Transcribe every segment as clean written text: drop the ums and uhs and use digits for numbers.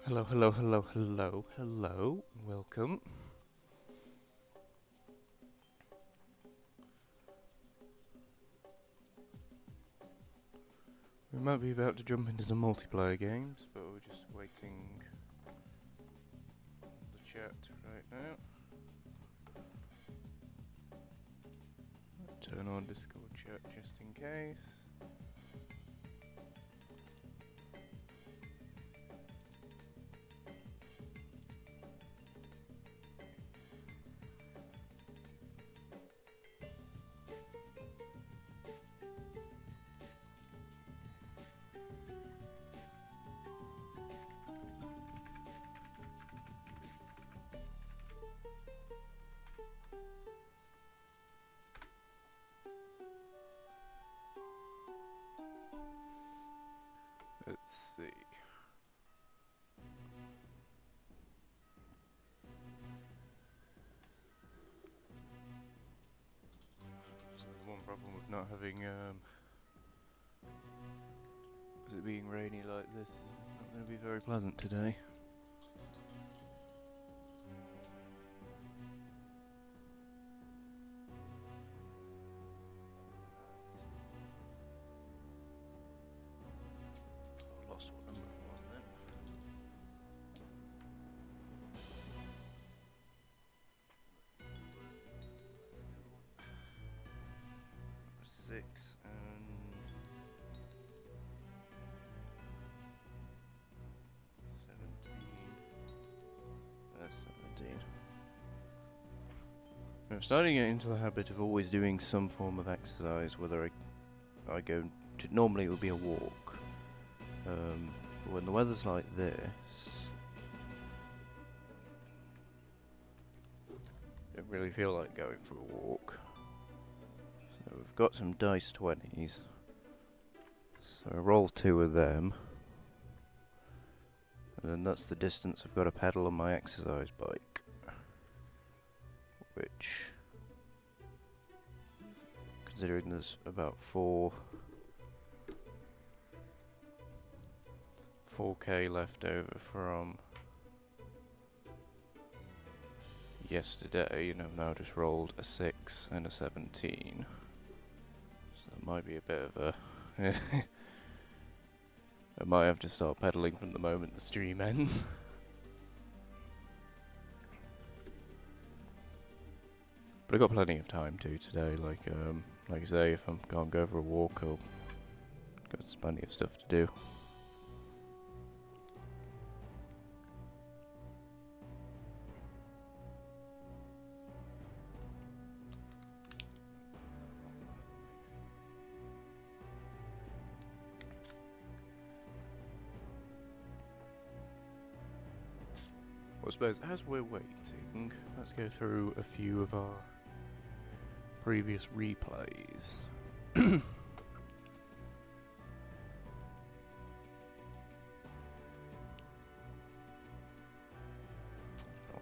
Hello, hello, hello, hello, hello. Welcome. We might be about to jump into some multiplayer games, but we're just waiting the chat right now. Turn on Discord chat just in case. Let's see. So the one problem with not having is it being rainy like this is not going to be very pleasant today. I lost what number it was then. Six and 17. I'm starting to get into the habit of always doing some form of exercise, whether I go to, normally it would be a walk, but when the weather's like this, I don't really feel like going for a walk. So we've got some dice 20s, so I roll 2 of them, and then that's the distance I've got to pedal on my exercise bike, which, considering there's about 4k left over from yesterday, and I've now just rolled a 6 and a 17. So that might be a bit of a... I might have to start pedaling from the moment the stream ends. But I've got plenty of time to today, like I say, if I can't go for a walk, I'll got plenty of stuff to do. I suppose as we're waiting, let's go through a few of our previous replays. Don't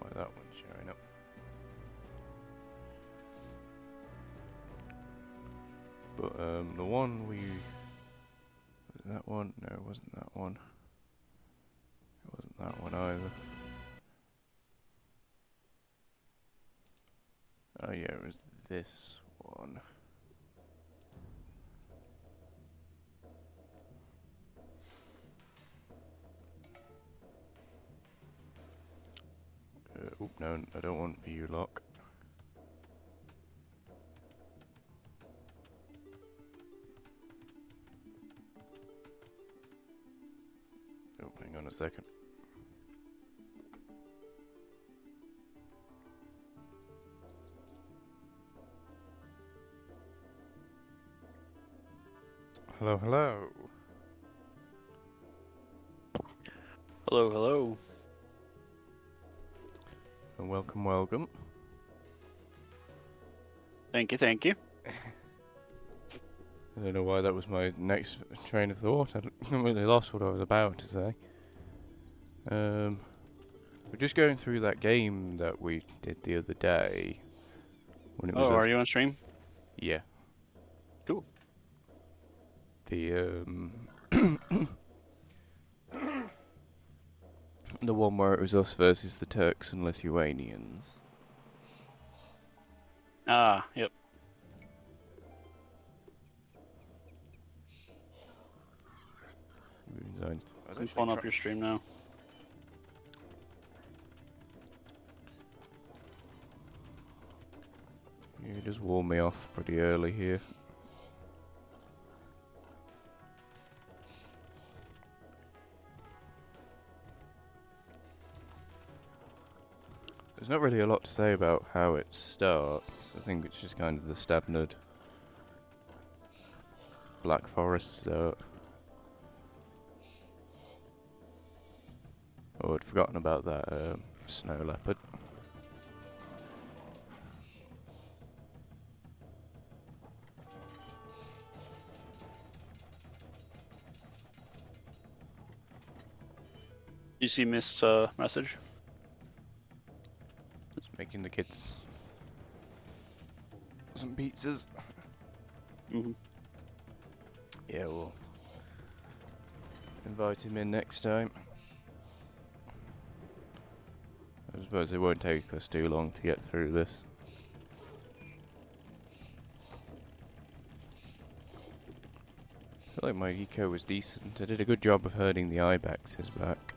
like that one showing up. But the one we... Was it that one? No, it wasn't that one. It wasn't that one either. Oh yeah, it was this one. Oh no, I don't want view lock. Oh, hang on a second. Hello, hello. Hello, hello. And welcome, welcome. Thank you, thank you. I don't know why that was my next train of thought. I really lost what I was about to say. We're just going through that game that we did the other day. When it was are you on stream? Yeah. Cool. The The one where it was us versus the Turks and Lithuanians. Ah, yep. Moving zones. I'm pulling up your stream now. You just warm me off pretty early here. There's not really a lot to say about how it starts. I think it's just kind of the standard Black Forest start. Oh, I'd forgotten about that snow leopard. You see Mist's message? Just making the kids some pizzas. Mm-hmm. Yeah, we'll invite him in next time. I suppose it won't take us too long to get through this. I feel like my eco was decent. I did a good job of herding the ibexes back.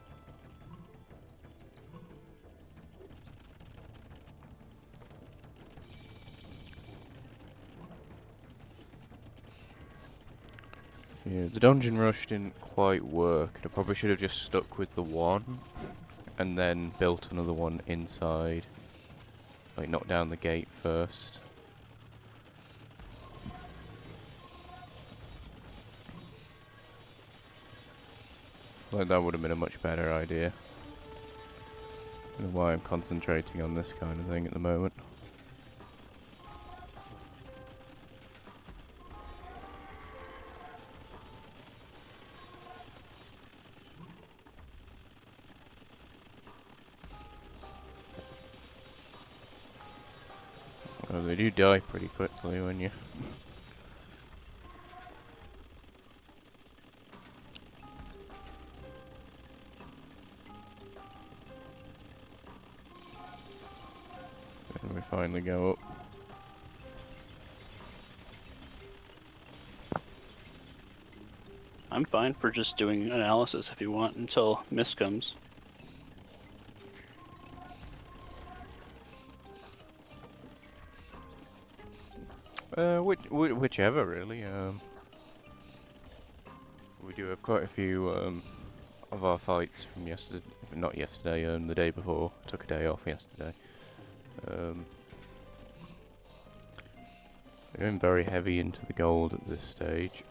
Yeah, the dungeon rush didn't quite work. I probably should have just stuck with the one and then built another one inside. Like, knock down the gate first. Like, that would have been a much better idea. I don't know why I'm concentrating on this kind of thing at the moment. Oh, they do die pretty quickly when you... And we finally go up. I'm fine for just doing analysis if you want until Mist comes. Whichever, really. We do have quite a few of our fights from yesterday, not yesterday, the day before. Took a day off yesterday. We're going very heavy into the gold at this stage.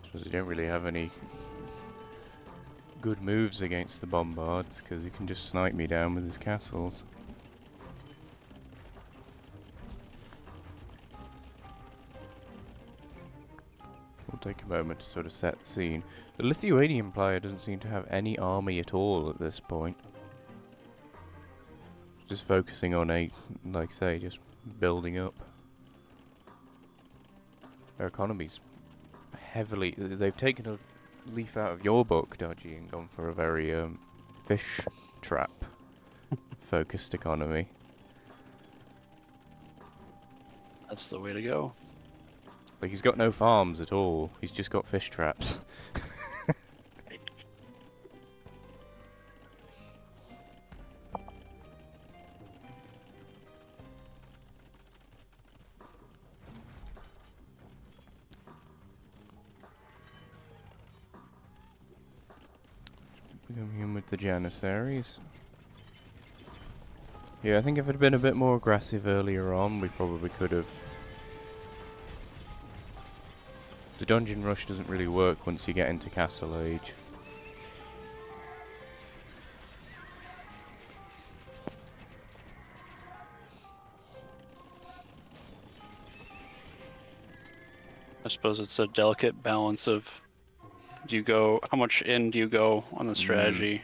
Suppose we don't really have any good moves against the bombards, because he can just snipe me down with his castles. We'll take a moment to sort of set the scene. The Lithuanian player doesn't seem to have any army at all at this point. Just focusing on like I say, just building up. Their economy's heavily... They've taken a leaf out of your book, Dodgy, and gone for a very fish trap focused economy. That's the way to go. Like, he's got no farms at all. He's just got fish traps. Coming in with the Janissaries. Yeah, I think if it had been a bit more aggressive earlier on, we probably could have... The dungeon rush doesn't really work once you get into Castle Age. I suppose it's a delicate balance of how much in do you go on the strategy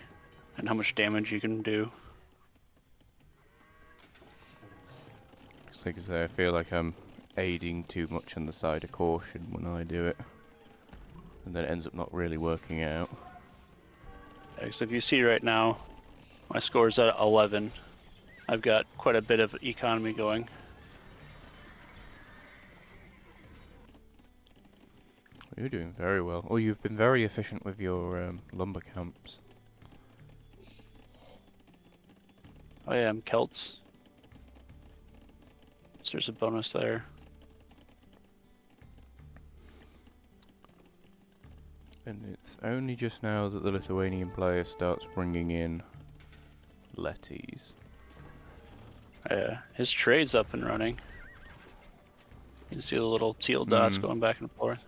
and how much damage you can do. Like I say, I feel like I'm aiding too much on the side of caution when I do it. And then it ends up not really working out. So if you see right now, my score's at 11. I've got quite a bit of economy going. You're doing very well. Oh, you've been very efficient with your lumber camps. Oh yeah, I'm Celts. So there's a bonus there. And it's only just now that the Lithuanian player starts bringing in letties. Yeah, his trade's up and running. You can see the little teal dots going back and forth.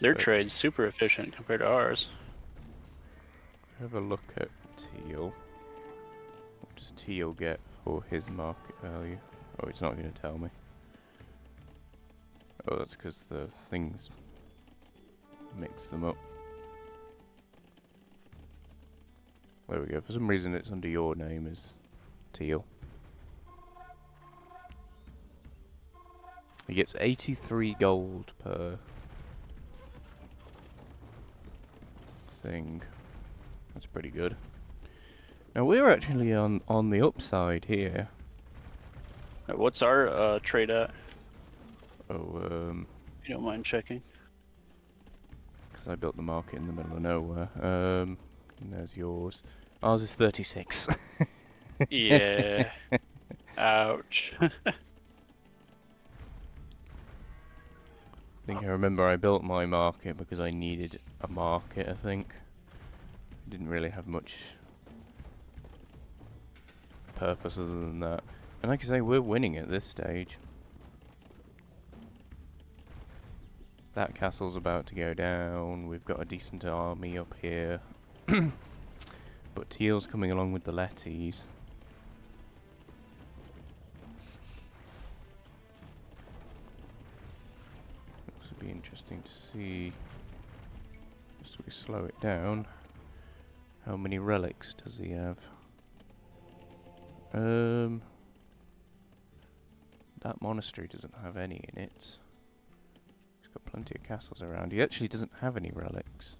Their trade's super efficient compared to ours. Have a look at teal. What does teal get for his market value? Oh, it's not going to tell me. Oh, that's because the things mix them up. There we go. For some reason it's under your name as teal. He gets 83 gold per thing. That's pretty good. Now we're actually on the upside here. What's our trade at? Oh, If you don't mind checking. because I built the market in the middle of nowhere. And there's yours. Ours is 36. Yeah. Ouch. I think I remember I built my market because I needed a market, I think. I didn't really have much purpose other than that. And like I say, we're winning at this stage. That castle's about to go down. We've got a decent army up here. But Teal's coming along with the letties. This would be interesting to see. As we slow it down, how many relics does he have? That monastery doesn't have any in it. He's got plenty of castles around. He actually doesn't have any relics,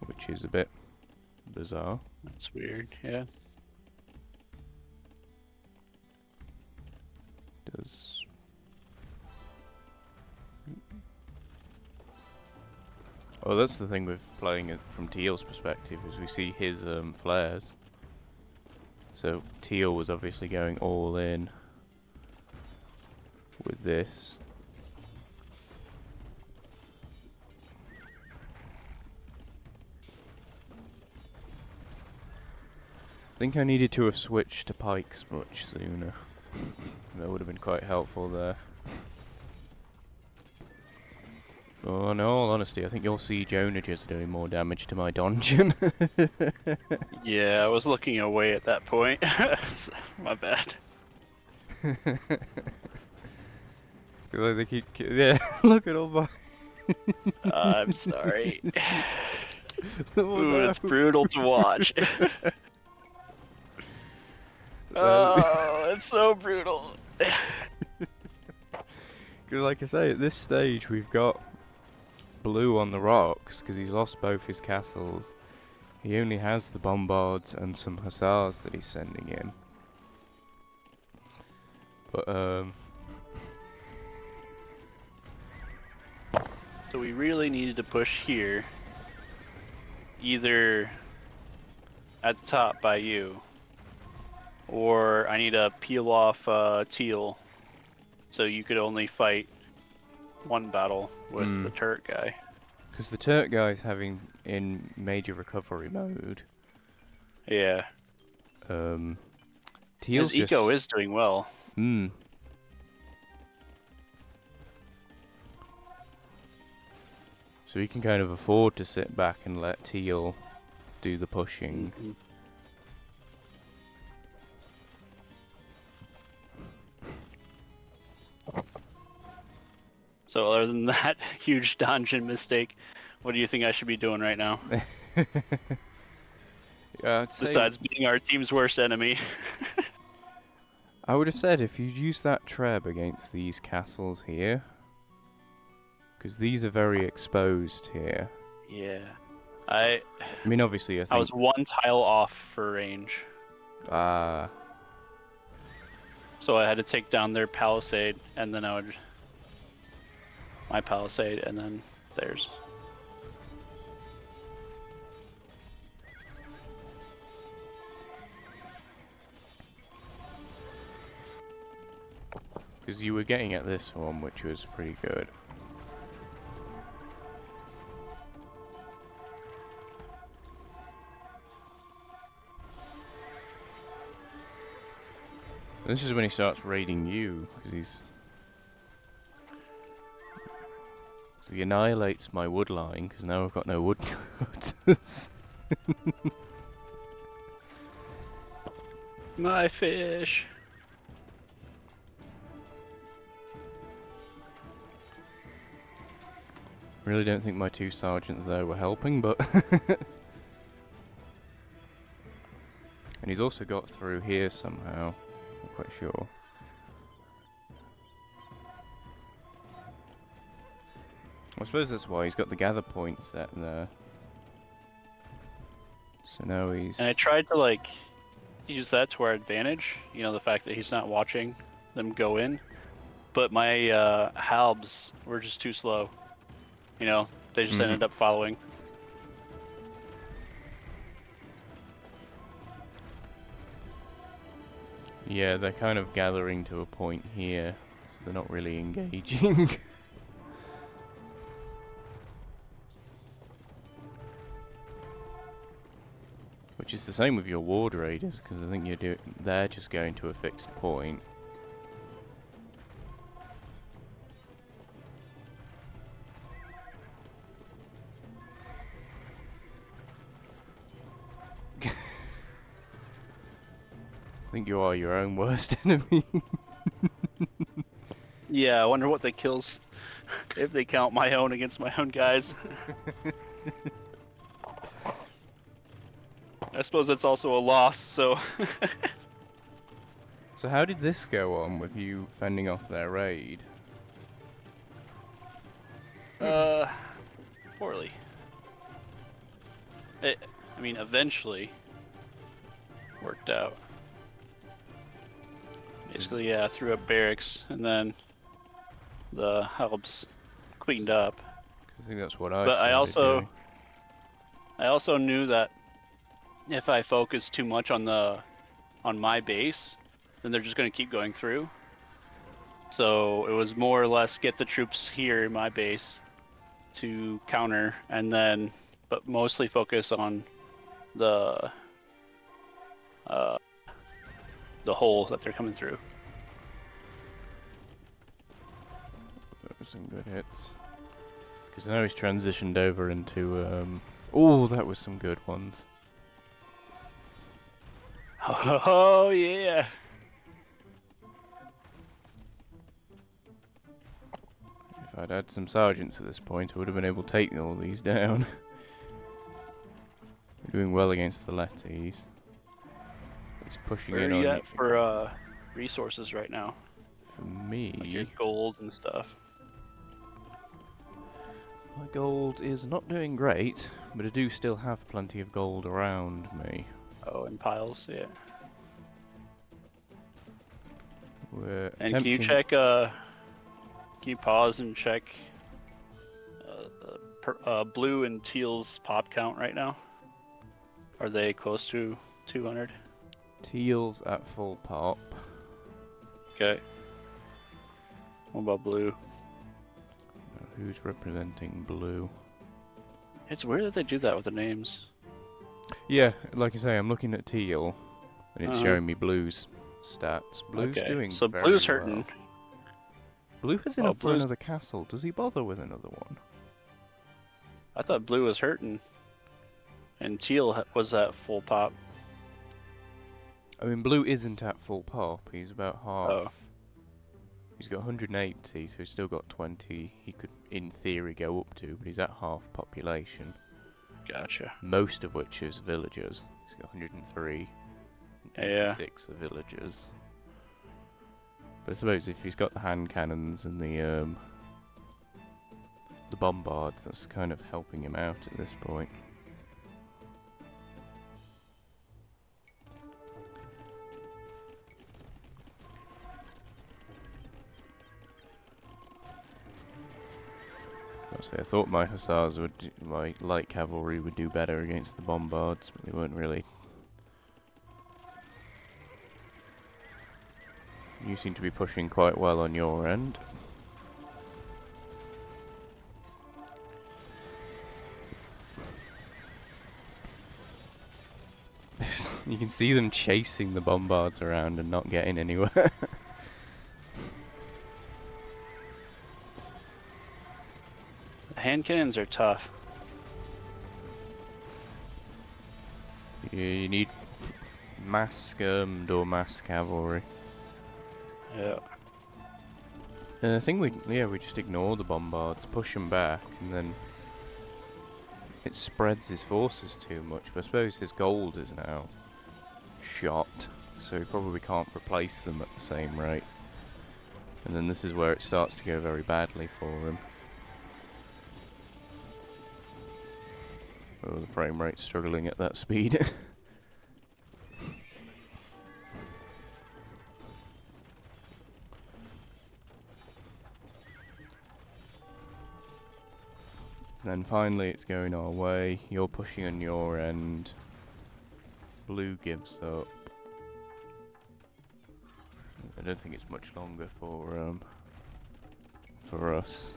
which is a bit bizarre. That's weird, yeah. Does oh, that's the thing with playing it from Teal's perspective, is we see his flares. So Teal was obviously going all in with this. I think I needed to have switched to pikes much sooner. That would have been quite helpful there. Oh, in all honesty, I think your siege onages are doing more damage to my donjon. Yeah, I was looking away at that point. My bad. They keep, yeah, look at all my... I'm sorry. Oh, Ooh, no. it's brutal to watch. Oh, it's so brutal. Because like I say, at this stage we've got blue on the rocks because he's lost both his castles. He only has the bombards and some hussars that he's sending in. But So we really needed to push here. Either at the top by you, or I need to peel off Teal so you could only fight one battle with the Turk guy. because the Turk guy's having in major recovery mode. Yeah. Teal's His eco is doing well. So he can kind of afford to sit back and let Teal do the pushing. So other than that huge dungeon mistake, what do you think I should be doing right now? Yeah, I'd say Besides being our team's worst enemy. I would have said if you'd use that treb against these castles here, because these are very exposed here. Yeah. I mean, obviously, I I think. was one tile off for range. Ah. So I had to take down their palisade, and then I would my palisade, and then theirs. Because you were getting at this one, which was pretty good. This is when he starts raiding you, because he annihilates my wood line, because now I've got no wood cutters. My fish. Really don't think my two sergeants there were helping, but... And he's also got through here somehow. Not quite sure. I suppose that's why he's got the gather point set there. So now he's... And I tried to like use that to our advantage, you know, the fact that he's not watching them go in. But my halbs were just too slow. You know, they just ended up following. Yeah, they're kind of gathering to a point here, so they're not really engaging. Which is the same with your ward raiders, because I think they're just going to a fixed point. I think you are your own worst enemy. Yeah, I wonder what they kills if they count my own against my own guys. I suppose that's also a loss, so... So how did this go on with you fending off their raid? Poorly. I mean, eventually worked out. Basically, yeah, threw up barracks, and then the helps cleaned up. I think that's what I But started doing. I also knew that if I focus too much on my base, then they're just going to keep going through. So it was more or less get the troops here in my base to counter, and then, but mostly focus on the hole that they're coming through. Those were some good hits. Because now he's transitioned over into, oh, that was some good ones. Oh yeah. If I'd had some sergeants at this point, I would have been able to take all these down. We're doing well against the Letties. He's pushing Where in are you on at for resources right now? for me. Like your gold and stuff. My gold is not doing great, but I do still have plenty of gold around me. Oh, in piles, yeah. We're And can you check, can you pause and check blue and teal's pop count right now? Are they close to 200? Teal's at full pop. Okay. What about blue? Who's representing blue? It's weird that they do that with the names. Yeah, like I say, I'm looking at teal, and it's Uh-huh. showing me blue's stats. Blue's Okay, doing so very blue's well. hurting. Blue has Oh, enough for blue's- another castle. Does he bother with another one? I thought blue was hurting. And teal was at full pop. I mean, blue isn't at full pop. He's about half. Oh. He's got 180, so he's still got 20 he could, in theory, go up to, but he's at half population. Gotcha. Most of which is villagers. He's got 103. Yeah. 86 are villagers. But I suppose if he's got the hand cannons and the bombards, that's kind of helping him out at this point. I thought my hussars my light cavalry would do better against the bombards, but they weren't really. You seem to be pushing quite well on your end. You can see them chasing the bombards around and not getting anywhere. Hand cannons are tough. Yeah, you need mass skirmed or mass cavalry. Yeah. And I think we just ignore the bombards, push them back, and then it spreads his forces too much. But I suppose his gold is now shot, so he probably can't replace them at the same rate. And then this is where it starts to go very badly for him. Oh, the frame rate's struggling at that speed. Then finally it's going our way. You're pushing on your end. Blue gives up. I don't think it's much longer for us.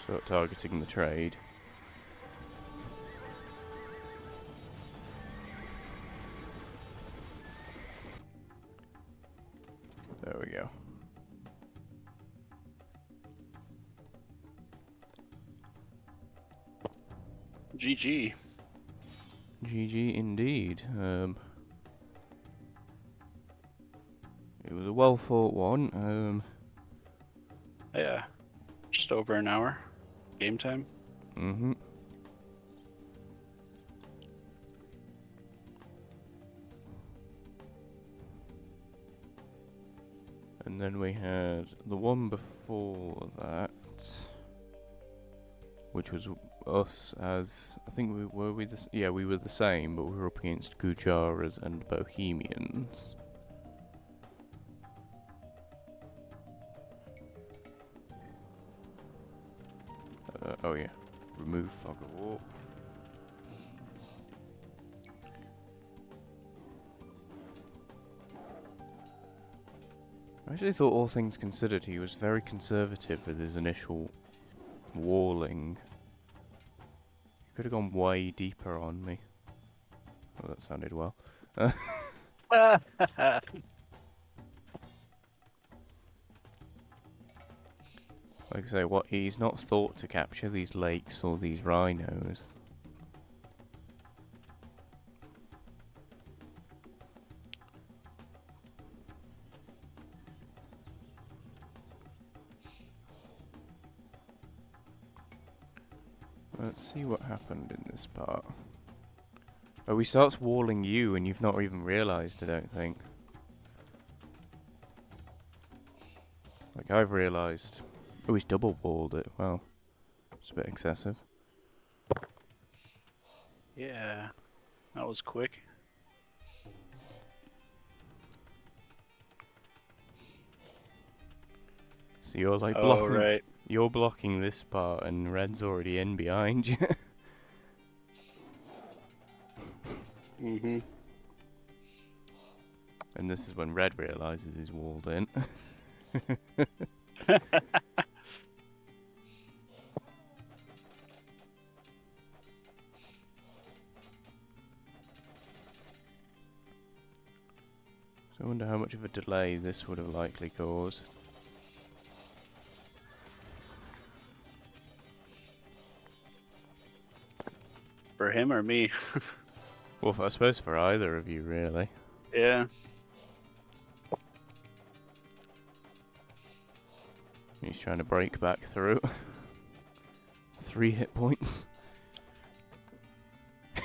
Start targeting the trade. There we go. GG. GG indeed. It was a well fought one. Yeah. Just over an hour. Game time. Mm-hmm. And then we had the one before that, which was us as I think we were we were the same, but we were up against Gujaras and Bohemians. Oh yeah, remove fog of war. I actually thought, all things considered, he was very conservative with his initial walling. He could have gone way deeper on me. Oh, that sounded well. Like I say, he's not thought to capture these lakes or these rhinos. Let's see what happened in this part. Oh, he starts walling you and you've not even realised, I don't think. Like, I've realised. Oh, he's double walled it. Wow. It's a bit excessive. Yeah. That was quick. So you're like Oh, blocking. right. You're blocking this part and Red's already in behind you. Mm-hmm. And this is when Red realises he's walled in. So I wonder how much of a delay this would have likely caused. For him or me? Well, I suppose for either of you, really. Yeah. He's trying to break back through. 3 hit points. I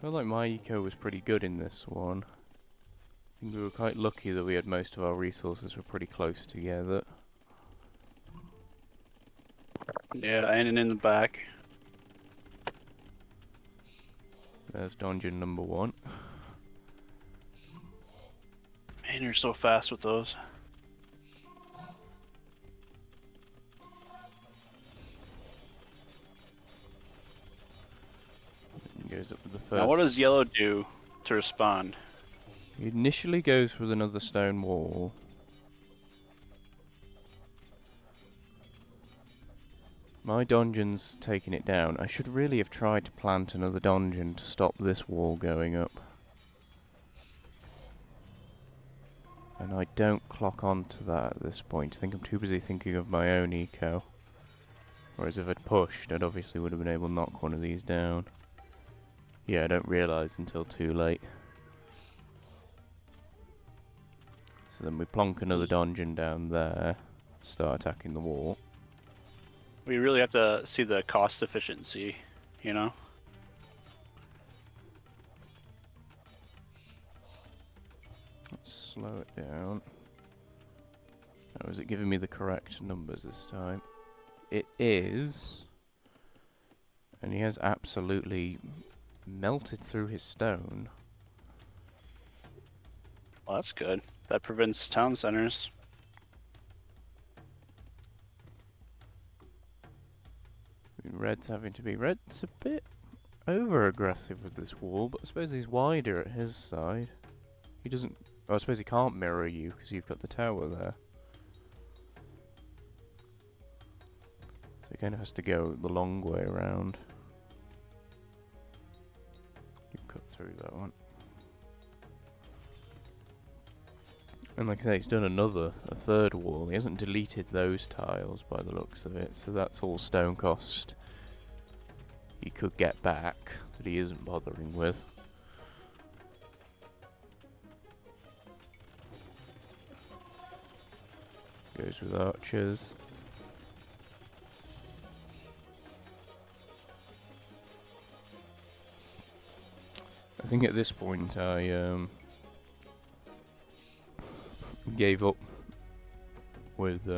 feel like my eco was pretty good in this one. I think we were quite lucky that we had most of our resources were pretty close together. Yeah, and in the back. There's dungeon number 1. Man, you're so fast with those. Goes up with the first. Now, what does yellow do to respond? He initially goes with another stone wall. My dungeon's taking it down. I should really have tried to plant another dungeon to stop this wall going up. And I don't clock onto that at this point. I think I'm too busy thinking of my own eco. Whereas if I'd pushed, I'd obviously would have been able to knock one of these down. Yeah, I don't realise until too late. So then we plonk another dungeon down there, start attacking the wall. We really have to see the cost efficiency, you know? Let's slow it down. Oh, is it giving me the correct numbers this time? It is. And he has absolutely melted through his stone. Well, that's good. That prevents town centers. Red's having to be. Red's a bit over aggressive with this wall, but I suppose he's wider at his side. He doesn't. Oh, I suppose he can't mirror you because you've got the tower there. So he kind of has to go the long way around. You cut through that one. And like I say, he's done a third wall. He hasn't deleted those tiles by the looks of it, so that's all stone cost he could get back that he isn't bothering with. Goes with archers. I think at this point I gave up with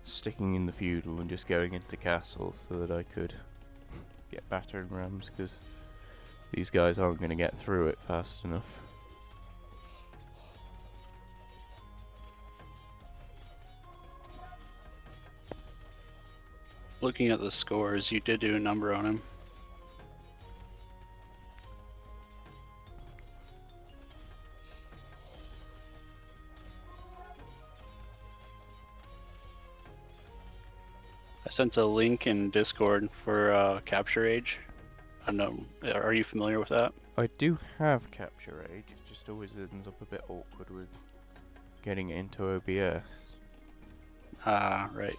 sticking in the feudal and just going into castles so that I could get battering rams, because these guys aren't going to get through it fast enough. Looking at the scores, you did do a number on him. I sent a link in Discord for Capture Age. I don't know, are you familiar with that? I do have Capture Age, it just always ends up a bit awkward with getting it into OBS. Ah, right.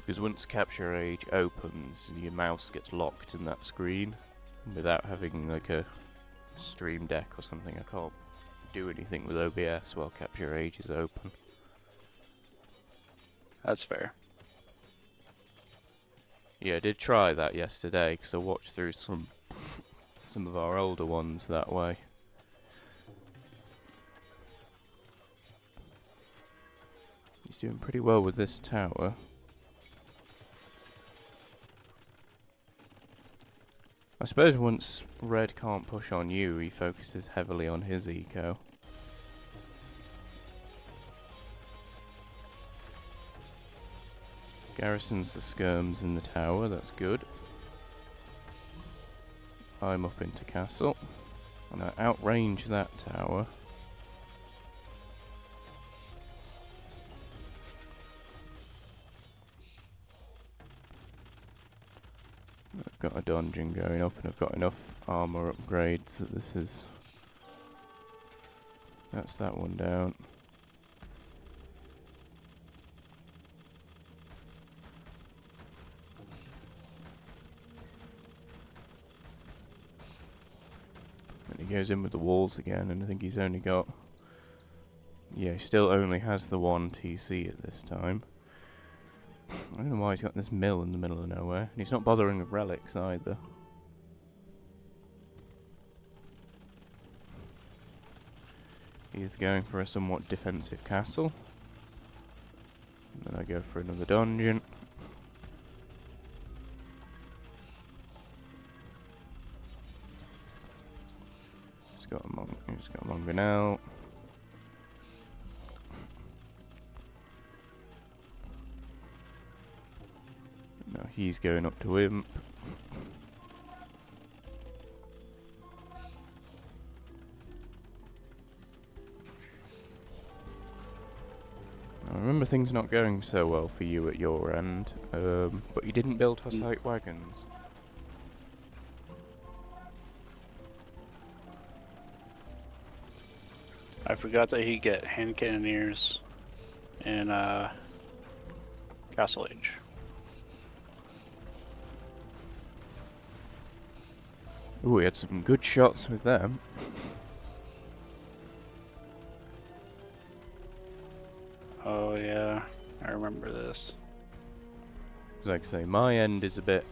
Because once Capture Age opens, your mouse gets locked in that screen. Without having like a stream deck or something, I can't do anything with OBS while Capture Age is open. That's fair. Yeah, I did try that yesterday because I watched through some of our older ones that way. He's doing pretty well with this tower. I suppose once Red can't push on you, he focuses heavily on his eco. Garrisons the skirms in the tower, that's good. I'm up into castle, and I outrange that tower. I've got a dungeon going up, and I've got enough armor upgrades that this is... That's that one down. goes in with the walls again, and I think he's only got... Yeah, he still only has the one TC at this time. I don't know why he's got this mill in the middle of nowhere. And he's not bothering with relics either. He's going for a somewhat defensive castle. And then I go for another dungeon. He's got a monger now. Now he's going up to Imp. I remember things not going so well for you at your end, but you didn't build Hussite wagons. I forgot that he get hand cannoneers in Castle Age. Ooh, he had some good shots with them. Oh yeah, I remember this. Like I say, my end is a bit...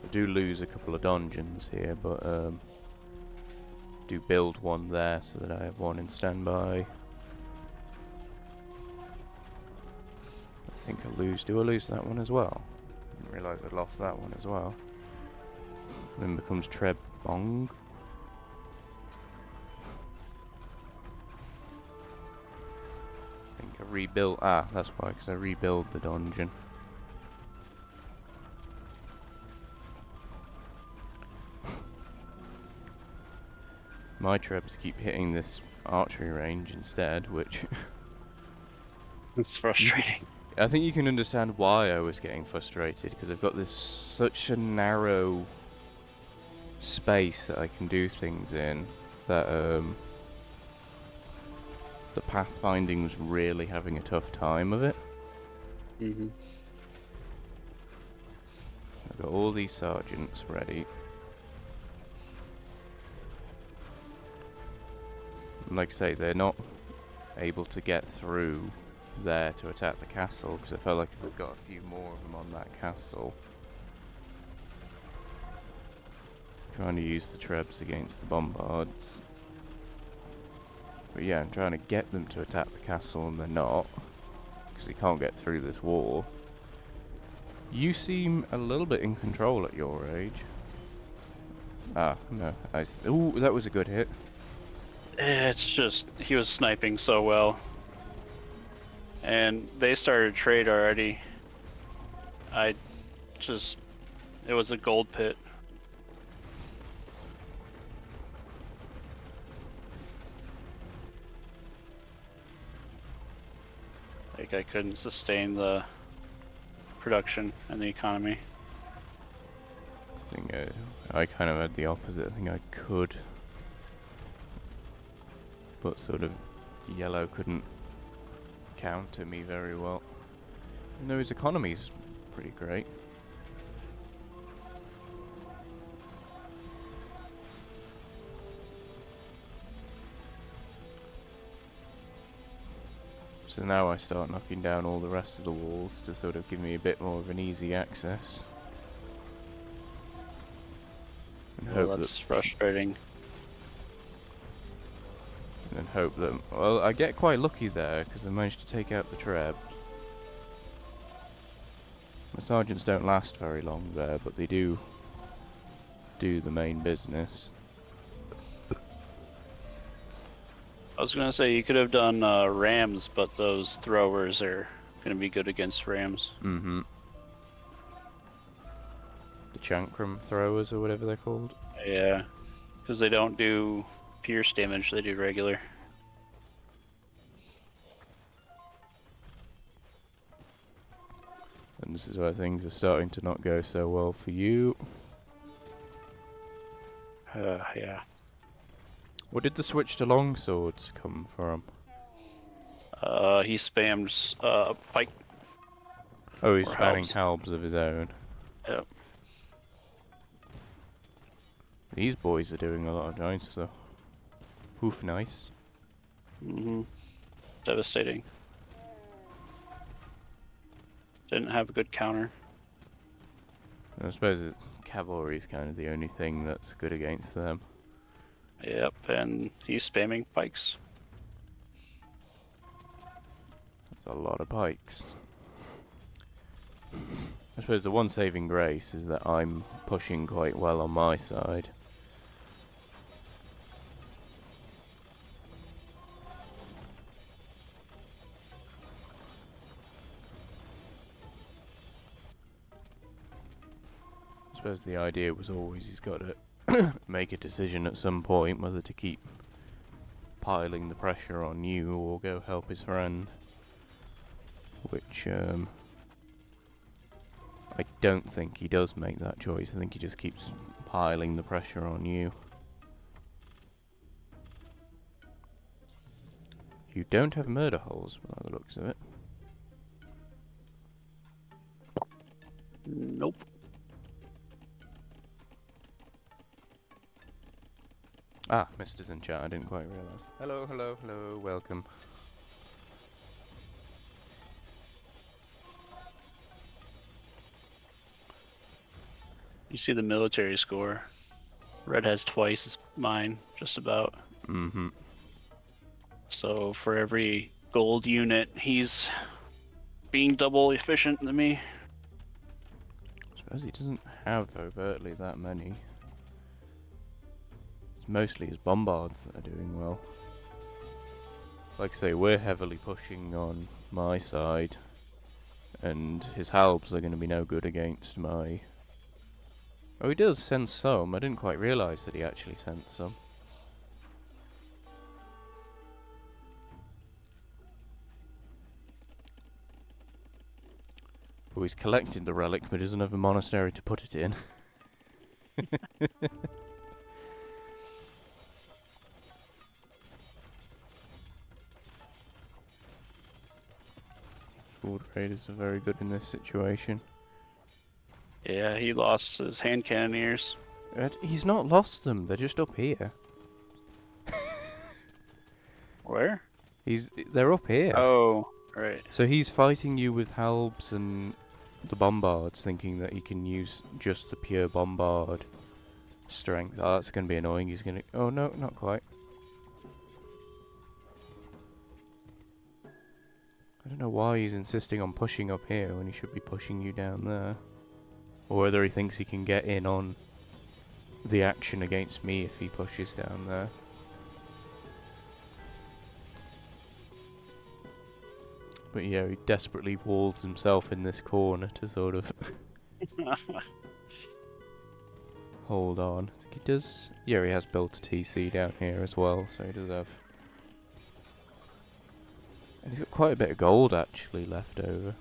I do lose a couple of dungeons here, but do build one there so that I have one in standby. I think I lose... Do I lose that one as well? Didn't realise I lost that one as well. Then becomes Trebong. I think I rebuilt... Ah, that's why, because I rebuild the dungeon. My trebs keep hitting this archery range instead, which... It's frustrating. I think you can understand why I was getting frustrated, because I've got this such a narrow space that I can do things in, that the pathfinding was really having a tough time of it. Mm-hmm. I've got all these sergeants ready. And like I say, they're not able to get through there to attack the castle, because I felt like if I've got a few more of them on that castle. Trying to use the trebs against the bombards. But yeah, I'm trying to get them to attack the castle and they're not, because they can't get through this wall. You seem a little bit in control at your age. Ah, no. Ooh, that was a good hit. It's just, he was sniping so well. And they started a trade already. It was a gold pit. Like, I couldn't sustain the production and the economy. I think I kind of had the opposite. I think I could, but sort of yellow couldn't counter me very well. Even though his economy's pretty great. So now I start knocking down all the rest of the walls to sort of give me a bit more of an easy access. And Well, that's frustrating. And hope that... Well, I get quite lucky there, because I managed to take out the treb. My sergeants don't last very long there, but they do the main business. I was gonna say you could have done rams, but those throwers are gonna be good against rams. Mm-hmm. The Chankram throwers, or whatever they're called. Yeah, because they don't do pierce damage, they do regular. And this is where things are starting to not go so well for you. Yeah. What did the switch to longswords come from? He spams pike. Oh, he's Or spanning halbs. halbs of his own. Yep. These boys are doing a lot of nice though. Hoof nice. Mm-hmm. Devastating. Didn't have a good counter. I suppose cavalry is kind of the only thing that's good against them. Yep, and he's spamming pikes. That's a lot of pikes. I suppose the one saving grace is that I'm pushing quite well on my side. I suppose the idea was always he's got to make a decision at some point whether to keep piling the pressure on you or go help his friend. Which, I don't think he does make that choice. I think he just keeps piling the pressure on you. You don't have murder holes by the looks of it. Nope. Ah, Mister's in chat, I didn't quite realise. Hello, hello, hello, welcome. You see the military score. Red has twice as mine, just about. Mm-hmm. So for every gold unit, he's being double efficient than me. I suppose he doesn't have overtly that many. It's mostly his bombards that are doing well. Like I say, we're heavily pushing on my side, and his halbs are going to be no good against my... Oh, he does send some. I didn't quite realise that he actually sent some. Oh, he's collected the relic, but doesn't have a monastery to put it in. Gold Raiders are very good in this situation. Yeah, he lost his hand cannoneers. He's not lost them, they're just up here. Where? They're up here. Oh, right. So he's fighting you with halbs and the bombards, thinking that he can use just the pure bombard strength. Oh, that's going to be annoying. He's going to... Oh, no, not quite. I don't know why he's insisting on pushing up here when he should be pushing you down there. Or whether he thinks he can get in on the action against me if he pushes down there. But yeah, he desperately walls himself in this corner to sort of hold on. I think he does... Yeah, he has built a TC down here as well, so he does have... And he's got quite a bit of gold actually left over.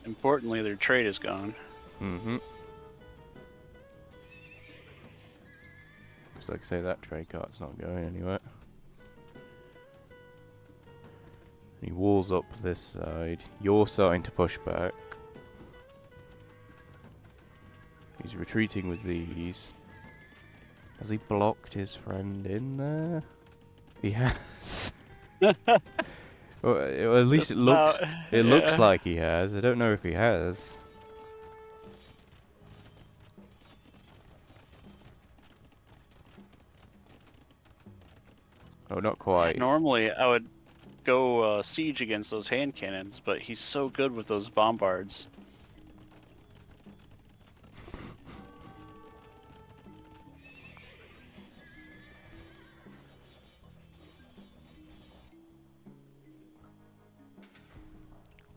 Importantly, their trade is gone. Mm-hmm. Looks like I say that trade cart's not going anywhere. He walls up this side. You're starting to push back. He's retreating with these. Has he blocked his friend in there? He has. Well, at least it looks. It looks like he has. I don't know if he has. Oh, not quite. Normally, I would go siege against those hand cannons, but he's so good with those bombards.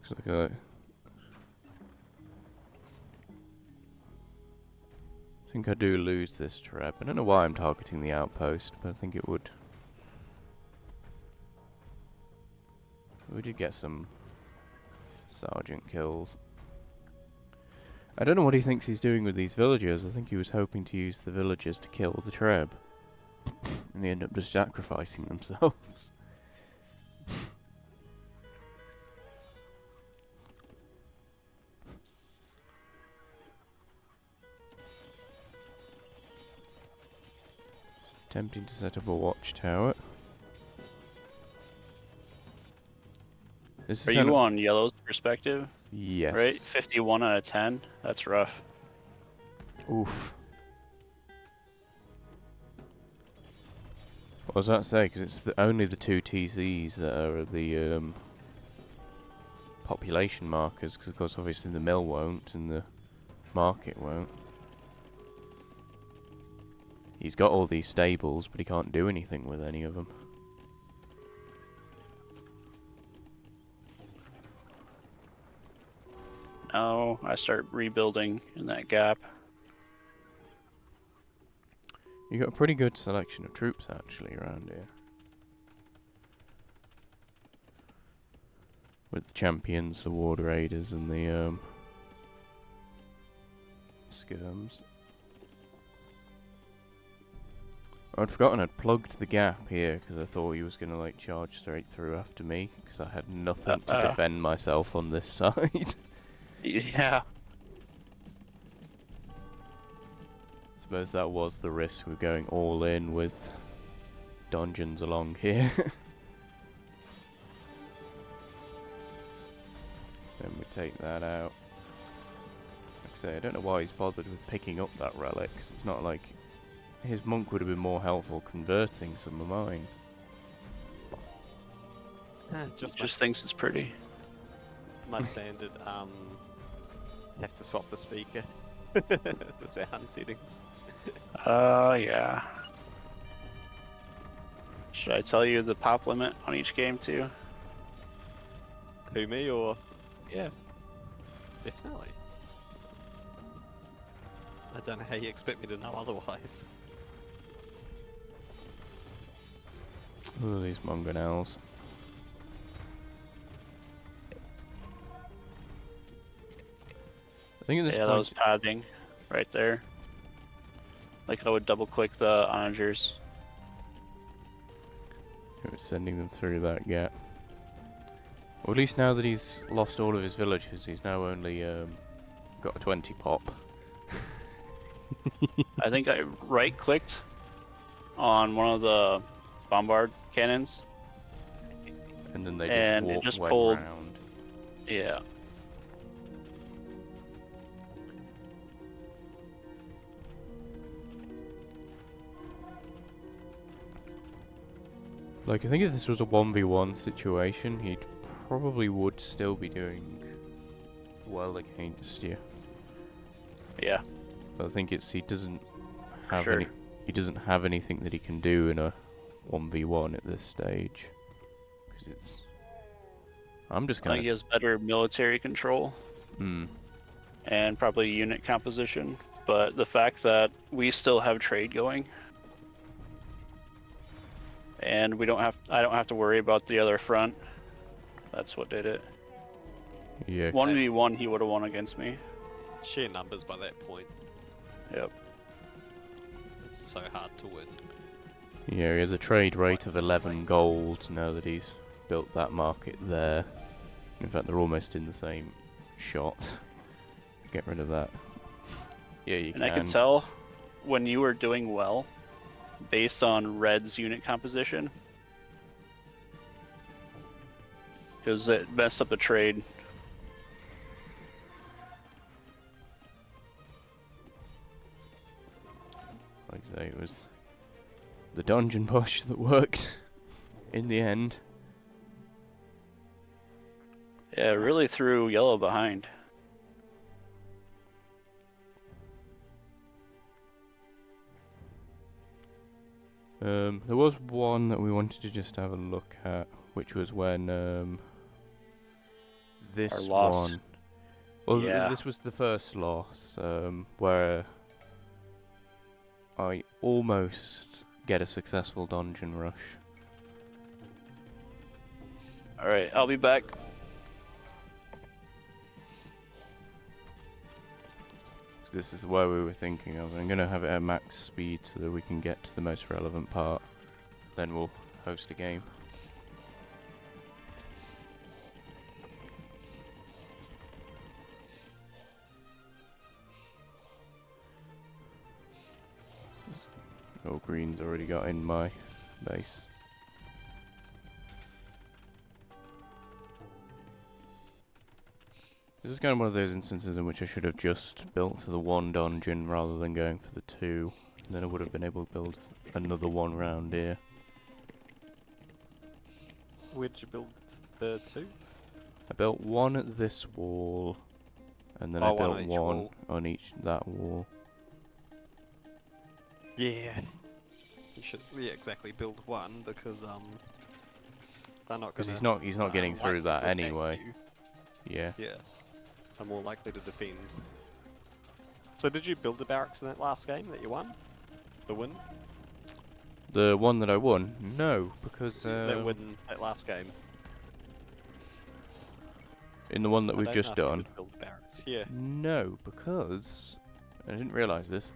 Looks like I think I do lose this trap. I don't know why I'm targeting the outpost, but I think it would. We did get some sergeant kills. I don't know what he thinks he's doing with these villagers. I think he was hoping to use the villagers to kill the Treb. And they end up just sacrificing themselves. Attempting to set up a watchtower. This is Are kind you of... on yellow's perspective? Yes. Right? 51 out of 10? That's rough. Oof. What was that to say? Because it's only the 2 TZs that are the population markers. Because of course, obviously the mill won't and the market won't. He's got all these stables, but he can't do anything with any of them. Now I start rebuilding in that gap. You got a pretty good selection of troops actually around here. With the champions, the ward raiders, and the skirms. I'd forgotten I'd plugged the gap here because I thought he was going to like charge straight through after me because I had nothing to defend myself on this side. Yeah. Suppose that was the risk of going all in with dungeons along here. Then we take that out. Like I say, I don't know why he's bothered with picking up that relic, because it's not like his monk would have been more helpful converting some of mine. Just thinks it's pretty. My standard, have to swap the speaker. The sound settings. Yeah. Should I tell you the pop limit on each game too? Who, me or? Yeah. Definitely. I don't know how you expect me to know otherwise. Look at these mangonels. I think at this Yeah, that point... was padding right there. Like I would double click the onagers. We're sending them through that gap. Well, at least now that he's lost all of his villages, he's now only got a 20 pop. I think I right clicked on one of the bombard cannons. And then they And it just just went pulled- round. Yeah. Like, I think if this was a 1v1 situation, he probably would still be doing well against you. Yeah. But I think it's he doesn't have Sure. he doesn't have anything that he can do in a 1v1 at this stage. Because it's... I'm just I think kind he of... has better military control and probably unit composition. But the fact that we still have trade going and I don't have to worry about the other front. That's what did it. Yeah. 1v1 he would have won against me. Sheer numbers by that point. Yep. It's so hard to win. Yeah, he has a trade rate of 11 gold now that he's built that market there. In fact, they're almost in the same shot. Get rid of that. Yeah, you And can. I could tell when you were doing well based on Red's unit composition. Because it messed up the trade. Like I say, it was the dungeon push that worked in the end. Yeah, it really threw yellow behind. There was one that we wanted to just have a look at, which was when this Our loss. one. Well, Yeah. this was the first loss, where I almost get a successful dungeon rush. Alright, I'll be back. This is where we were thinking of. I'm going to have it at max speed so that we can get to the most relevant part. Then we'll host a game. Oh, green's already got in my base. This is kind of one of those instances in which I should have just built the one dungeon rather than going for the two. Then I would have been able to build another one round here. Where'd you build the 2? I built one at this wall, and then I Oh, one built on each one wall. on each that wall. Yeah. You should, yeah, exactly, build one, because, they're not Because gonna... he's not getting through likely that to attack anyway. you. Yeah. Yeah. Are more likely to defend. So did you build the barracks in that last game that you won? The win? The one that I won? No, because that win, that last game. in the one that I we've don't just know if you done. could build barracks. Yeah. No, because I didn't realise this.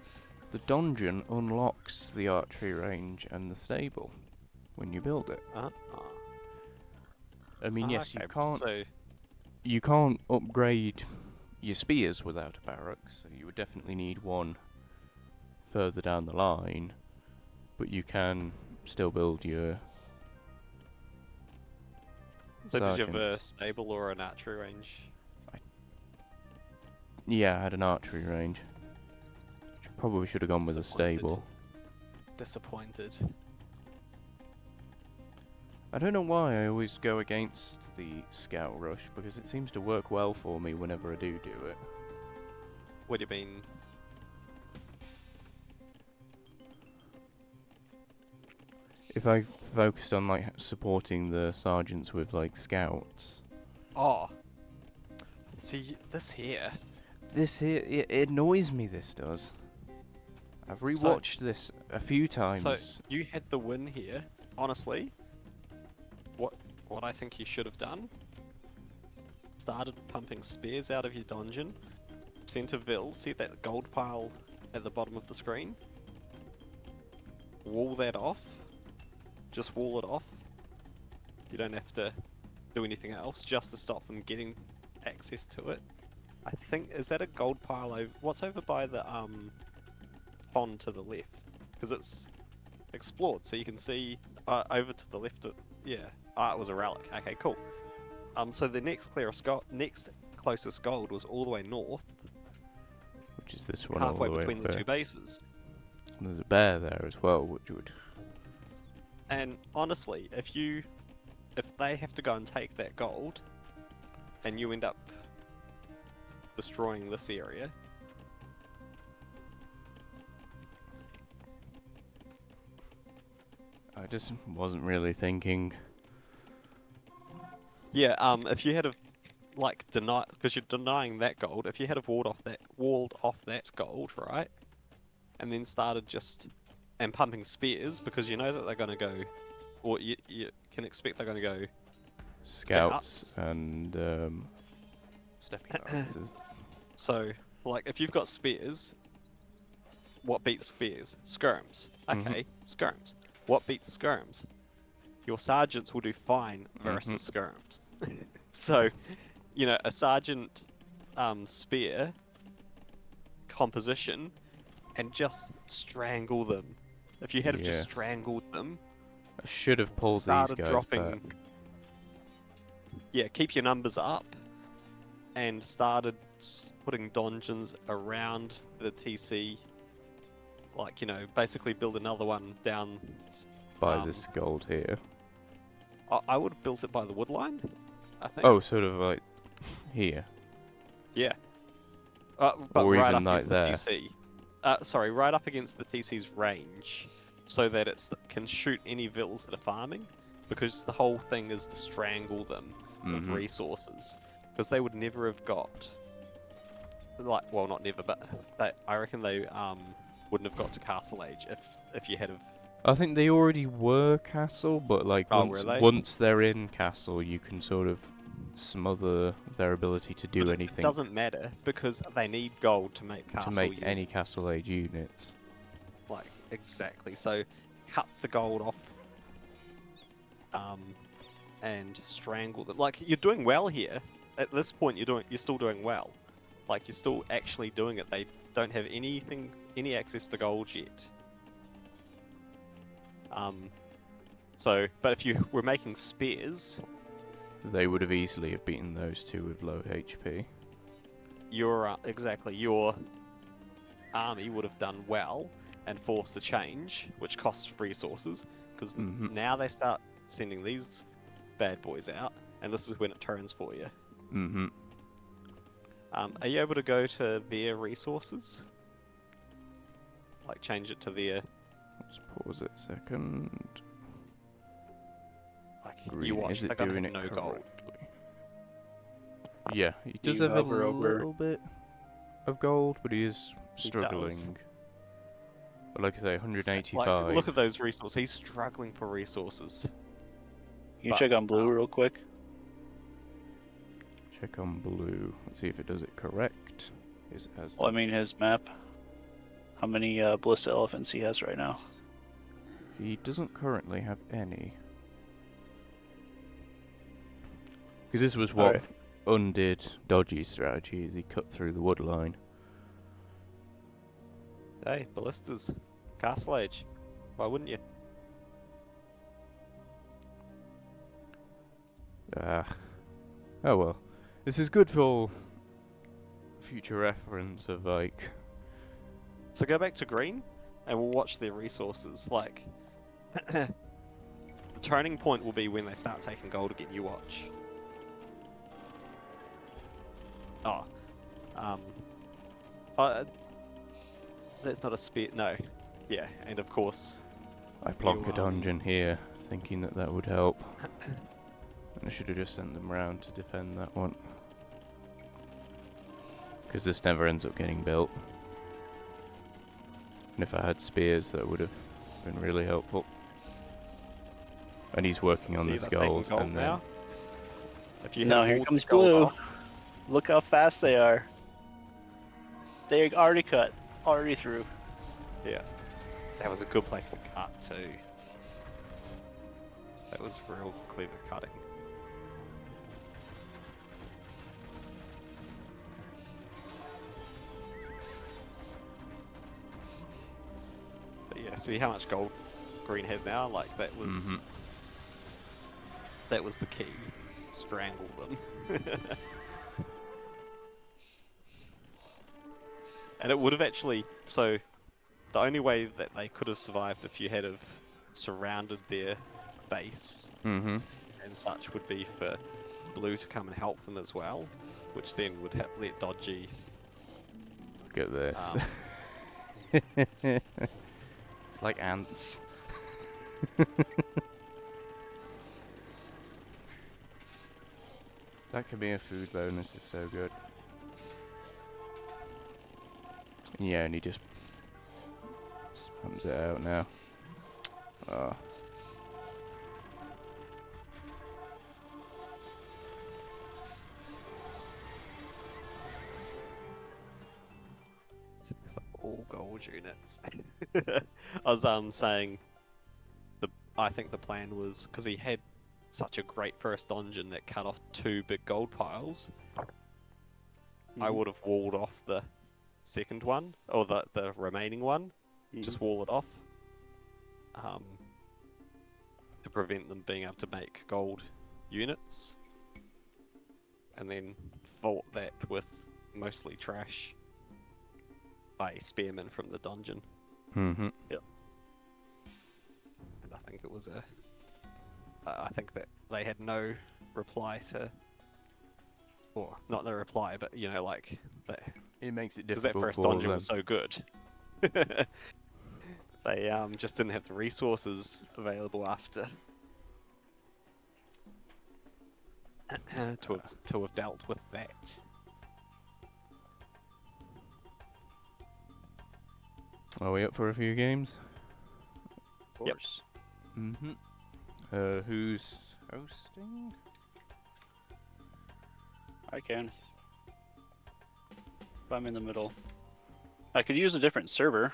The dungeon unlocks the archery range and the stable when you build it. I mean, yes, okay, you So, can't upgrade your spears without a barracks, so you would definitely need one further down the line, but you can still build your so did you have a sergeants. stable or an archery range? Yeah, I had an archery range. Probably should have gone with a Disappointed. stable. Disappointed. I don't know why I always go against the scout rush, because it seems to work well for me whenever I do it. What do you mean? If I focused on like supporting the sergeants with like scouts. Oh. See, this here. This here, it annoys me, this does. I've rewatched this a few times. So, you had the win here. Honestly, what I think you should have done, started pumping spears out of your dungeon, Centerville, see that gold pile at the bottom of the screen? Wall that off. Just wall it off. You don't have to do anything else, just to stop them getting access to it. I think, is that a gold pile over, what's over by the pond to the left? Because it's explored, so you can see over to the left. Yeah, it was a relic. Okay, cool. So the next closest gold was all the way north, which is this one all halfway the way between up the there. two bases. And there's a bear there as well, which would. And honestly, if they have to go and take that gold, and you end up destroying this area, I just wasn't really thinking. yeah. If you had have like because you're denying that gold. If you had have walled off that gold, right, and then started and pumping spears, because you know that they're going to go, or you can expect they're going to go Scouts and stepping lances. So, like, if you've got spears, what beats spears? Skirms. Okay, skirms. What beats skirms? Your sergeants will do fine versus skirms. So, a sergeant spear composition, and just strangle them. If you had have just strangled them, I should have pulled these guys back. Yeah, keep your numbers up, and started putting dungeons around the TC. Like, basically build another one down By this gold here. I would have built it by the wood line, I think. Oh, sort of like here. Yeah. But Or right even up like against there. the TC. Sorry, right up against the TC's range, so that it can shoot any vills that are farming, because the whole thing is to strangle them with resources, because they would never have got, well, not never, but I reckon they wouldn't have got to Castle Age if you had have. I think they already were castle, but like were they? once they're in castle, you can sort of smother their ability to do anything. It doesn't matter, because they need gold to make castle any castle age units. Like, exactly. So cut the gold off, and strangle them. Like, you're doing well here. At this point, you're still doing well. Like, you're still actually doing it. They don't have any access to gold yet. But if you were making spears, They would have easily have beaten those two with low HP. your army would have done well and forced a change, which costs resources, because Mhm. now they start sending these bad boys out, and this is when it turns for you. Mhm. Are you able to go to their resources? Like change it to their, Let's pause it a second. like, Green, you watch, is it they're gonna doing have it no gold. correctly? Yeah, he does You have a hover over- little bit of gold, but he is He struggling. But like I say, Like, 185. look at those resources. He's struggling for resources. Can you But, check on blue real quick? Check on blue. Let's see if it does it correct. Is as Well, I mean his map. How many ballista elephants he has right now? he doesn't currently have any. Because this was what Alright. undid Dodgy's strategy, is he cut through the wood line. Hey, ballistas, castle age. Why wouldn't you? Ah. Oh well. This is good for future reference of like... So go back to green, and we'll watch their resources. Like, the turning point will be when they start taking gold again. You watch. Oh, um, that's not a spear. No, yeah, and of course, I plonk You, a dungeon here, thinking that that would help. And I should have just sent them round to defend that one. Because this never ends up getting built. And if I had spears, that would have been really helpful. And he's working on see this they're taking gold, gold and then... now. If you No, have here walled comes the gold blue. off- Look how fast they are. They're already cut. Already through. Yeah, that was a good place to cut too. That was real clever cutting. But yeah, see how much gold green has now? Like that was Mhm. that was the key. Strangle them. And it would have actually, so the only way that they could have survived if you had have surrounded their base Mhm. and such would be for blue to come and help them as well, which then would let Dodgy. Look at this. Um, It's like ants. That could be a food bonus, is so good. Yeah, and he just spams it out now. Ah. it's like all gold units. I was saying I think the plan was because he had such a great first dungeon that cut off 2 big gold piles. I would have walled off the second one or the remaining one. Just wall it off. To prevent them being able to make gold units. And then fought that with mostly trash by spearmen from the dungeon. Mhm. And I think it was I think that they had no reply to, or not no reply, but you know, like that, It makes it because that difficult first for dungeon them. was so good. They just didn't have the resources available after to have dealt with that. Are we up for a few games? Of course. Mhm. Who's hosting? I can. If I'm in the middle. I could use a different server.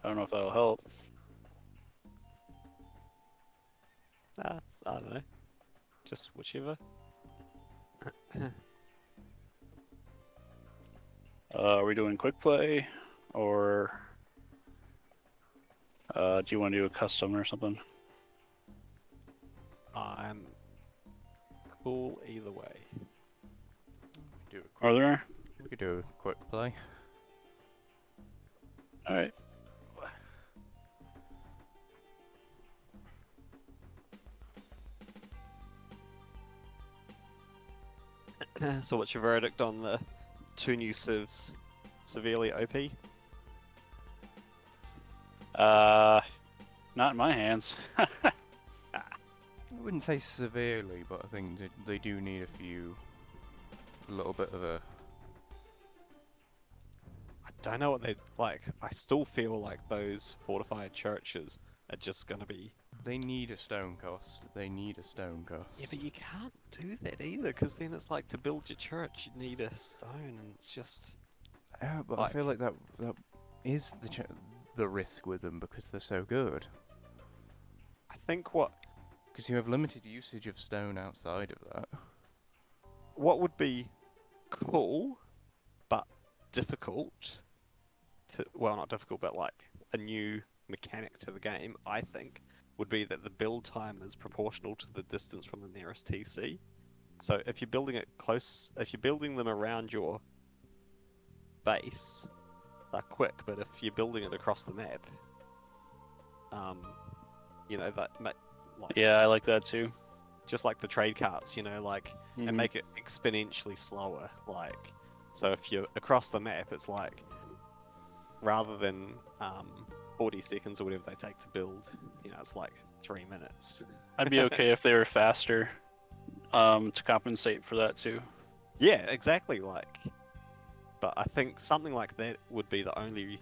I don't know if that'll help. I don't know, just whichever. Are we doing quick play? Or do you want to do a custom or something? I'm cool either way. Do a Are quick, there? we could do a quick play. All right. So what's your verdict on the 2 new civs? Severely OP? Not in my hands. I wouldn't say severely, but I think they do need a little bit of a. I don't know what they like. I still feel like those fortified churches are just gonna be. They need a stone cost. They need a stone cost. Yeah, but you can't do that either, because then it's like to build your church, you need a stone, and it's just. Yeah, but I feel like that is the risk with them because they're so good. I think what Because you have limited usage of stone outside of that. would be cool, but difficult to not difficult, but like a new mechanic to the game, I think, would be that the build time is proportional to the distance from the nearest TC. So if you're building it close, if you're building them around your base, they're quick. But if you're building it across the map, like Yeah, I like that too. just like the trade carts, like and make it exponentially slower. Like, so if you're across the map, it's like rather than 40 seconds or whatever they take to build, it's like 3 minutes. I'd be okay if they were faster, to compensate for that too. Yeah, exactly. Like, but I think something like that would be the only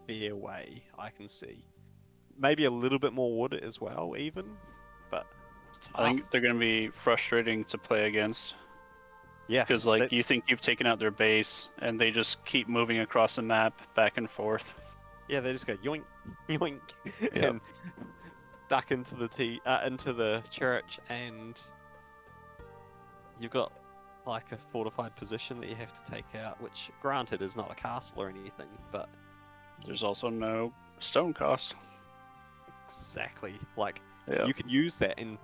fair way I can see. Maybe a little bit more wood as well, even, but it's tough. I think they're going to be frustrating to play against. Yeah, Because you think you've taken out their base, and they just keep moving across the map back and forth. yeah, they just go yoink, yoink, Yep. and duck into the church, and you've got like a fortified position that you have to take out, which granted is not a castle or anything, but There's also no stone cost. exactly, like Yeah. you can use that, and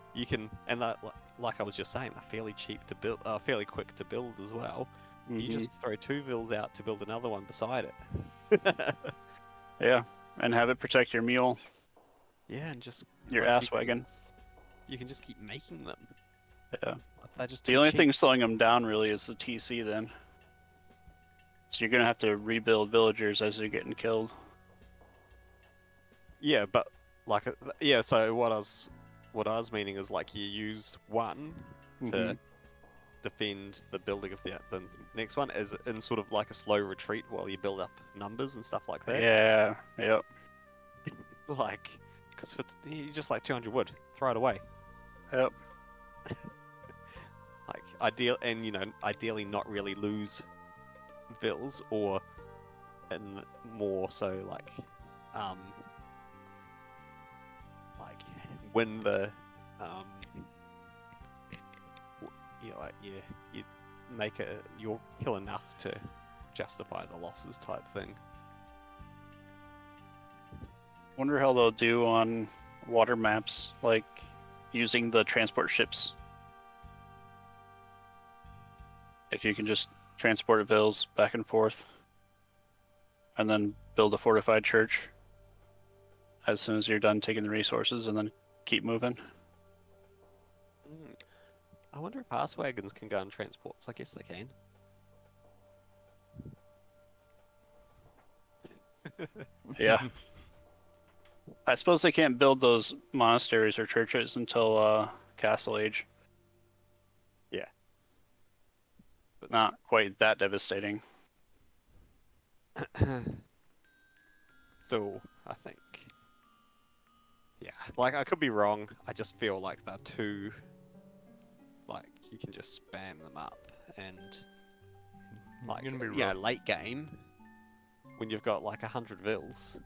that, like I was just saying, they're fairly cheap to build, fairly quick to build as well. You just throw 2 vills out to build another one beside it. Yeah, and have it protect your mule, Yeah, and just your like, ass wagon. You can just keep making them. Yeah. They're just The too only cheap. thing slowing them down really is the TC then. So you're gonna have to rebuild villagers as they're getting killed. Yeah, but like, yeah. So what I was meaning is like you use one to defend the building of the next one as in sort of like a slow retreat while you build up numbers and stuff like that. Yeah. Yep. Like, because if it's you just like 200 wood, throw it away. Yep. Like ideally not really lose vills, or and more so like win the you make you'll kill enough to justify the losses type thing. Wonder how they'll do on water maps, like using the transport ships. If you can just transport vills back and forth, and then build a fortified church as soon as you're done taking the resources, and then keep moving. I wonder if ass wagons can go on transports. I guess they can. Yeah. I suppose they can't build those monasteries or churches until Castle Age. Yeah. But Not quite that devastating. So I think, yeah, like I could be wrong. I just feel like they're too, like you can just spam them up, and like Gonna be yeah, rough. late game when you've got like 100 vills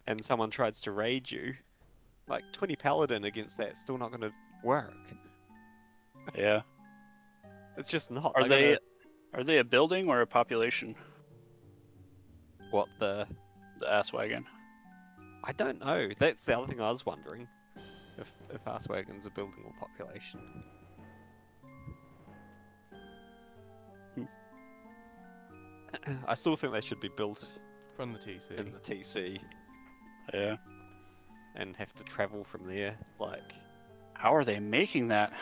and someone tries to raid you, like 20 paladin against that still not going to work. Yeah. It's just not. Are They're are they a building or a population? what the? The ass wagon. I don't know. That's the other thing I was wondering. if ass wagons are building more population. I still think they should be built From the TC. in the TC Yeah. and have to travel from there. Like How are they making that?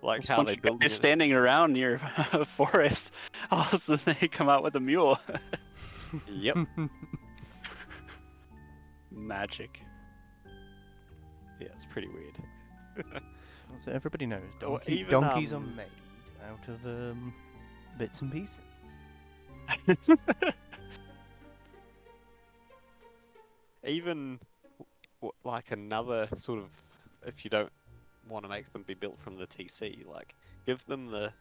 like There's a how bunch they of building guys it. standing around near a forest. All of a sudden they come out with a mule. Yep. Magic. Yeah, it's pretty weird. So everybody knows Or even, donkeys are made out of bits and pieces. Even like another sort of, if you don't want to make them be built from the TC, like give them the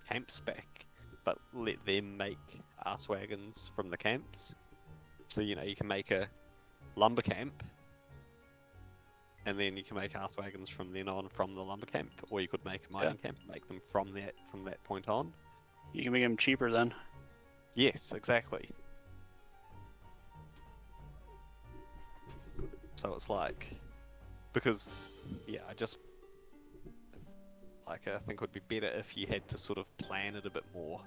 camps back, but let them make ass wagons from the camps. So you can make a lumber camp, and then you can make ass wagons from then on from the lumber camp, or you could make a mining camp, and make them from that point on. You can make them cheaper then. Yes, exactly. So it's like, because I just like I think it would be better if you had to sort of plan it a bit more.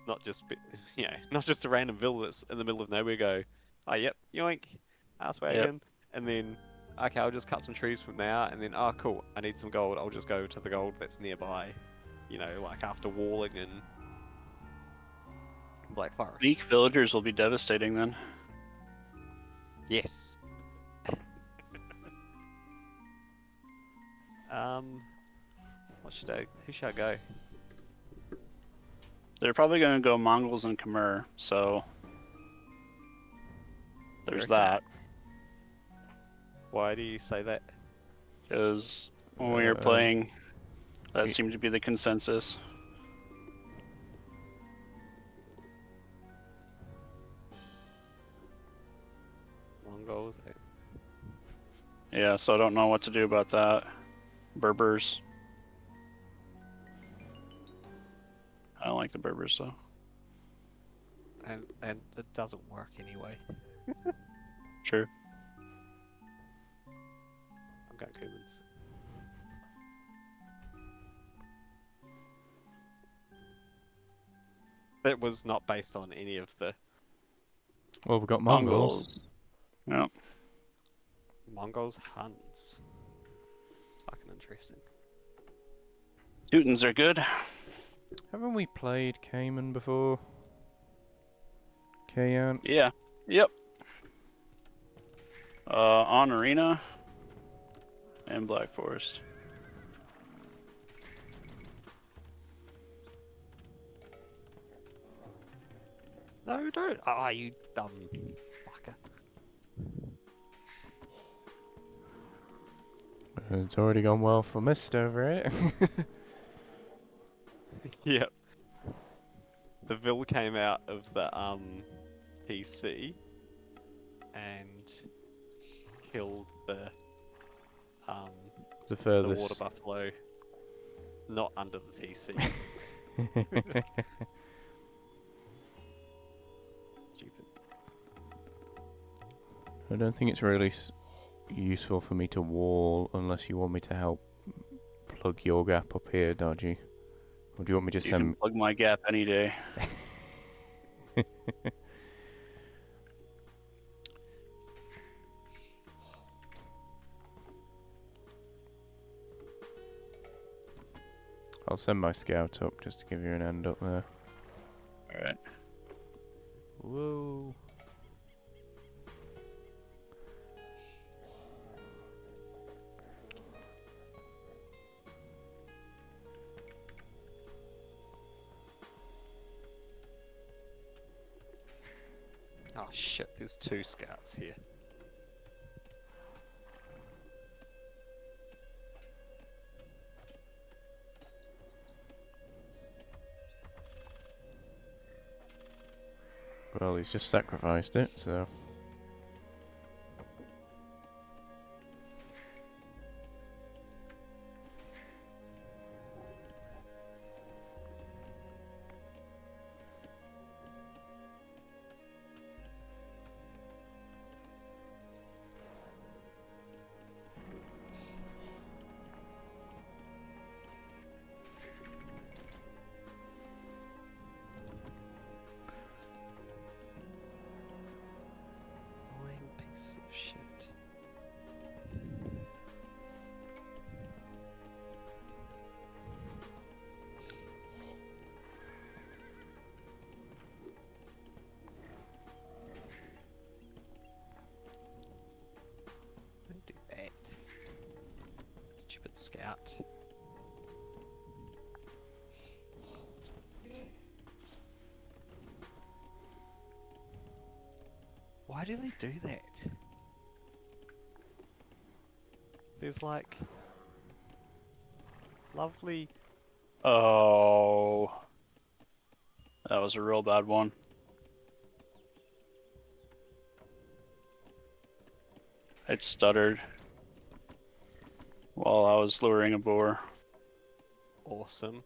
Not just not just a random villa that's in the middle of nowhere. Go, oh yep, yoink, ass wagon, and then okay, I'll just cut some trees from now, and then oh cool, I need some gold. I'll just go to the gold that's nearby. Like after walling in Black Forest. Weak villagers will be devastating then. Yes. Who should I go? They're probably going to go Mongols and Khmer, so there's reckon? that. Why do you say that? Because when we were playing, that seemed to be the consensus. Mongols. Yeah, so I don't know what to do about that. Berbers. I don't like the Berbers, though. And it doesn't work anyway. Sure. I'm going Cumans. That was not based on any of the Well, we've got Mongols. Yep. Mongols, Huns. Fucking interesting. Teutons are good. Haven't we played Cayman before? Kayan? Yeah. Yep. On Arena and Black Forest. No, don't. Ah, you dumb fucker. It's already gone well for Mist over it. Yep. The Vil came out of the TC and killed the The water furthest. buffalo not under the TC. Stupid. I don't think it's really useful for me to wall unless you want me to help plug your gap up here, Dodgy. Or do you want me to You can send... plug my gap any day. I'll send my scout up just to give you an end up there. Alright. Whoa. Oh shit, there's 2 scouts here. Well, he's just sacrificed it, so... Right. Why do they do that? There's like lovely. Oh, that was a real bad one. It stuttered while I was luring a boar. Awesome.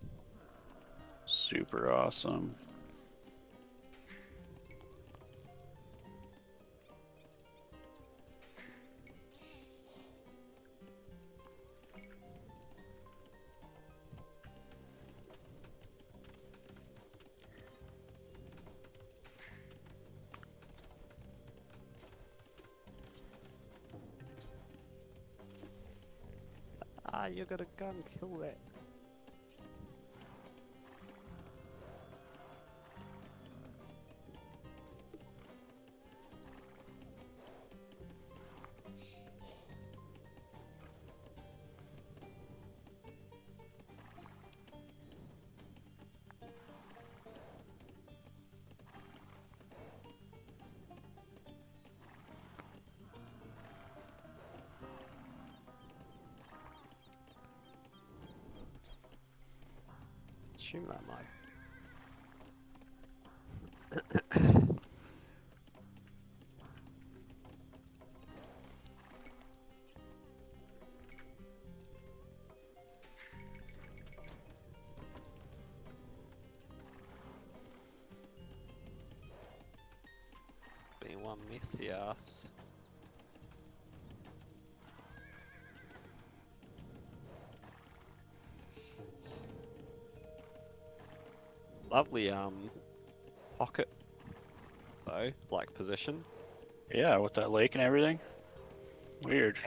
Super awesome. Ah, you gotta go and kill that. Assume that might. Been one messy ass. Lovely pocket though, like position. Yeah, with that lake and everything. Weird.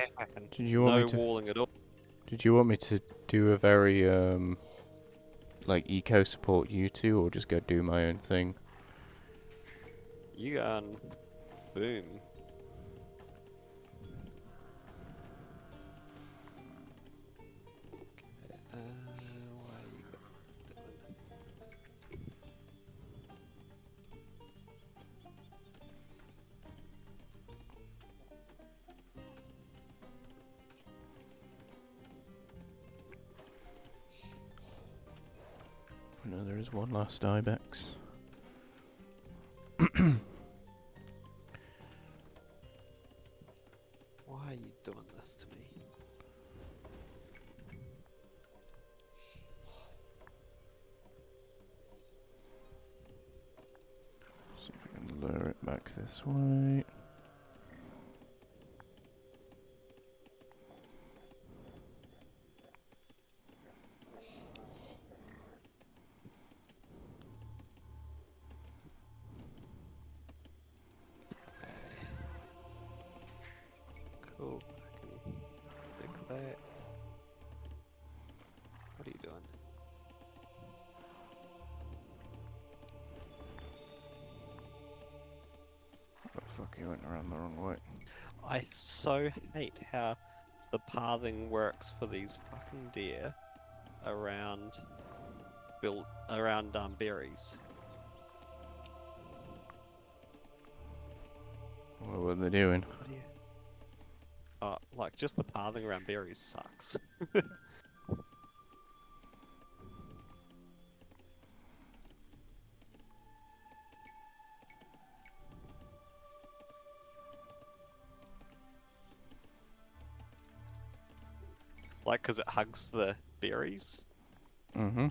Did you want No me to? walling at all. Did you want me to do a very like eco support you two, or just go do my own thing? You go and boom. What are you guys doing? I know there is one last ibex. Why are you doing this to me? See if I can lure it back this way. Cool. I can pick that. What are you doing? Oh fuck, he went around the wrong way. I so hate how the pathing works for these fucking deer around berries. What were they doing? What do you? Like just the pathing around berries sucks. Like, 'cause it hugs the berries. Mm-hmm.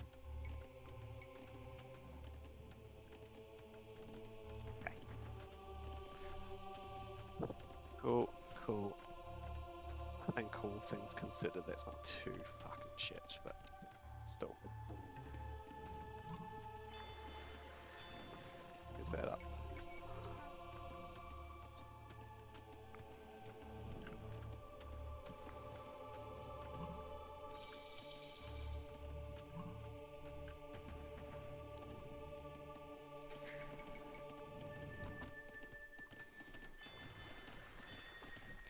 Cool, cool. I think all things considered, that's not too fucking shit, but still. Is that up?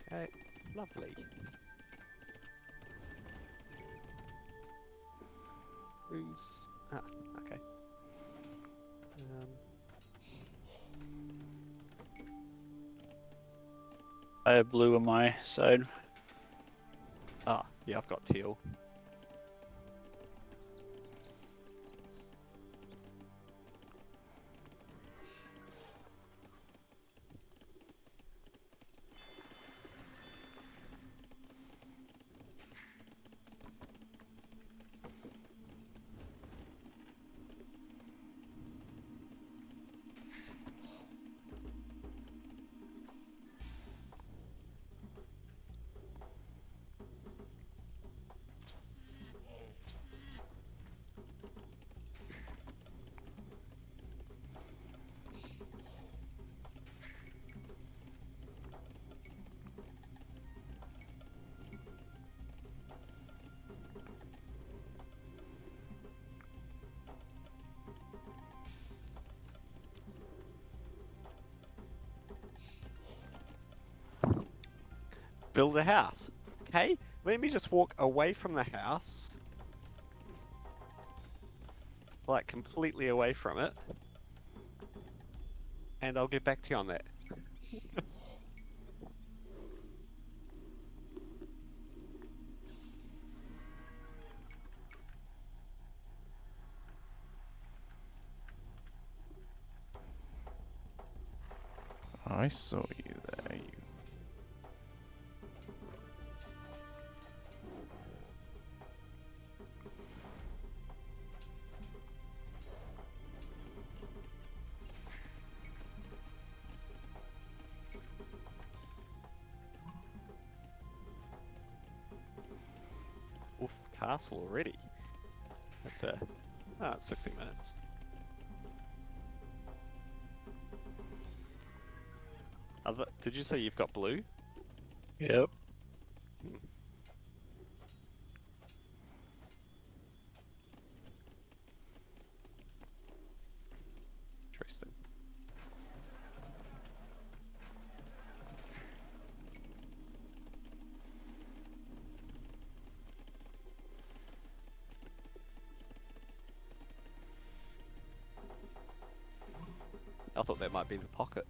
Okay, lovely. Who's... Ah, okay. I have blue on my side. Yeah, I've got teal. Build a house. Okay, let me just walk away from the house. Like, completely away from it. And I'll get back to you on that. I saw you there. You. Oof, castle already. That's it's 60 minutes. Did you say you've got blue? Yep. Interesting. I thought that might be the pocket.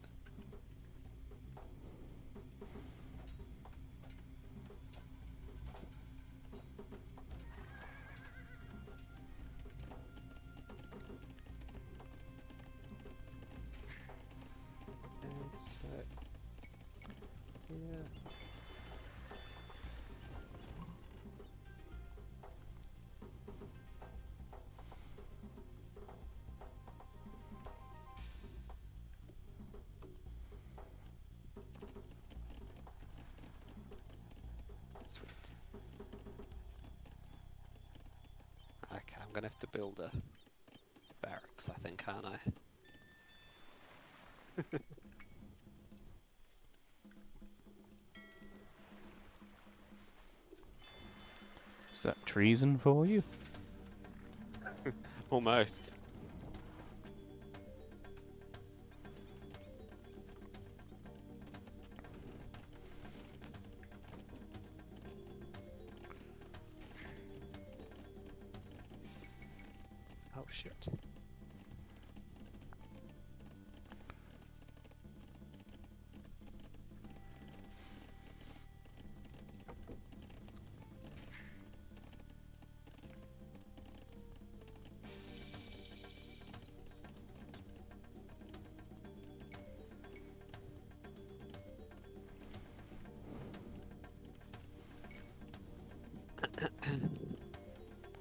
Okay, so... Yeah. Sweet. Okay, I'm gonna have to build a barracks, I think, aren't I? Is that treason for you? Almost. Oh shit.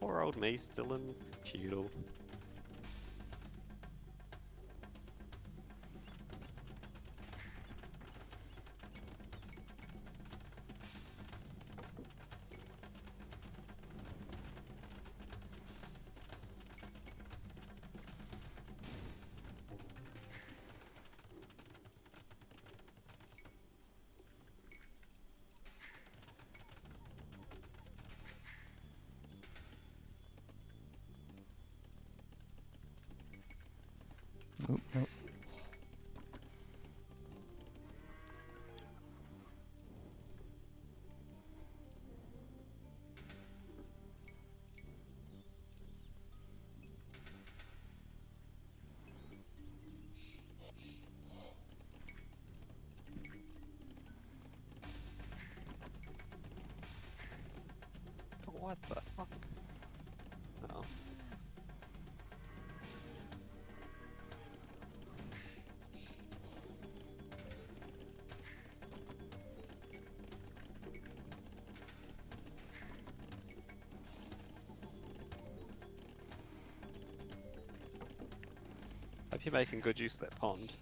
Poor old me, still in feudal. Nope, nope. What the fuck? Oh. Hope you're making good use of that pond.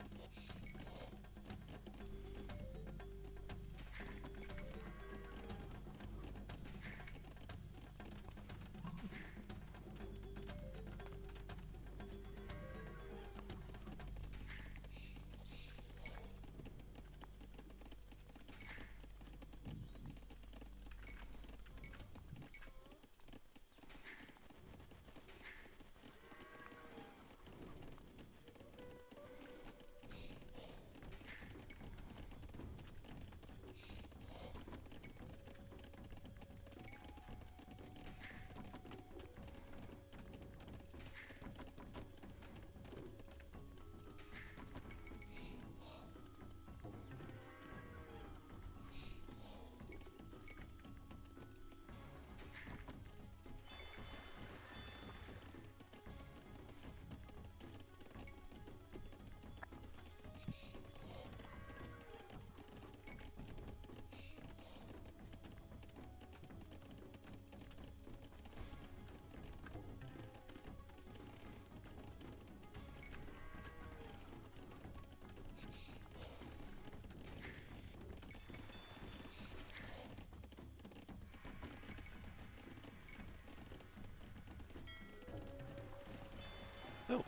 Oh.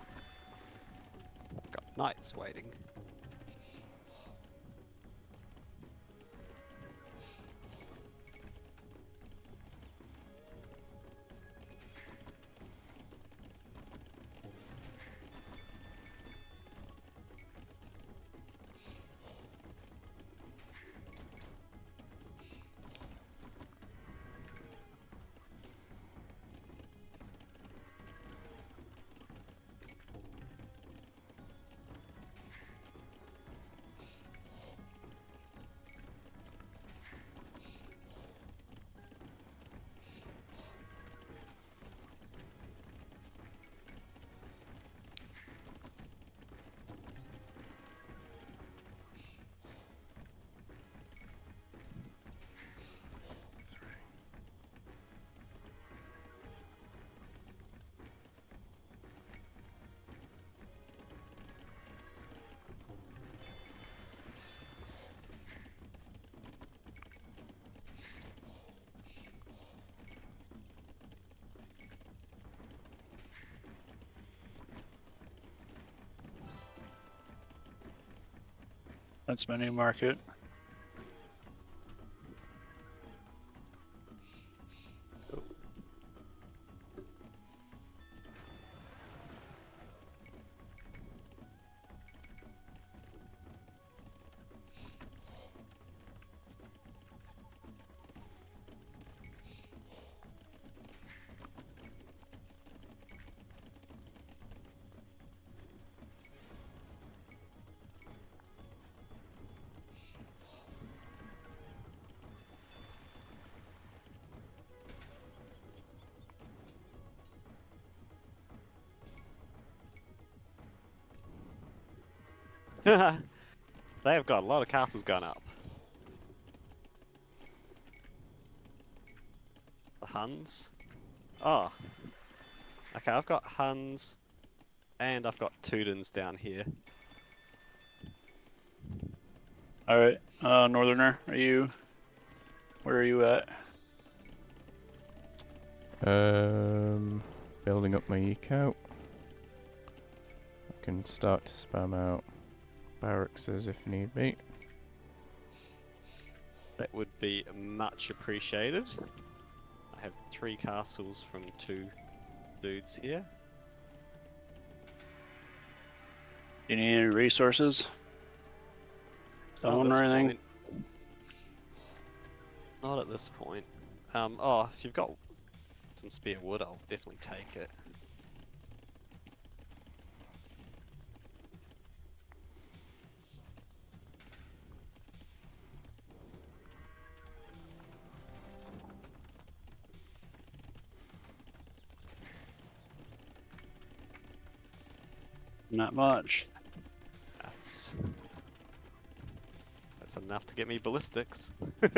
Got knights waiting. That's my new market. They have got a lot of castles going up. The Huns. Oh. Okay, I've got Huns and I've got Teutons down here. All right, Northerner, where are you at? Building up my eco. I can start to spam out barracks if need be. That would be much appreciated. I have 3 castles from 2 dudes here. Do you need any resources? Not at Stone this or anything? point. Not at this point. Oh, if you've got some spare wood, I'll definitely take it. Not much. That's enough to get me ballistics. I'm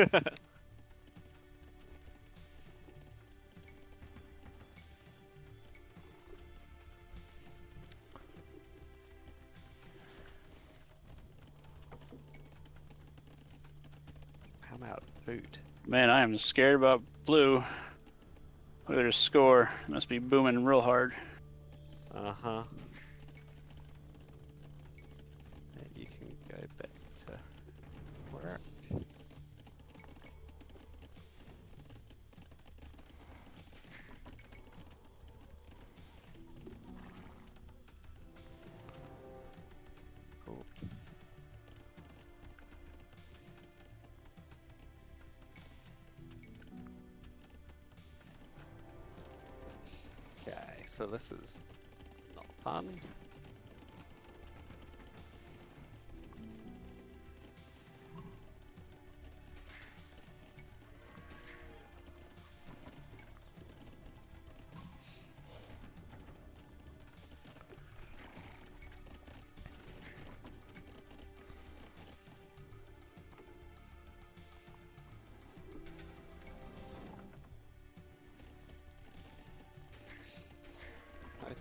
out of food. Man, I am scared about blue. Look at their score. Must be booming real hard. Uh-huh. And you can go back to work. Cool. Okay, so this is not fun.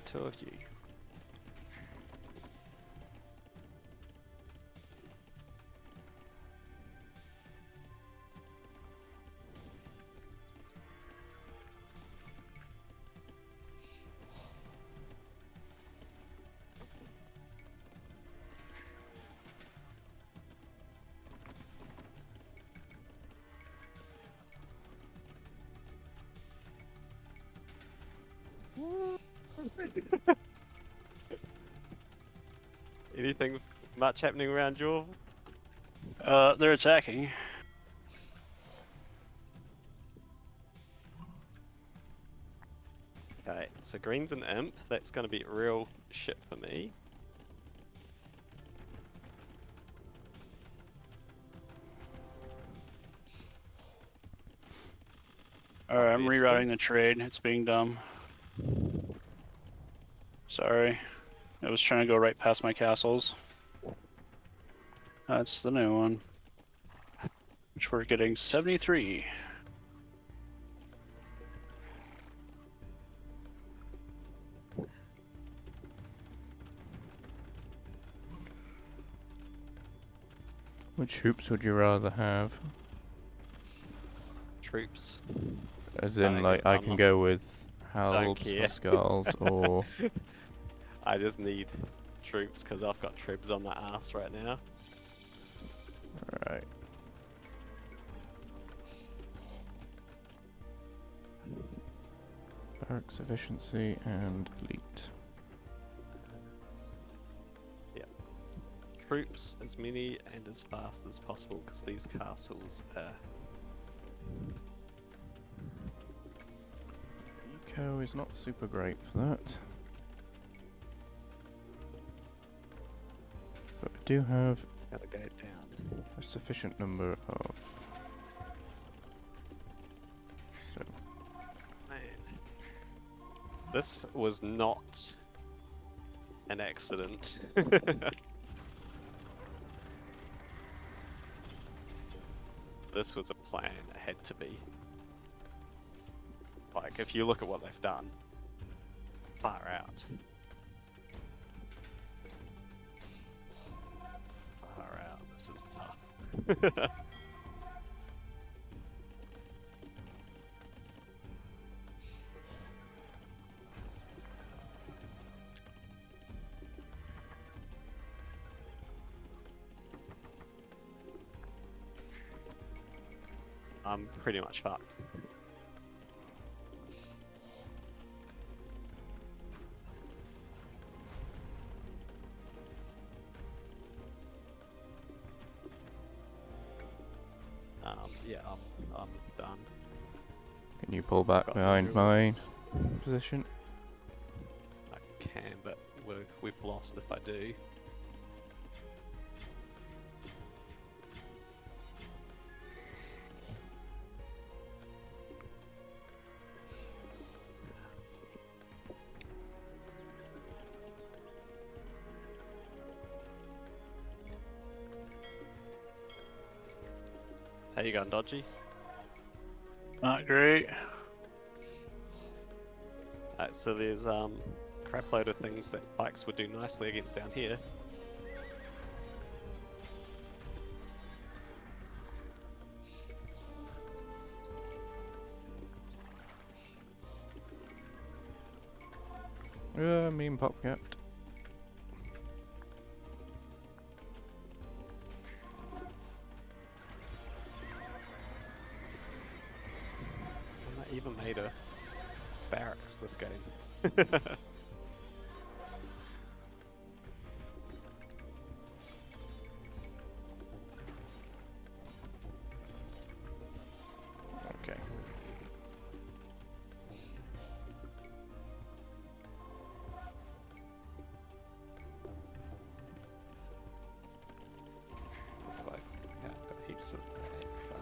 Two of you. Anything much happening around your? They're attacking. Okay, so green's an imp. That's going to be real shit for me. Alright, I'm Obviously. rerouting the trade. It's being dumb. Sorry. I was trying to go right past my castles. That's the new one. Which we're getting 73. Which troops would you rather have? Troops. As in, Don't like, give- I I'm can not- go with Don't Halbs care. or Skulls, or... I just need troops because I've got troops on my ass right now. Right. Barracks efficiency and elite. Troops as many and as fast as possible because these castles are. Eco is not super great for that. But I do have Gotta go down. a sufficient number of... So, Man. This was not an accident. This was a plan. It had to be. Like, if you look at what they've done, far out. Far out. This is tough. I'm pretty much fucked. Yeah, I'm done. can you pull back Got behind everyone. my position? I can, but we've lost if I do. How you going, Dodgy? Not great. So there's crap load of things that bikes would do nicely against down here. Mean Popcat. I even made a barracks this game. Okay. Like, yeah, I've got heaps of that, so...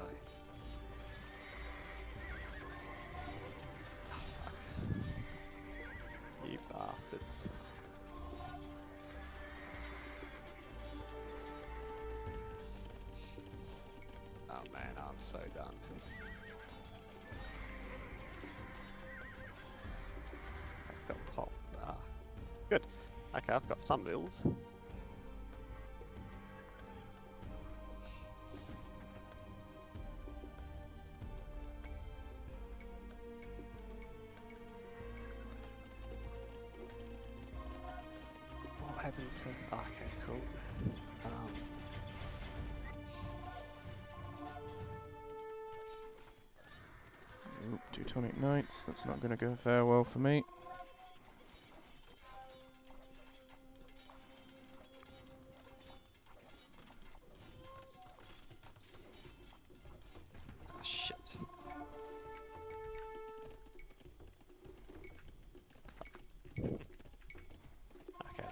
You bastards. Oh man, I'm so done. I've got pop. Good. Okay, I've got some bills. What happened to... Oh, okay, cool. Oop, Teutonic Knights. That's not going to go very well for me. Oh, shit. Okay,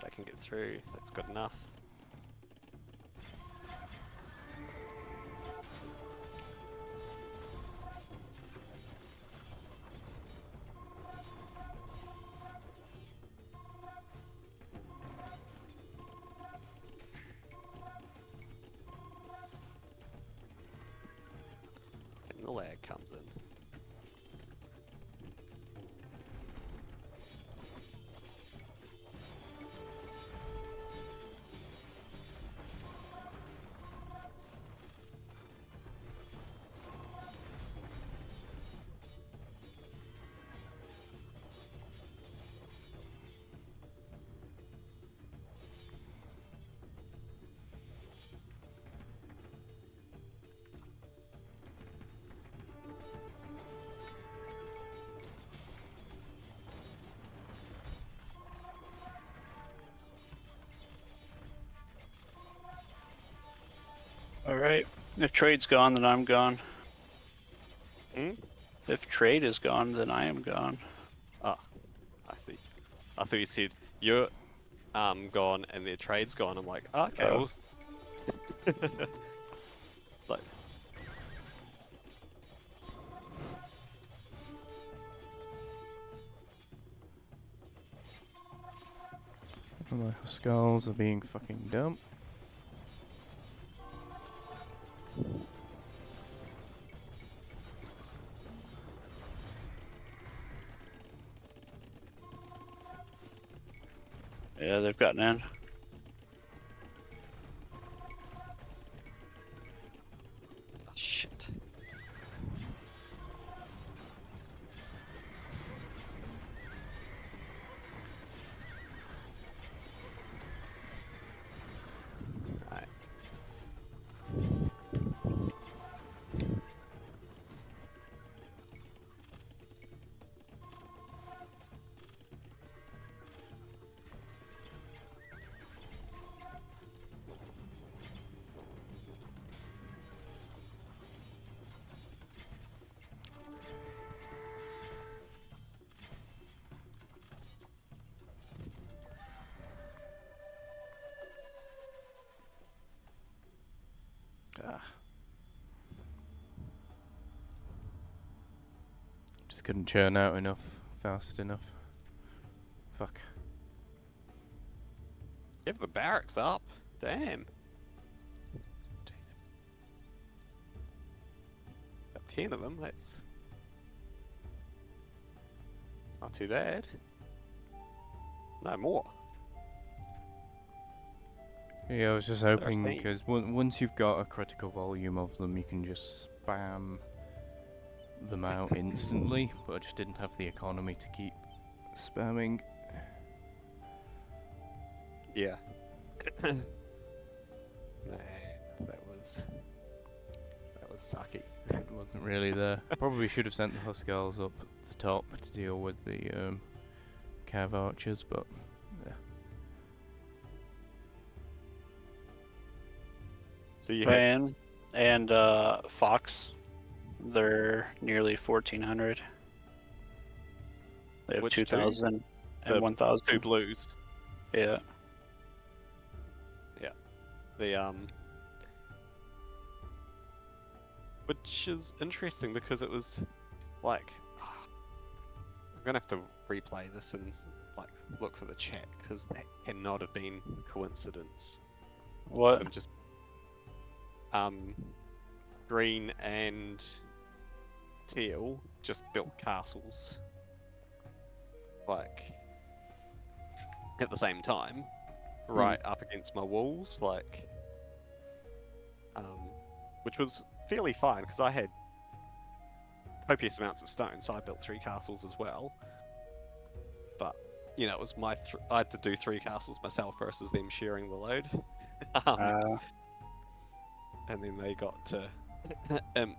they can get through. That's good enough. And the lag comes in. All right. If trade's gone, then I'm gone. Hmm? If trade is gone, then I am gone. Ah, I see. I thought you said you're gone and their trade's gone. I'm like, oh, okay, Oh. well... It's like, My skulls are being fucking dumb. Yeah, they've gotten in. oh, shit. Right. Ah. Just couldn't churn out enough, fast enough. Fuck. You have a barracks up. Damn. 10 of them. That's not too bad. No more. Yeah, I was just hoping 13. because once you've got a critical volume of them, you can just spam them out instantly. But I just didn't have the economy to keep spamming. Yeah. Man, that was sucky. It wasn't really there. I probably should have sent the Huskarls up the top to deal with the cav archers, but yeah. So you had Van and Fox, they're nearly 1,400. They have Which two? 2,000 The and 1,000. 2 blues. Yeah. The which is interesting because it was like I'm gonna have to replay this and like look for the chat because that cannot have been coincidence. What? Them just green and teal just built castles like at the same time, right up against my walls, like which was fairly fine because I had copious amounts of stone, so I built 3 castles as well. But you know, it was my I had to do 3 castles myself versus them sharing the load. And then they got to imp.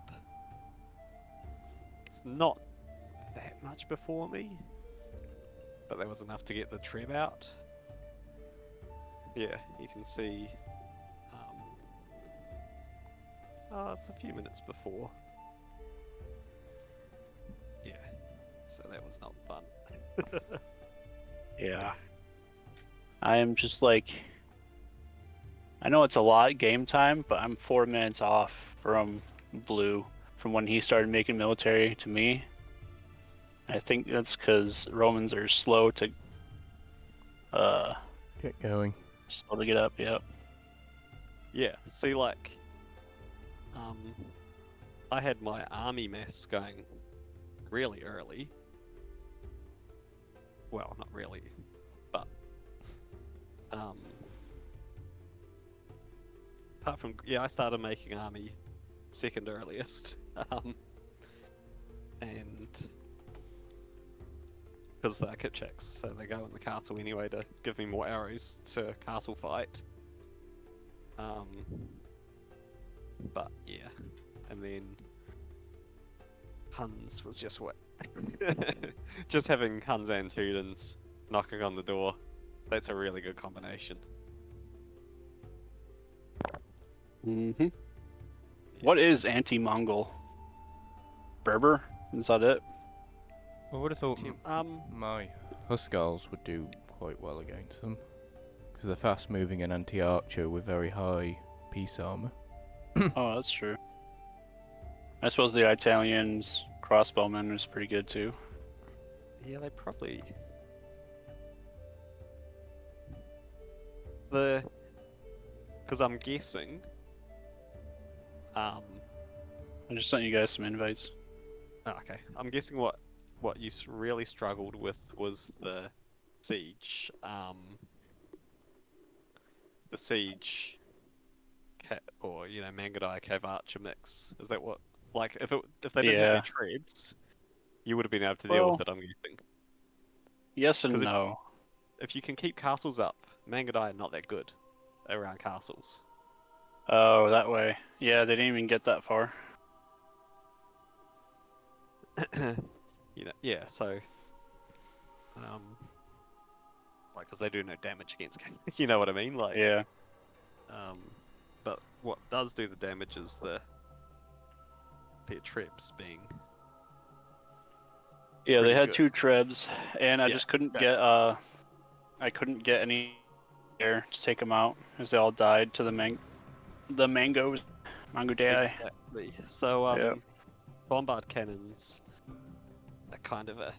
It's not that much before me, but there was enough to get the treb out. Yeah, you can see. Oh, it's a few minutes before. Yeah, so that was not fun. Yeah. I am just like, I know it's a lot game time, but I'm 4 minutes off from Blue, from when he started making military to me. I think that's because Romans are slow to Get going. get up. Yep. Yeah, see, like, I had my army mass going really early. Well, not really, but apart from I started making army second earliest, and because they're Kipchaks, so they go in the castle anyway to give me more arrows to castle fight. But yeah, and then Huns was just what, just having Huns and Teutons knocking on the door. That's a really good combination. Mm-hmm. What is anti-Mongol? Berber? Is that it? I would have thought Um, my Huskarls would do quite well against them because they're fast moving and anti-archer with very high piece armor. Oh, that's true. I suppose the Italians crossbowmen is pretty good too. yeah, they probably because I'm guessing. I just sent you guys some invites. Okay, I'm guessing what you really struggled with was the siege. The siege, or Mangudai Cave Archer mix. Is that what? Like, if they didn't have Yeah. their trebs, you would have been able to deal Well, with it. I'm guessing. Yes and 'Cause no. If you can keep castles up, Mangudai are not that good around castles. Oh, that way. Yeah, they didn't even get that far. Yeah. So, like, because they do no damage against. You know what I mean? Like, Yeah. But what does do the damage is their trebs being. Yeah, they Pretty had good. 2 trebs, and I Yeah, just couldn't exactly. get I couldn't get any there to take them out, as they all died to the mangoes. Mango Dei. Exactly. So, Yep. bombard cannons are kind of a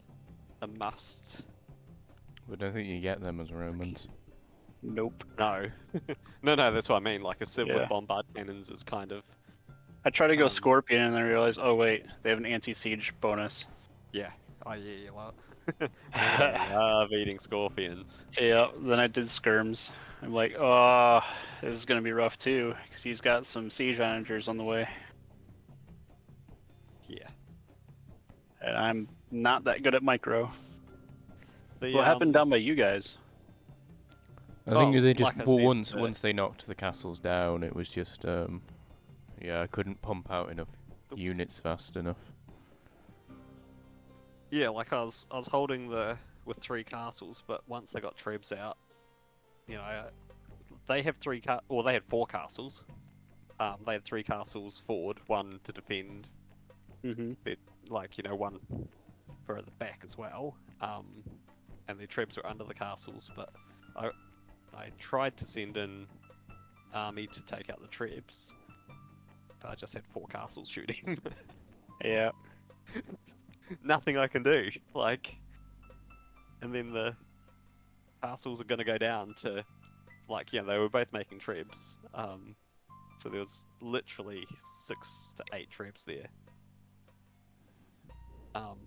must. But I don't think you get them as Romans. Nope. No, no, that's what I mean. Like a civ Yeah. with bombard cannons is kind of I tried to go Um, Scorpion and then I realized, oh wait, they have an anti-siege bonus. Yeah. Oh yeah, you love. Man, love eating scorpions. Yeah, then I did Skirms. I'm like, oh, this is gonna be rough too, because he's got some siege managers on the way, Yeah. and I'm not that good at micro. The What happened down by you guys? I think Oh, they just like I well, said, once they knocked the castles down, it was just yeah, I couldn't pump out enough oops. units fast enough. Yeah, like I was holding the with 3 castles, but once they got Trebs out, you know, they have they had 4 castles. They had 3 castles forward, 1 to defend, Mm-hmm. like, you know, 1 for the back as well. And their Trebs were under the castles, but I tried to send in army to take out the Trebs, but I just had 4 castles shooting. Yeah. Nothing I can do. Like, and then the castles are gonna go down to, like, yeah, they were both making Trebs. So there was literally 6 to 8 Trebs there.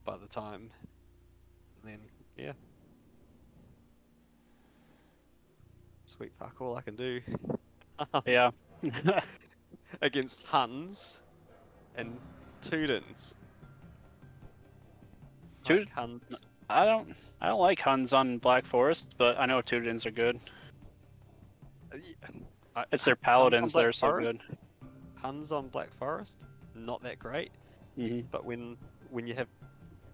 By the time, and then yeah, sweet fuck all I can do. Yeah. Against Huns and Tudens. Tud- Like Huns. I don't like Huns on Black Forest, but I know Tudens are good. It's their Huns on paladins that Black are so Forest? good. Huns on Black Forest, not that great. Mm-hmm. But when you have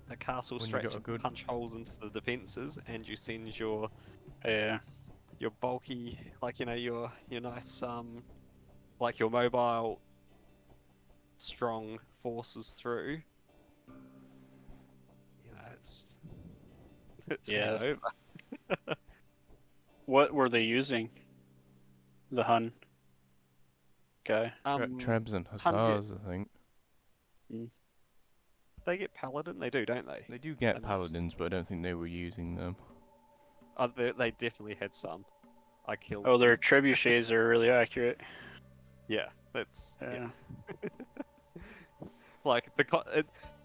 a castle When you got stretch a good- punch holes into the defenses, and you send your Yeah. bulky, like, you know, your nice like your mobile strong forces through, you know, it's game Yeah. over. What were they using? The Hun guy. Trebs and Hun get, hussars, I think. they get paladin, they do, don't they? They do get They must. paladins, but I don't think they were using them. They definitely had some. I killed. Oh, their trebuchets are really accurate. Yeah, that's Yeah. Like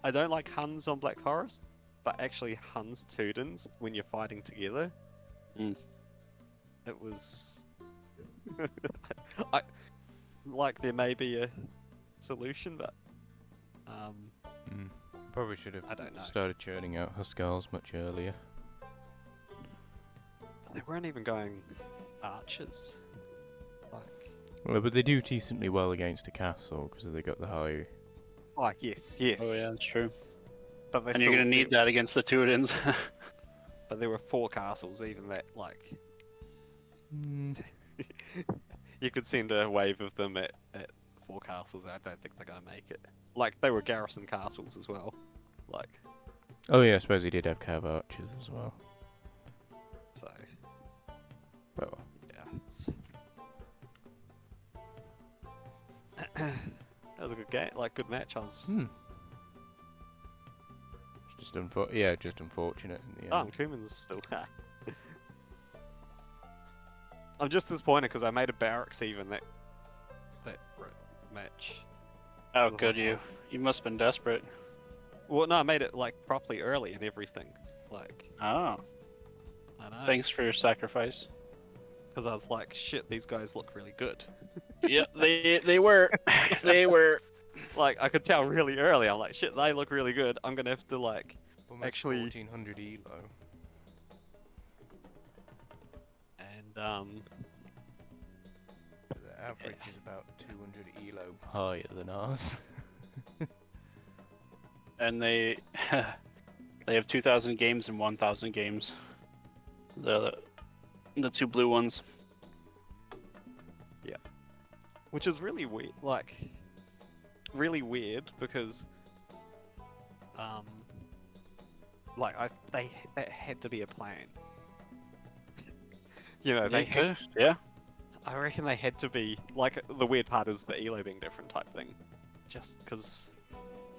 I don't like Huns on Black Forest, but actually Huns Tudens when you're fighting together. Mm. It was. I like there may be a solution, but Probably should have I don't know. started churning out hussars much earlier. They weren't even going archers. Like, Well, but they do decently well against a castle because they got the high. oh yes. Oh yeah, that's true. But they And you're gonna need that against the Tudens. But there were 4 castles, even that, like, you could send a wave of them at 4 castles. I don't think they're gonna make it. Like, they were garrison castles as well. Like, Oh yeah, I suppose he did have cav archers as well. so Well, yeah. That was a good game, like good match. I was. it's just just unfortunate in the Oh, end. and Kuman's still. I'm just disappointed because I made a barracks even that match. How could you? You must have been desperate. Well, no, I made it like properly early and everything. Like, Oh, I know. thanks for your sacrifice. Because I was like, shit, these guys look really good. Yeah, they were. They were. Like, I could tell really early. I'm like, shit, they look really good. I'm gonna have to like Almost actually 1400 elo. and The average is about 200 elo higher than ours. And they have 2,000 games and 1,000 games. The 2 blue ones. yeah, which is really weird. Like, really weird because like that had to be a plan. You know, they had, Yeah. I reckon they had to be, like, the weird part is the elo being different type thing. Just because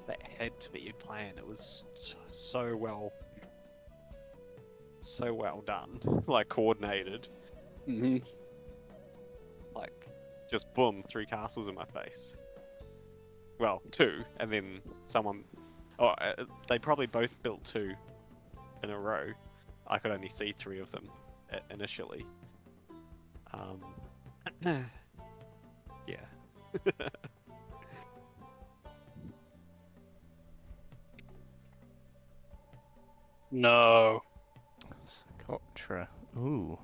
that had to be a plan. It was so well done. Like, coordinated. Mhm. Like, just boom, 3 castles in my face. Well, 2, and then someone. Oh, they probably both built 2 in a row. I could only see 3 of them initially. Yeah. No. Socotra. Ooh.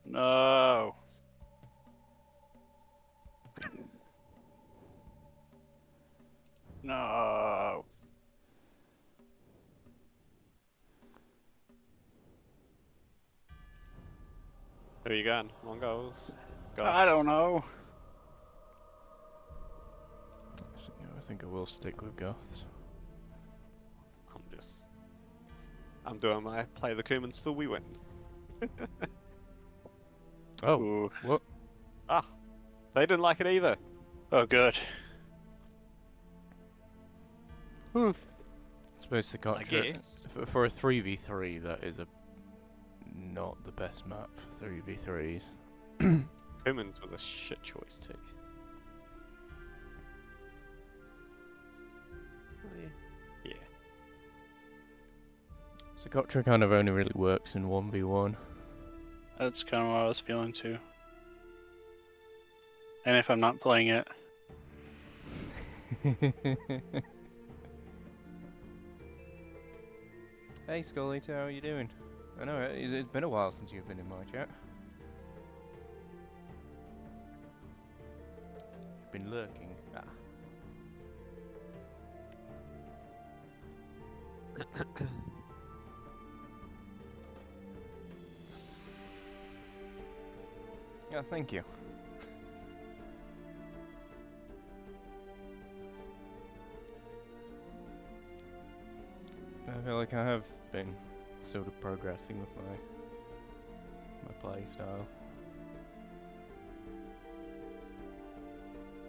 No. No. Who are you going? Mongols? I don't Goths? know. So, yeah, I think I will stick with Goths. I'm doing my play the Kumans till we win. Oh, Ooh. what? Ah, they didn't like it either. Oh, good. I suppose Socotra, I guess. for a 3v3, that is not the best map for 3v3s. Kumans was a shit choice too. Yeah. Socotra kind of only really works in 1v1. That's kind of what I was feeling too. And if I'm not playing it. Hey Scully, how are you doing? I know it's been a while since you've been in my chat. You've been lurking. Ah. Yeah, thank you. I feel like I have been sort of progressing with my play style.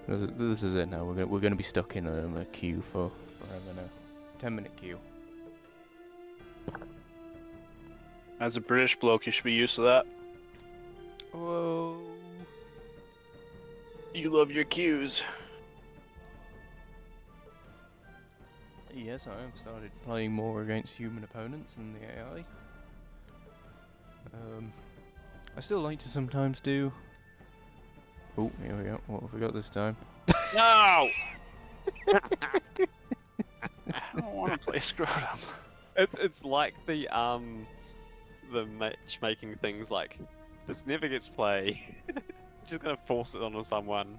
This is it now. We're gonna be stuck in a queue for forever now. 10-minute queue. As a British bloke, you should be used to that. Whoa. You love your queues. Yes, I have started playing more against human opponents than the AI. I still like to sometimes do. Oh, here we go. What have we got this time? No! I don't want to play Scrotum. It's like the matchmaking things like this never gets play. Just gonna force it onto someone.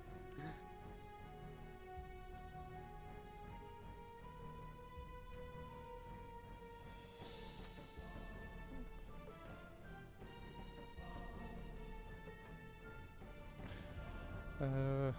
Uh.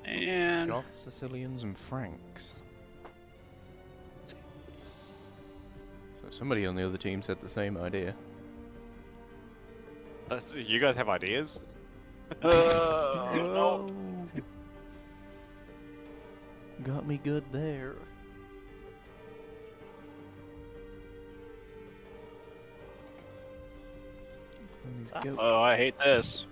And Goths, Sicilians, and Franks. So somebody on the other team said the same idea. So you guys have ideas? no. Got me good there. And these goat- Oh, I hate this.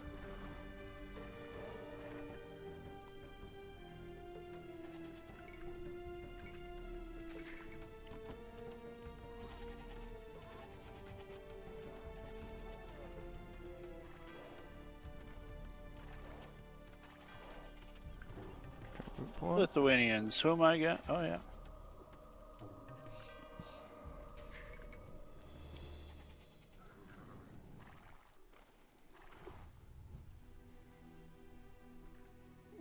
Point. Lithuanians. Who am I again? Oh, yeah.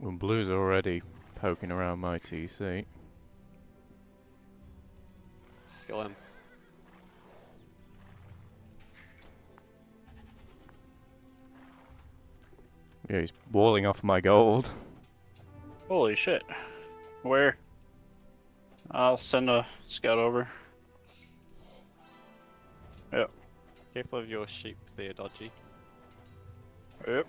Well, Blue's already poking around my TC. Kill him. Yeah, he's walling off my gold. Holy shit. Where? I'll send a scout over. Yep. Careful of your sheep there, Dodgy. Yep.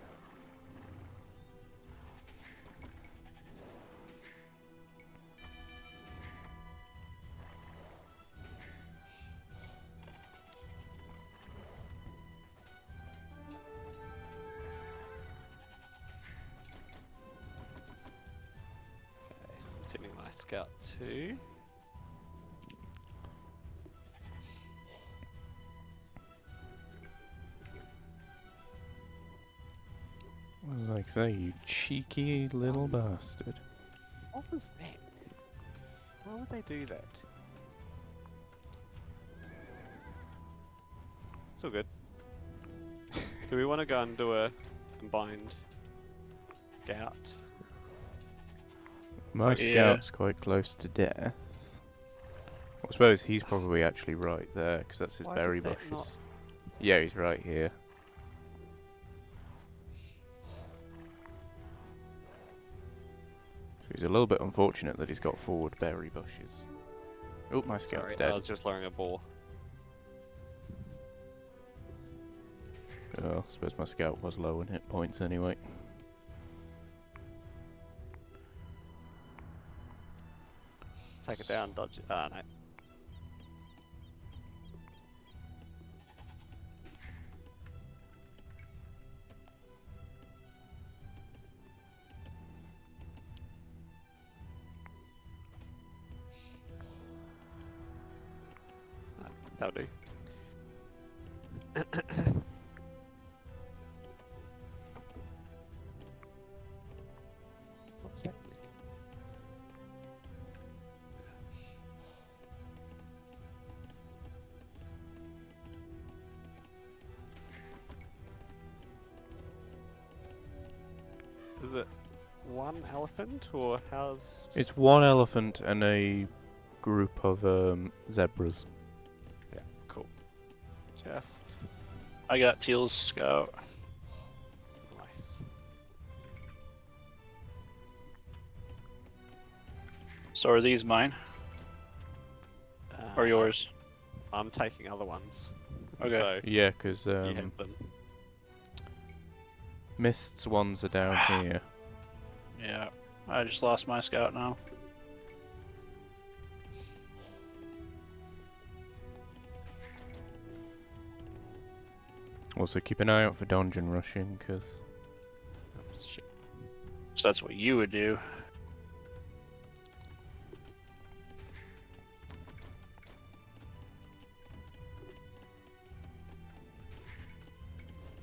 I'm sending my scout too. What was I say, you cheeky little bastard? What was that? Why would they do that? It's all good. Do we want to go and do a combined scout? My Yeah. scout's quite close to death. I suppose he's probably actually right there, because that's his Why berry did that bushes. not- Yeah, he's right here. So he's a little bit unfortunate that he's got forward berry bushes. Oh, my scout's Sorry, dead. I was just lowering a ball. Oh, I suppose my scout was low in hit points anyway. Take it down, dodge it. Ah, no. No, that'll do. What's happening? Is it one elephant or how's... It's one elephant and a group of zebras. Yeah, cool. Just I got Teal's scout. nice. So are these mine? Or yours? I'm taking other ones. Okay. So Yeah, because you have them. Mist's ones are down here. Yeah. I just lost my scout now. Also, keep an eye out for dungeon rushing, because Oh, shit. So that's what you would do.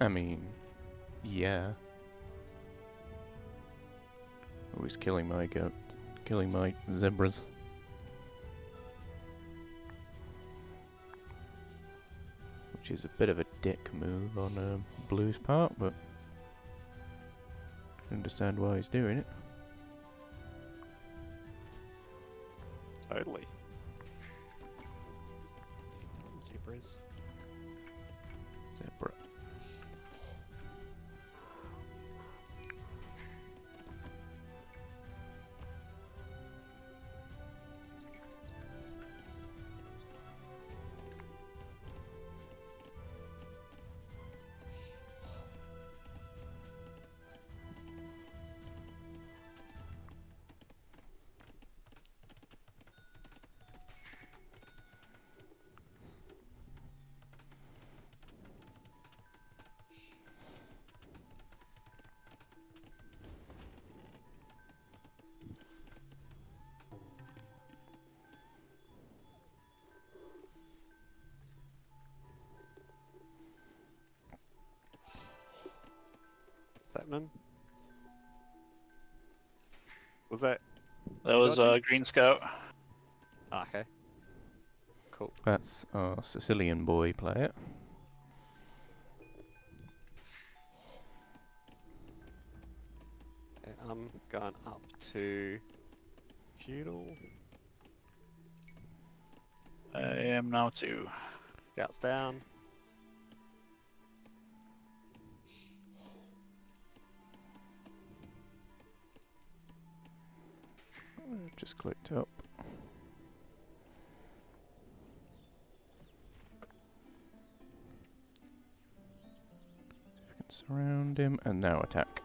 I mean, yeah. Oh, he's killing my goat, killing my zebras. Which is a bit of a dick move on Blue's part, but I can understand why he's doing it. Totally. Zebras. Zebra. What's happening? Was that... That You was dodgy? Green Scout. Ah, okay. Cool. That's our Sicilian boy player. Okay, I'm going up to feudal. I am now too. Scouts down. Just clicked up. Surround him, and now attack.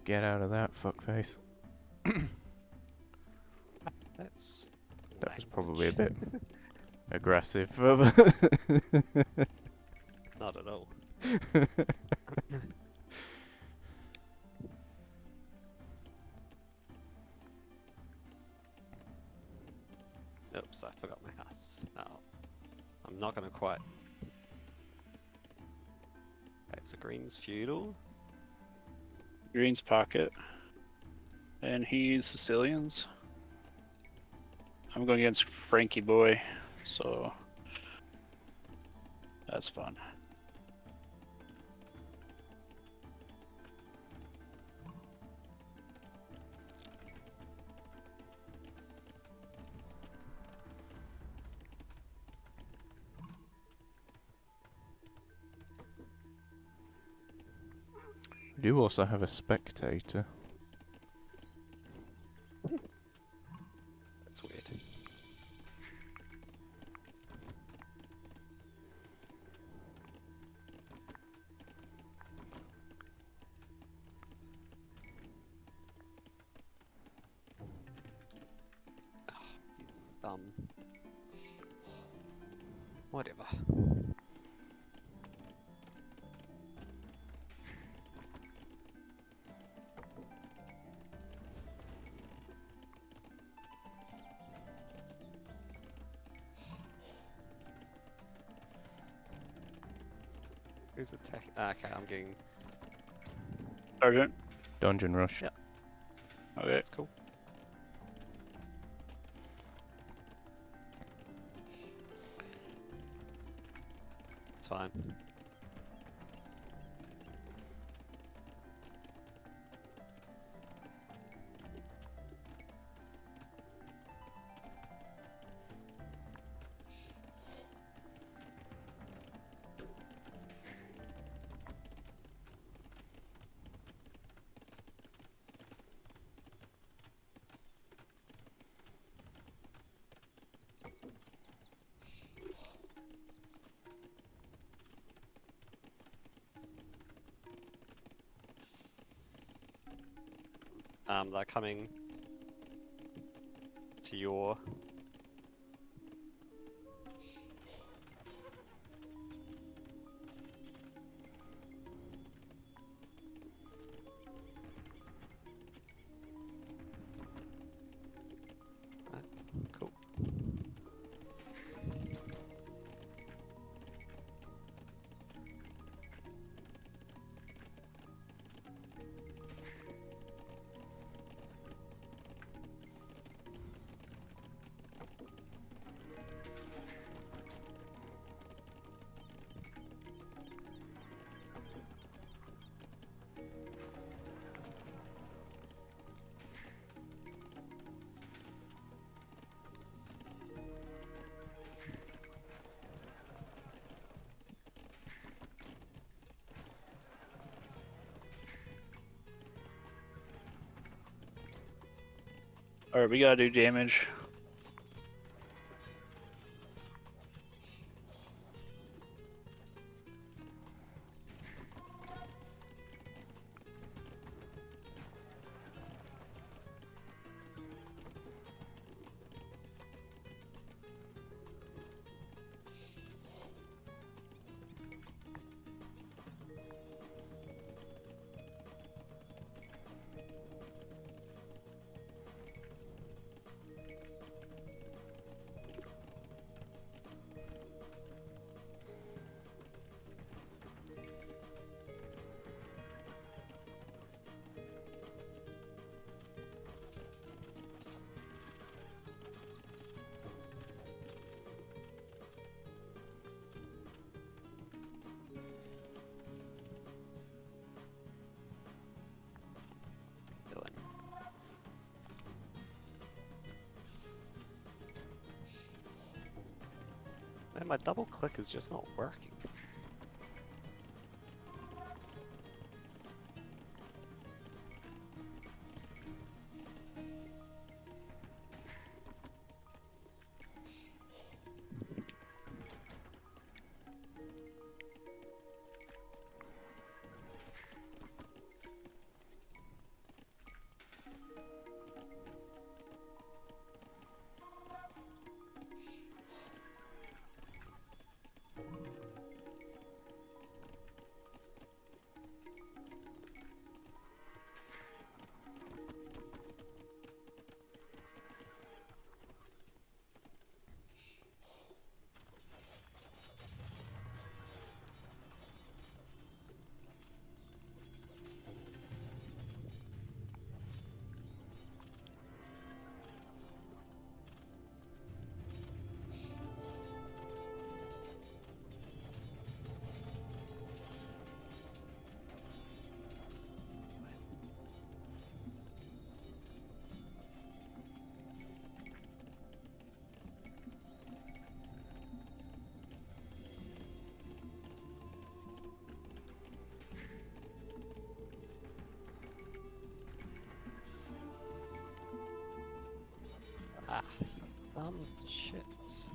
Get out of that, fuckface. That's That was language. probably a bit aggressive. Not at all. Oops, I forgot my house. No, I'm not gonna quite. Okay, so green's feudal. Green's pocket. And he's Sicilians. I'm going against Frankie Boy, so that's fun. We do also have a spectator. That's weird. Whatever. Who's attacking? Okay, I'm getting. Sergeant. Dungeon rush. Yeah. Okay. That's cool. It's fine. They're coming to your. Cool. Alright, we gotta do damage. Doing. Man, my double click is just not working. Ah, shits.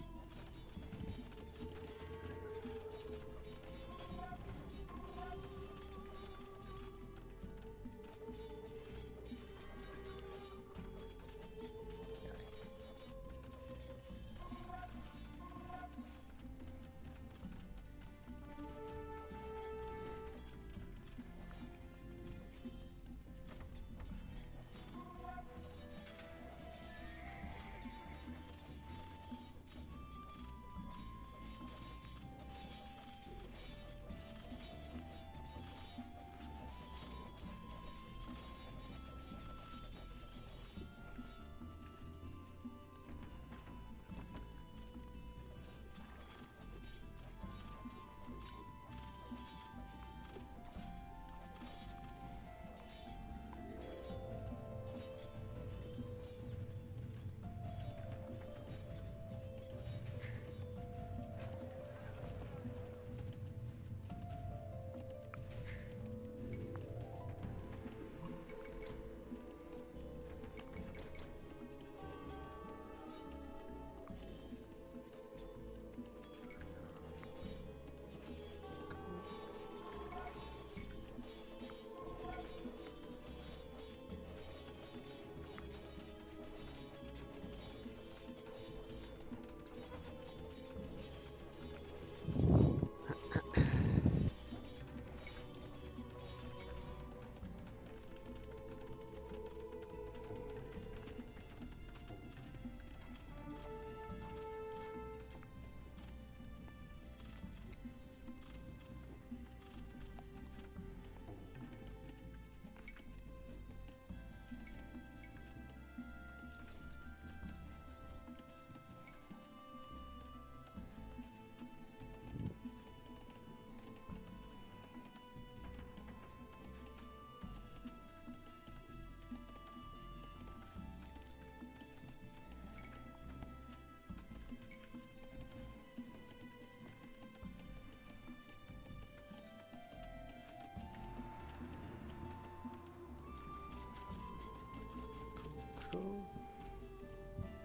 Cool.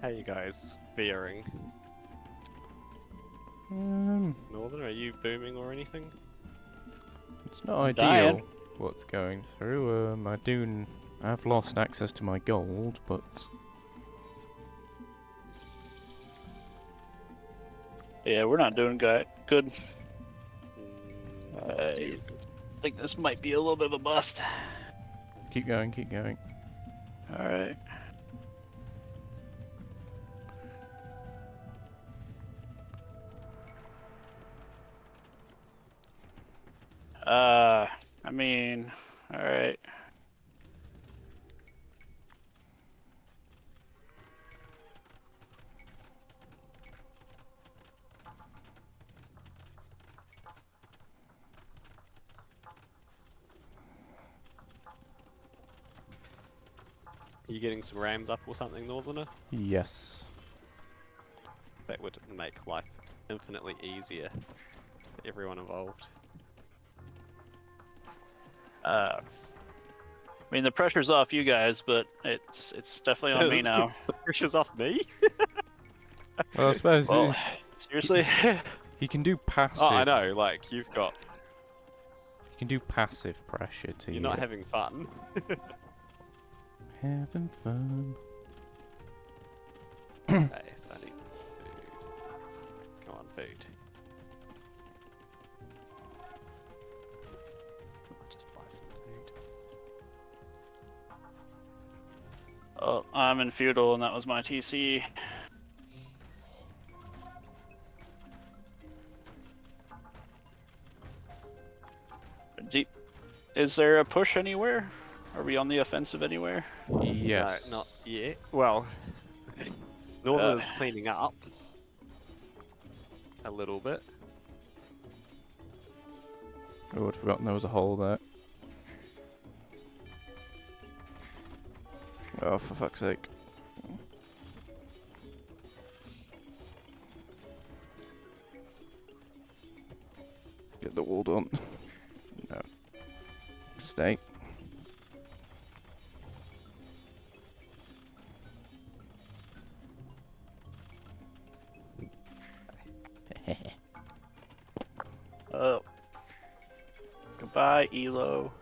How you guys faring? Northern, are you booming or anything? It's not I'm ideal dying. what's going through. I've lost access to my gold, but Yeah, we're not doing good. Mm, do I you- think this might be a little bit of a bust. keep going, keep going. All right. I mean, all right. Are you getting some rams up or something, Northerner? Yes. That would make life infinitely easier for everyone involved. I mean, the pressure's off you guys, but it's definitely on me now. The pressure's off me? Well, I suppose Well, seriously. he can do passive. Oh, I know, like, He can do passive pressure to you're you. not having fun. Having fun. Okay, so I need food. Come on, food. I'll just buy some food. Oh, I'm in feudal, and that was my TC. Is there a push anywhere? Are we on the offensive anywhere? Yes. No, not yet. Well, Northerners cleaning up a little bit. Oh, I'd forgotten there was a hole there. Oh, for fuck's sake. Get the wall done. No. Stay. high elo.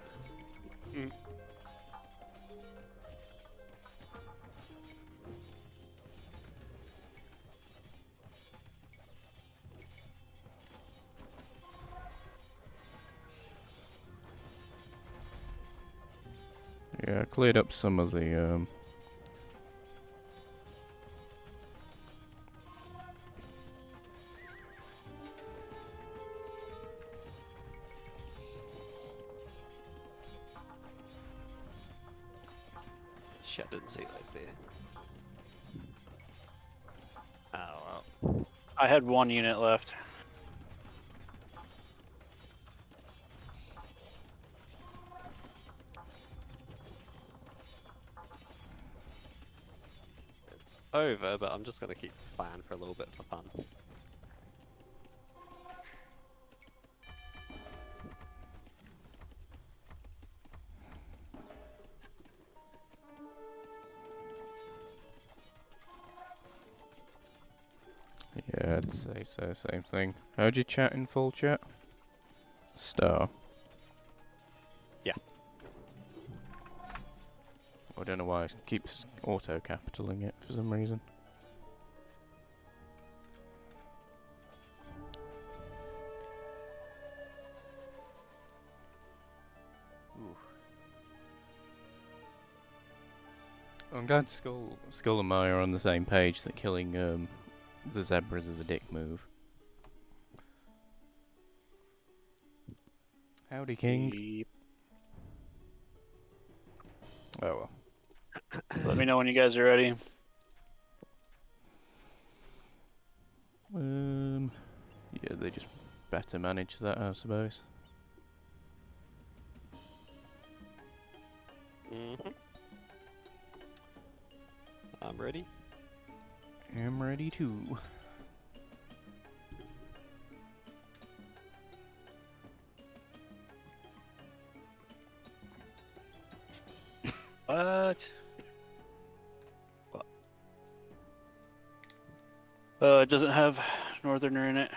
Yeah, I cleared up some of the Shit, I didn't see those there. Oh well. I had 1 unit left. It's over, but I'm just gonna keep playing for a little bit for fun. yeah, I'd say so, same thing. How'd you chat in full chat? Star. Yeah. I don't know why it keeps auto-capitaling it for some reason. Ooh. I'm glad Skull and Maya are on the same page that killing the zebras is a dick move. Howdy, King. Yep. Oh well. Let me know when you guys are ready. Yeah, they just better manage that, I suppose. I'm ready. I'm ready too. What? What? It doesn't have Northerner in it.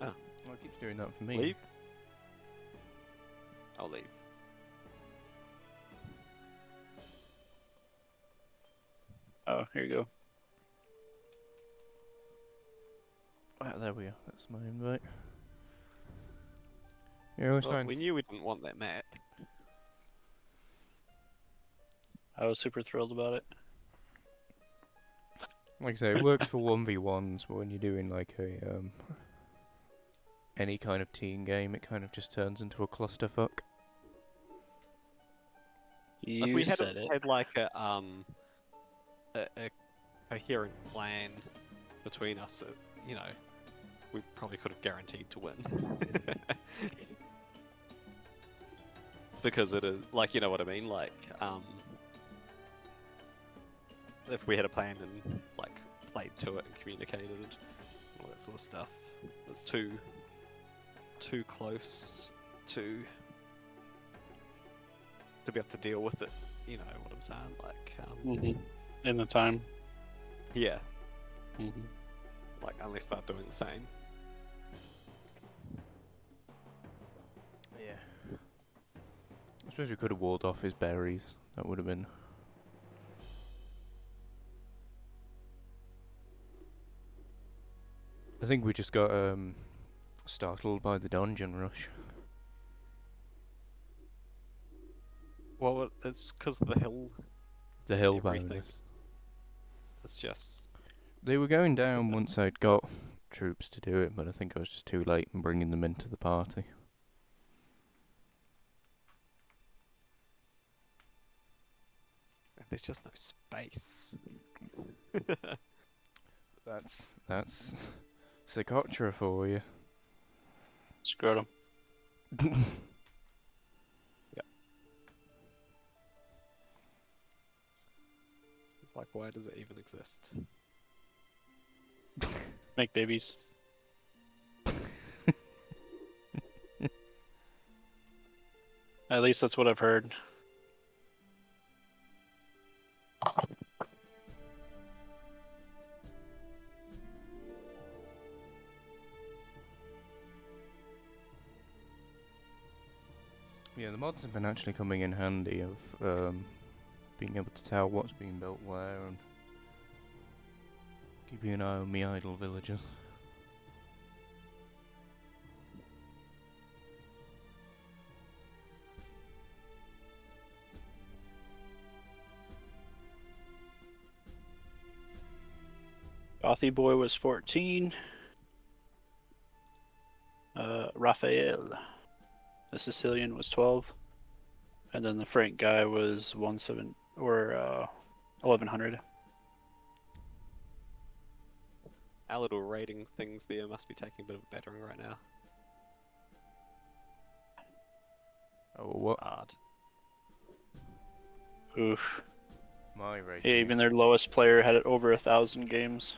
Oh, Well, it keeps doing that for me. leave. I'll leave. Oh, here you go. Ah, there we are. That's my invite. Yeah, it's Look, fine. we knew we didn't want that map. I was super thrilled about it. Like I say, it works for 1v1s, but when you're doing like a any kind of team game, it kind of just turns into a clusterfuck. If You we said hadn't it. had like a coherent plan between us, you know, we probably could have guaranteed to win. Because it is like, you know what I mean, like if we had a plan and like played to it and communicated all that sort of stuff, it's too close to be able to deal with it. You know what I'm saying? Like In the time. yeah, Mm-hmm. like unless they're doing the same. Yeah. I suppose we could have walled off his berries. That would have been. I think we just got startled by the dungeon rush. Well, it's because of the hill. The hill Everything. bonus. It's just They were going down once I'd got troops to do it, but I think I was just too late in bringing them into the party. there's just no space. That's Socotra for you. Scrotum. It's like, why does it even exist? Make babies. At least that's what I've heard. Yeah, the mods have been actually coming in handy of being able to tell what's being built where and keeping an eye on me idle villagers. Gothy boy was 14. Raphael, the Sicilian, was 12, and then the Frank guy was 1100. Our little rating things there must be taking a bit of a battering right now. Oh, what? Hard. Oof. My rating Yeah, even is- their lowest player had it over 1,000 games.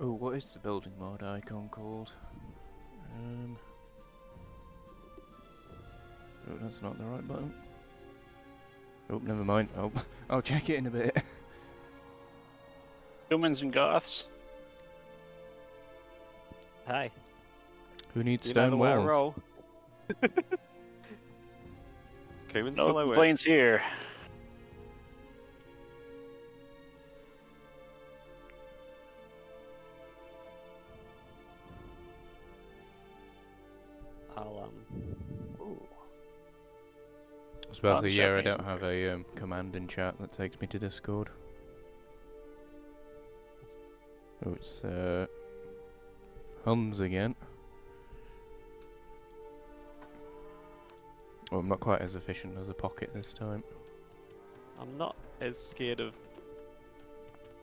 Oh, what is the building mod icon called? Oh, that's not the right button. Oh, never mind. Oh, I'll check it in a bit. Humans and Goths. Hey, Who needs you know stone the way I walls? roll. Cumin's No solo win. complaints here. I'll Ooh. I was about Oh, to the say, yeah, I Japanese don't have a command in chat that takes me to Discord. Oh, it's hums again. Well, I'm not quite as efficient as a pocket this time. I'm not as scared of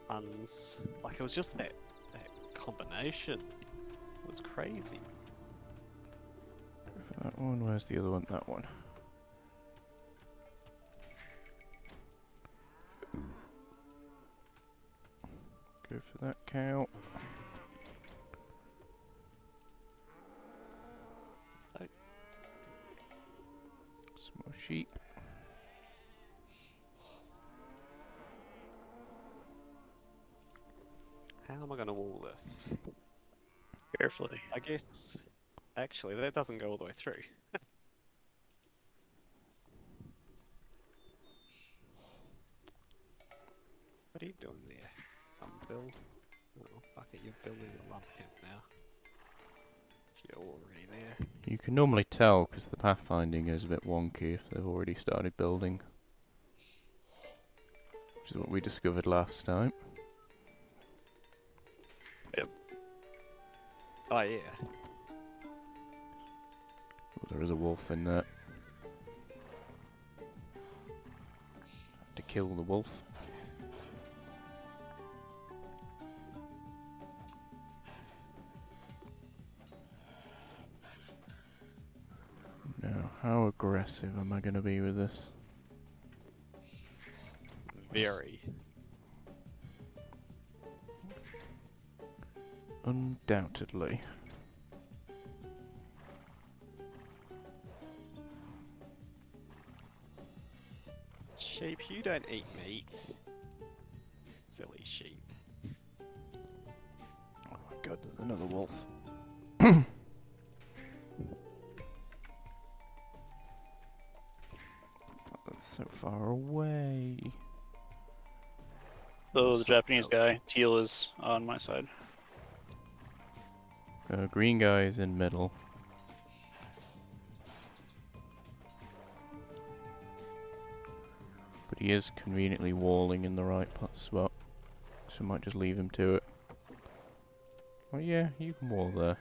puns. Like it was just that combination. It was crazy. That one, where's the other one? That one. Go for that cow. Right. Some more sheep. How am I gonna wall this? Carefully. I guess actually that doesn't go all the way through. What are you doing there? Bill? Oh, fuck it, you're building a lump camp now. You're already there. You can normally tell because the pathfinding is a bit wonky if they've already started building. Which is what we discovered last time. Oh yeah. Oh, there is a wolf in there. Have to kill the wolf. Now, how aggressive am I going to be with this? Very. Undoubtedly. Sheep, you don't eat meat. Silly sheep. Oh my god, there's another wolf. That's so far away. So the Japanese guy, Teal, is on my side. Green guy is in middle. But he is conveniently walling in the right spot. So I might just leave him to it. Oh yeah, you can wall there.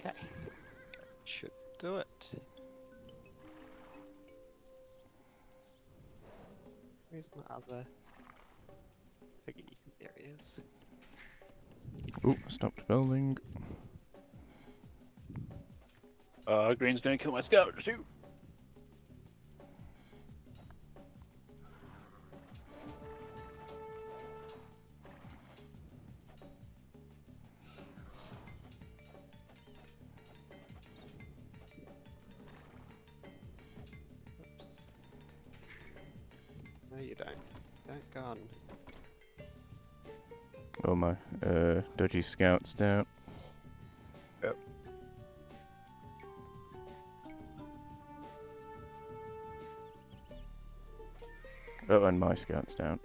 Okay. Should do it. Where's my other piggy? There he is. Ooh, stopped building. Green's gonna kill my scout too. No, you don't. Don't go on. Oh my, dodgy scouts down. Yep. Oh, and my scouts down.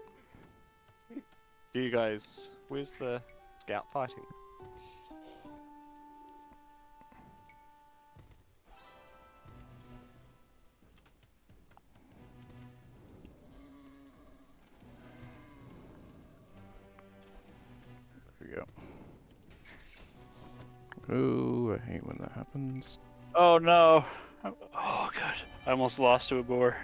You guys, where's the scout fighting? There we go. Oh, I hate when that happens. Oh no! Oh god, I almost lost to a boar.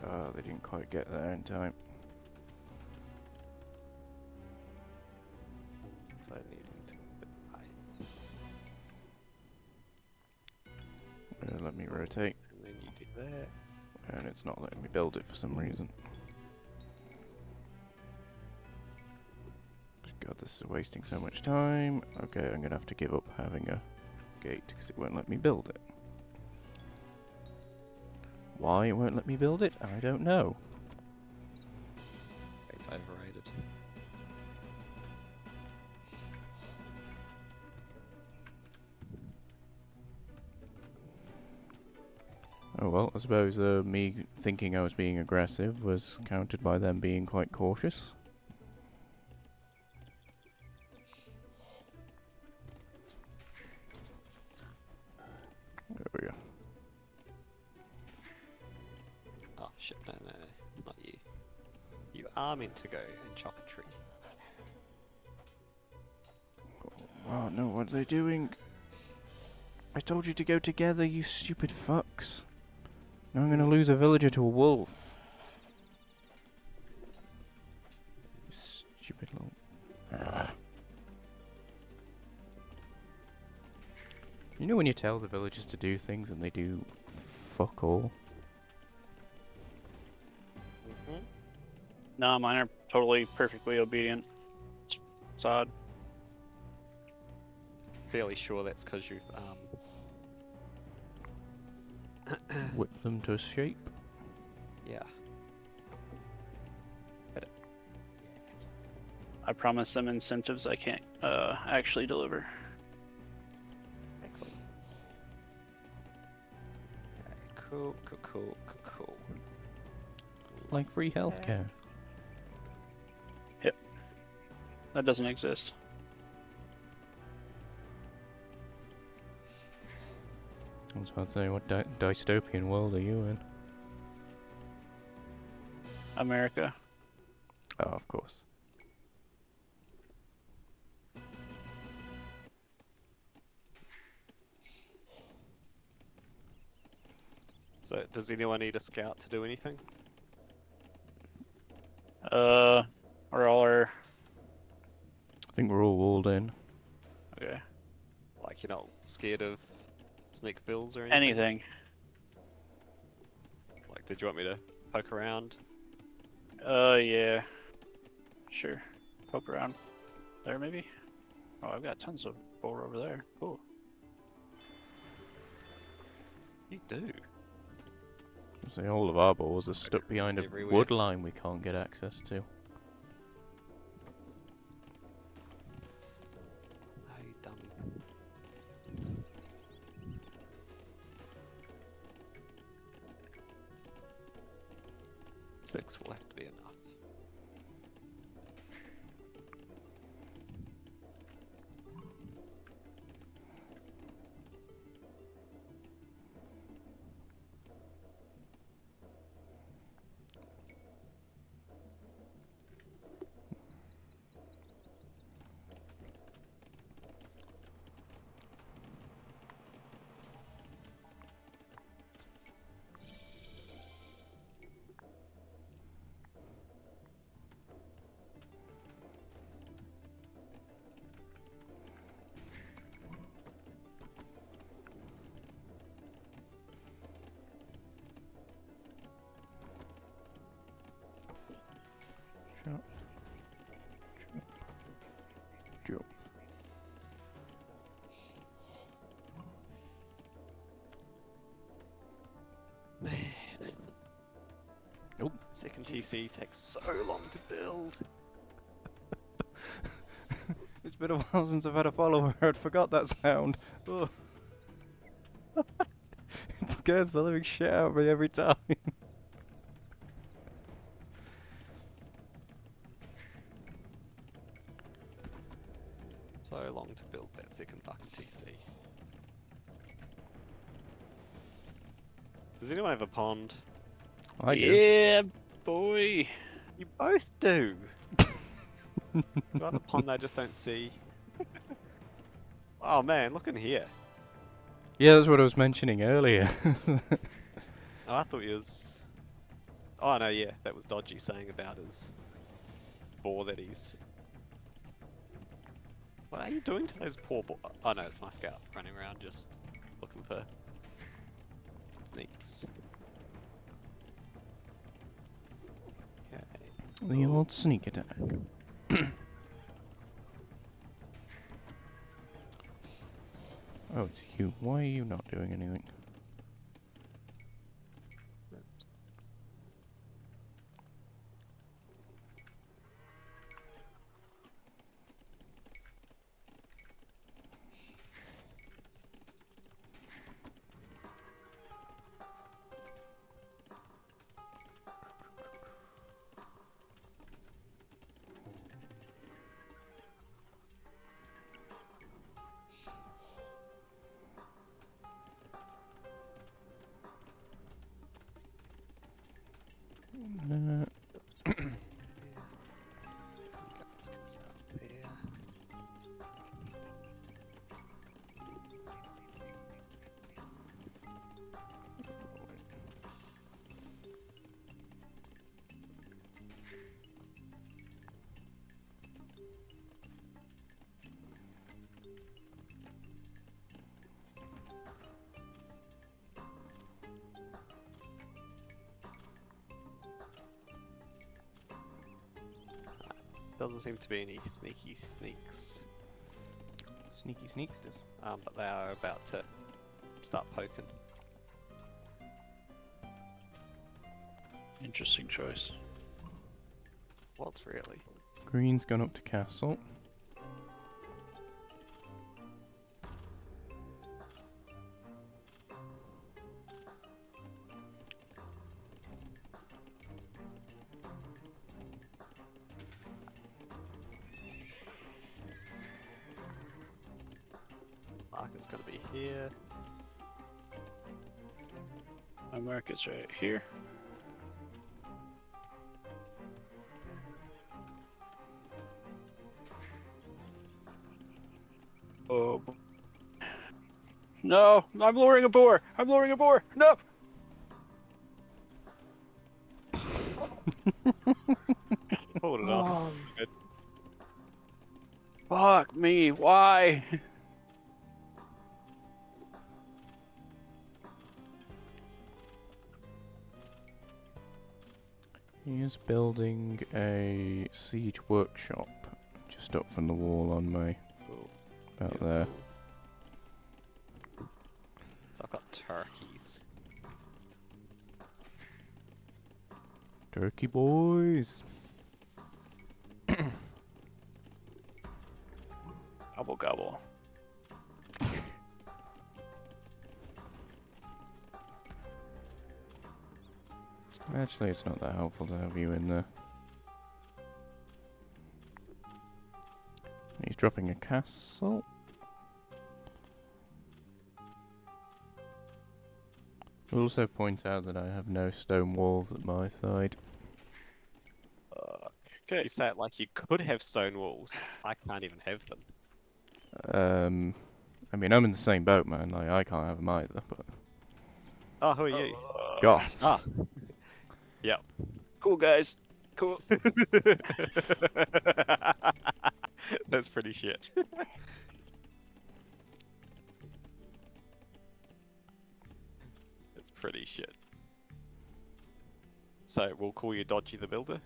Oh, they didn't quite get there in time. So I need to Let me rotate. and then you do that. And it's not letting me build it for some reason. God, this is wasting so much time. Okay, I'm gonna have to give up having a gate because it won't let me build it. Why it won't let me build it, I don't know. It's overrated. Oh well, I suppose me thinking I was being aggressive was countered by them being quite cautious. There we go. Oh shit, no, not you. You are meant to go and chop a tree. Oh no, what are they doing? I told you to go together, you stupid fucks. Now I'm gonna lose a villager to a wolf. You stupid little... You know when you tell the villagers to do things and they do fuck all? No, mine are totally perfectly obedient. It's odd. Fairly sure that's because you've Whip them to shape. yeah. I promise them incentives I can't actually deliver. Excellent. Okay, cool. Like free healthcare. That doesn't exist. I was about to say, what dystopian world are you in? America. Oh, of course. So, does anyone need a scout to do anything? Or all are I think we're all walled in. okay. Like, you're not scared of sneak bills or anything? Anything. Like, did you want me to poke around? Yeah. Sure. Poke around there, maybe. Oh, I've got tons of boar over there. Cool. You do. Say all of our balls are stuck behind a Everywhere. wood line we can't get access to. Oh, you dummy. 6 will have to be enough. TC takes so long to build. It's been a while since I've had a follower. I'd forgot that sound. Ugh. It scares the living shit out of me every time. So long to build that second fucking TC. Does anyone have a pond? I do. Yeah, boy. You both do. You have a pond they just don't see. Oh man, look in here. Yeah, that's what I was mentioning earlier. Oh, I thought you was. Oh no, yeah, that was Dodgy saying about his boar that he's. What are you doing to those poor boar? Oh no, it's my scout running around just looking for sneaks. Okay. The old sneak attack. Oh, it's you. Why are you not doing anything? Oops. Yeah. You guys can start there. Doesn't seem to be any sneaky sneaks, Sneaky sneaksters. but they are about to start poking. Interesting choice. What's really? Green's gone up to castle. Market's gonna be here. My market's right here. Oh. No, I'm luring a boar. I'm luring a boar. No. Pulled it off. Oh. Good. Fuck me. Why? He is building a siege workshop just up from the wall on me. Cool. About Yeah, there. cool. So I've got turkeys. Turkey boys. Gobble gobble. Actually, it's not that helpful to have you in there. He's dropping a castle. I'll also point out that I have no stone walls at my side. Okay. You say it like you could have stone walls. I can't even have them. I mean, I'm in the same boat, man. Like, I can't have them either, but... Oh, who are you? Goths. Ah. Yep. Cool guys. Cool. That's pretty shit. That's pretty shit. So we'll call you Dodgy the Builder.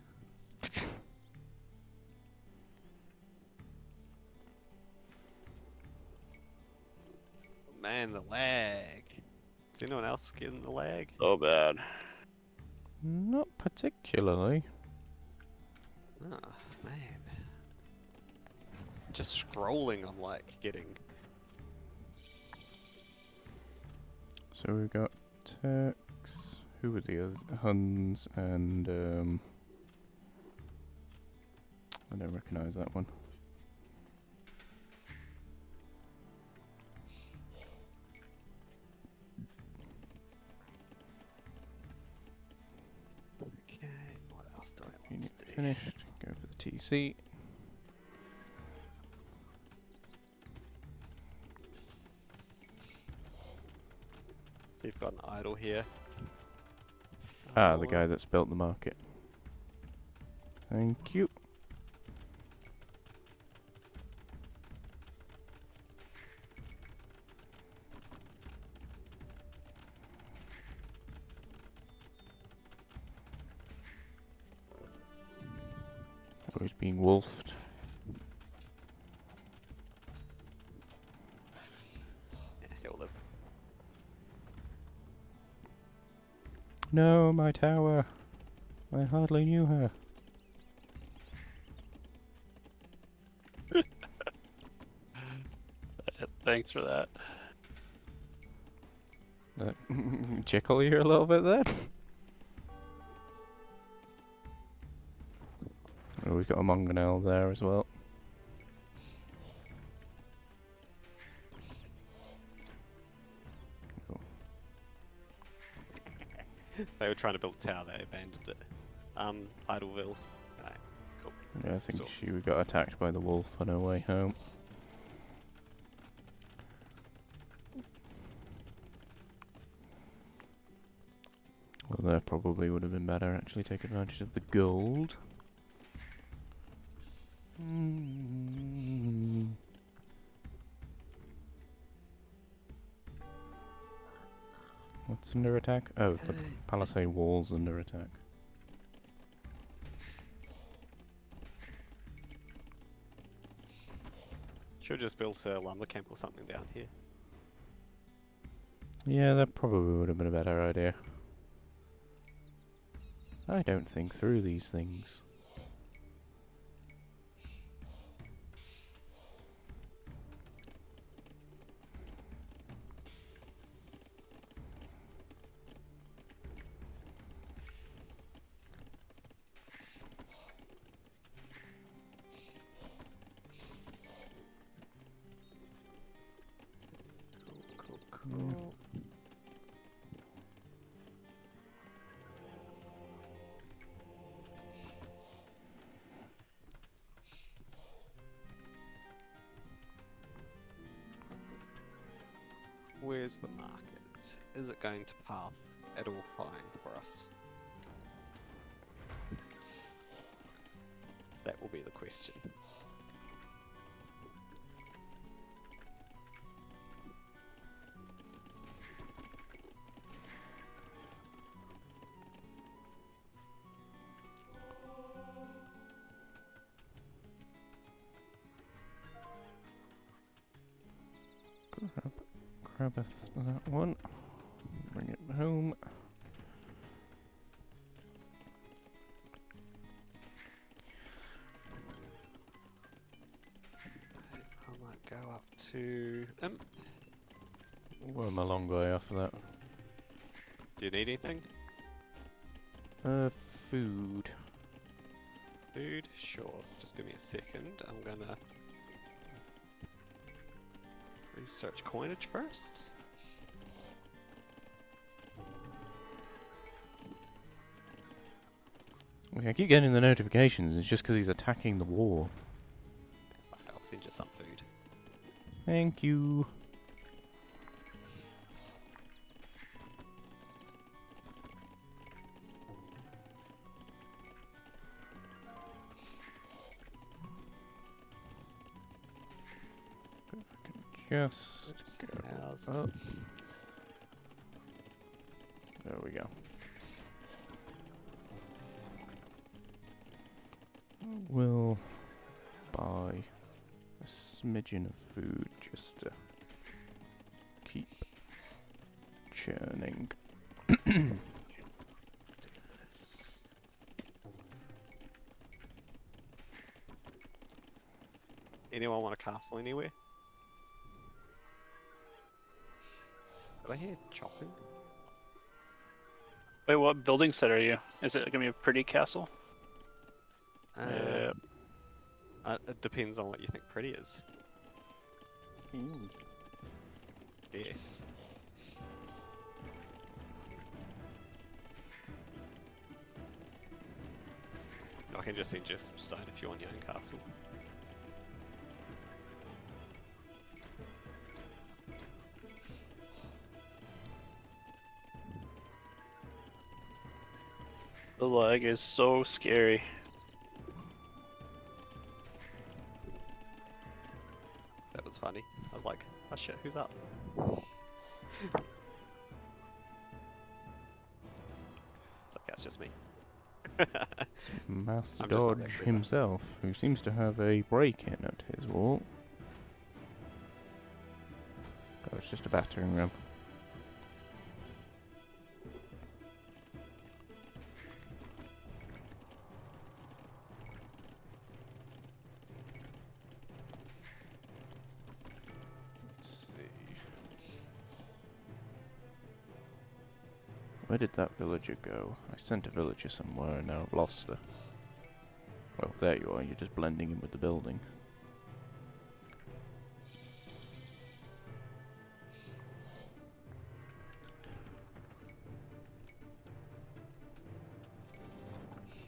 Man, the lag. Is anyone else getting the lag? So bad. Not particularly. Ah, man. Just scrolling, I'm like getting. So we've got Turks. Who were the other? Huns and I don't recognise that one. Okay, what else do I want Unit to do? finished. Go for the TC. So you've got an idol here. Ah, the guy that's built the market. Thank you. Oh, he's being wolfed. Yeah, he'll live. No, my tower. I hardly knew her. Thanks for that. That tickle you a little bit there? Oh, we've got a Mongonel there as well. Cool. They were trying to build a tower, they abandoned it. Idleville. Right, cool. Yeah, I think So- she got attacked by the wolf on her way home. Well, that probably would have been better, actually, take advantage of the gold. What's under attack? Oh, the palisade wall's under attack. Should have just built a lumber camp or something down here. Yeah, that probably would have been a better idea. I don't think through these things. Cool. Where's the market? Is it going to path at all fine for us? That will be the question. Grab that one. Bring it home. I might go up to. Well, I'm a long way off of that. Do you need anything? Food. Food? Sure. Just give me a second. I'm gonna research coinage first. Okay, I keep getting the notifications. It's just because he's attacking the wall. I'll send you some food. Thank you. Just Oops, go housed. up. There we go. We'll buy a smidgen of food just to keep churning. Anyone want a castle anywhere? Did I hear chopping? Wait, what building set are you? Is it gonna be a pretty castle? It depends on what you think pretty is. Yes. I can just send you some stone if you want your own castle. The lag is so scary. That was funny. I was like, oh shit, who's up? It's like, that's just me. Master I'm just not that Dodge clever. himself, who seems to have a break-in at his wall. Oh, it's just a battering ram. Let's see. Where did that villager go? I sent a villager somewhere and now I've lost her. Well, there you are, you're just blending in with the building.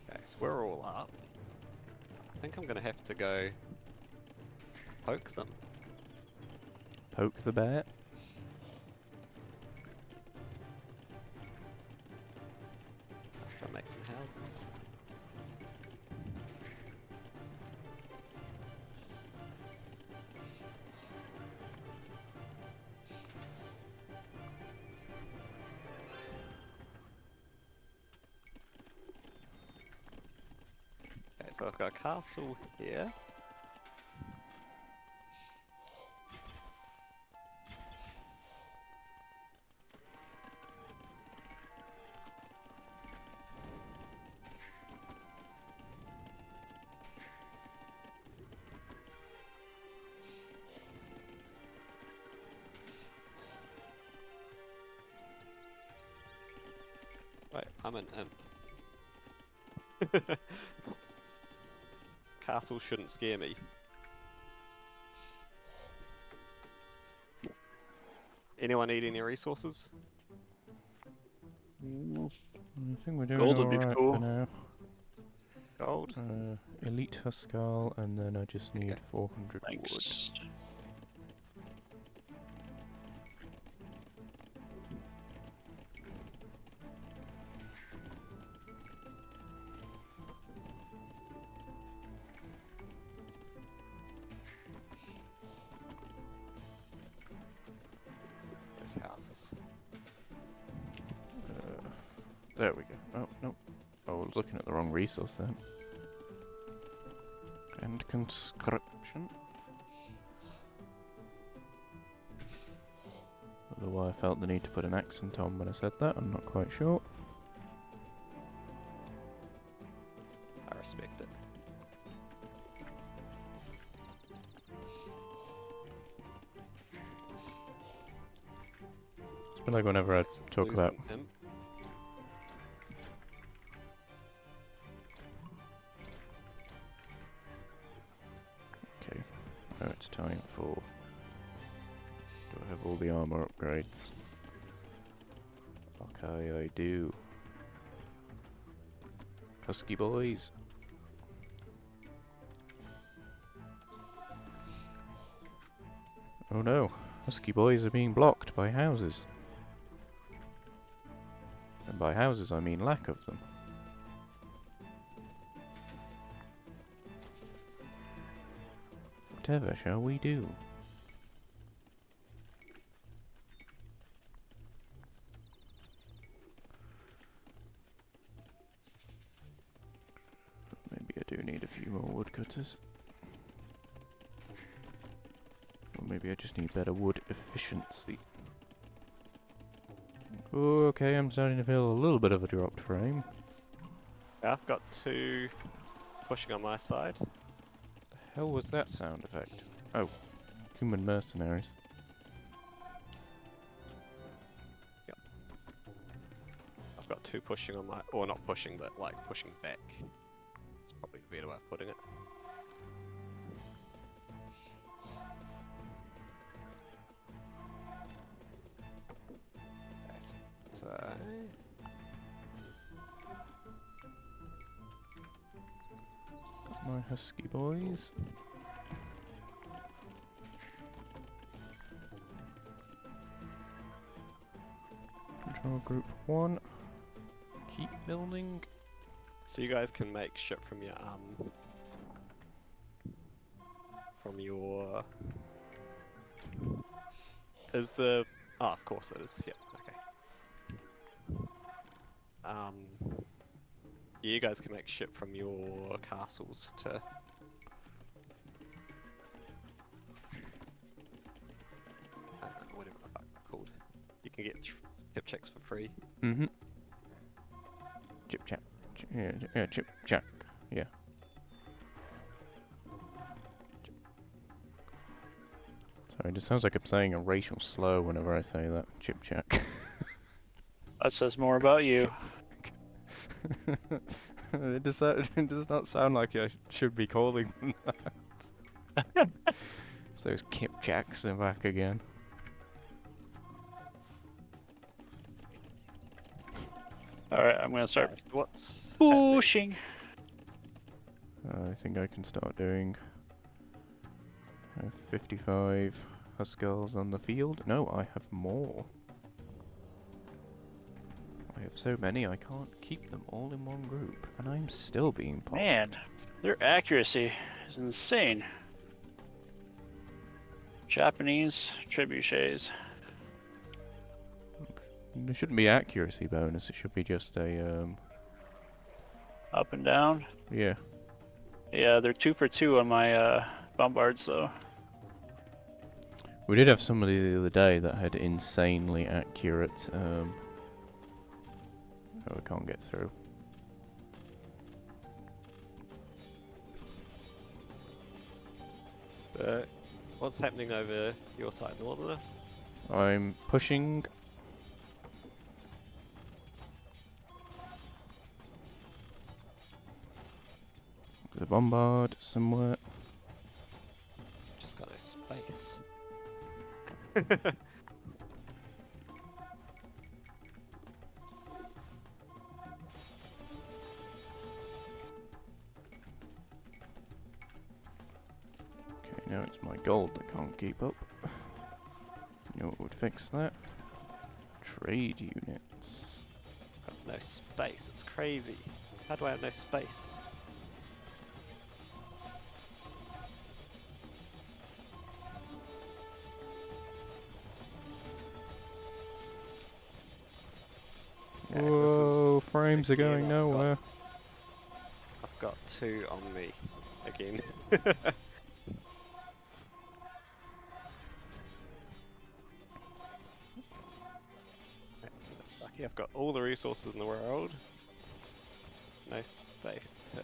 Okay, so we're all up. I think I'm gonna have to go poke them. Poke the bear? After I make some houses. Okay, so I've got a castle here. Wait, I'm an imp. Castle shouldn't scare me. Anyone need any resources? I think we're doing Gold would be alright cool. for now. Gold? Elite Huskal, and then I just need Okay. 400 wood. Thanks. Those houses. There we go. Oh, no. Oh, I was looking at the wrong resource then. And conscription. Although why I felt the need to put an accent on when I said that, I'm not quite sure. I respect it. It's like whenever I talk Losing about... him. Okay, now it's time for... Do I have all the armor upgrades? Okay, I do. Husky boys. Oh no, husky boys are being blocked by houses. And by houses I mean lack of them. Whatever shall we do? Maybe I do need a few more woodcutters. Or maybe I just need better wood efficiency. Oh, okay, I'm starting to feel a little bit of a dropped frame. Yeah, I've got two pushing on my side. hell was that sound effect? Oh, human mercenaries. I've got 2 pushing on my, or not pushing, but like pushing back. It's probably a better way of putting it. So, My husky boys. Control group 1. Keep building. so you guys can make shit from your. Is the? Oh, of course it is. Yep. Okay. Yeah, you guys can make shit from your castles to. Whatever the fuck they're called. You can get tip checks for free. Mm-hmm. Chip chat. Yeah, chip chack. Yeah. Sorry, it just sounds like I'm saying a racial slur whenever I say that. Chip chack. That says more about you. It does not sound like I should be calling them that. So those Kip Jacks are back again. Alright, I'm gonna start So what's happening? pushing. I think I can start doing 55 Huskels on the field. No, I have more. I have so many I can't keep them all in one group, and I'm still being popped. Man, their accuracy is insane. Japanese trebuchets. There shouldn't be accuracy bonus, it should be just a, Up and down. yeah. Yeah, they're 2 for 2 on my bombards though. We did have somebody the other day that had insanely accurate, oh, we can't get through. What's happening over your side, Northerner? I'm pushing. The bombard somewhere. Just got no space. Okay, now it's my gold that can't keep up. You know what would fix that? Trade units. Got no space. It's crazy. How do I have no space? Okay, this Whoa, is frames are again, going nowhere. I've got 2 on me again. That's a bit sucky. I've got all the resources in the world. No space to.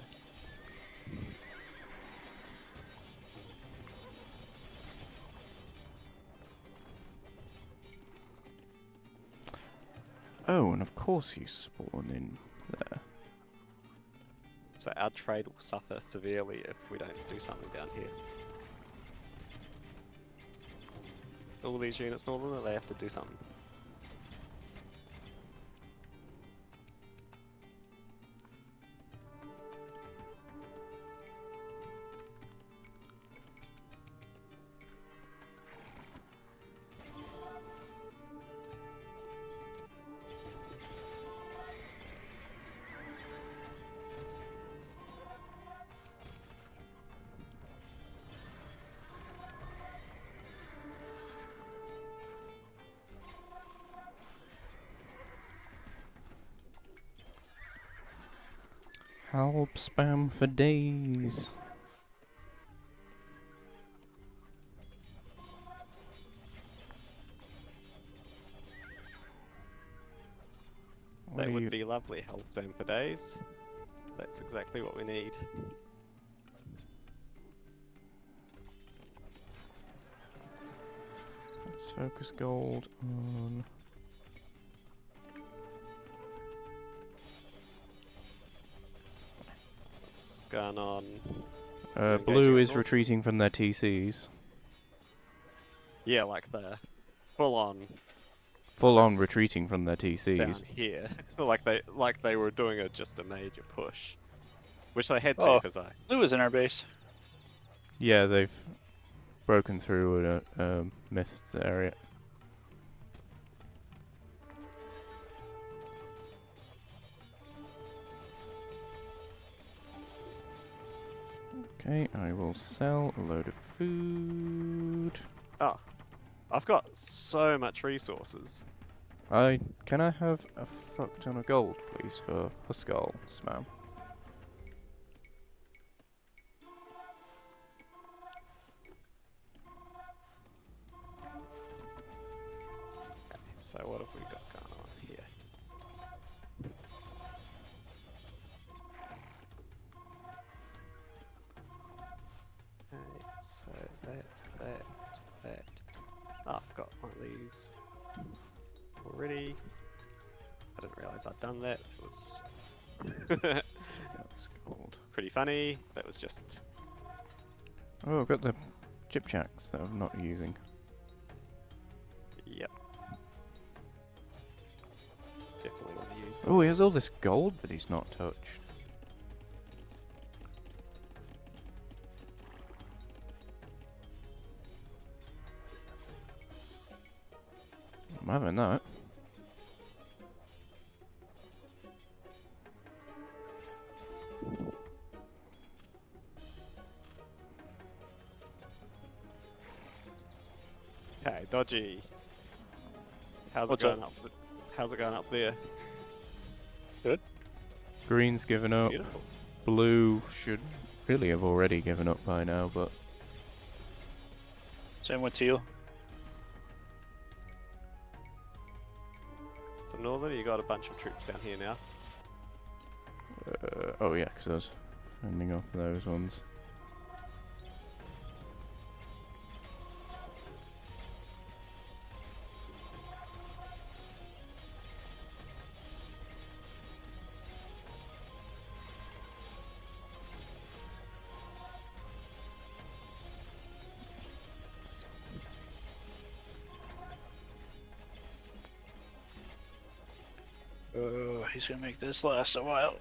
Oh, and of course you spawn in there. So our trade will suffer severely if we don't do something down here. All these units, Northern, they have to do something. Help spam for days. What That are would you- be lovely, help them for days. That's exactly what we need. focus gold on... What's going on? blue is Engaging retreating from their TCs. Yeah, like they're full on Full on retreating from their TCs. down here. like they were doing just a major push. Which they had to, Oh. because Blue is in our base. Yeah, they've broken through a mists area. Okay, I will sell a load of food. I've got so much resources. Can I have a fuck ton of gold, please, for Huskarls, ma'am? So what have we got going on here? Okay, so that. Oh, I've got one of these already. I didn't realise I'd done that. It was That's gold. pretty funny. That was just... Oh, I've got the chipjacks that I'm not using. Yep. Definitely want to use Oh, he has all those. this gold that he's not touched. I'm having that. Okay, dodgy. How's What's it going up? How's it going up there? Green's given up. Beautiful. Blue should really have already given up by now, but Same with teal. So northern, you got a bunch of troops down here now. oh yeah, because I was ending off those ones. Oh, he's gonna make this last a while.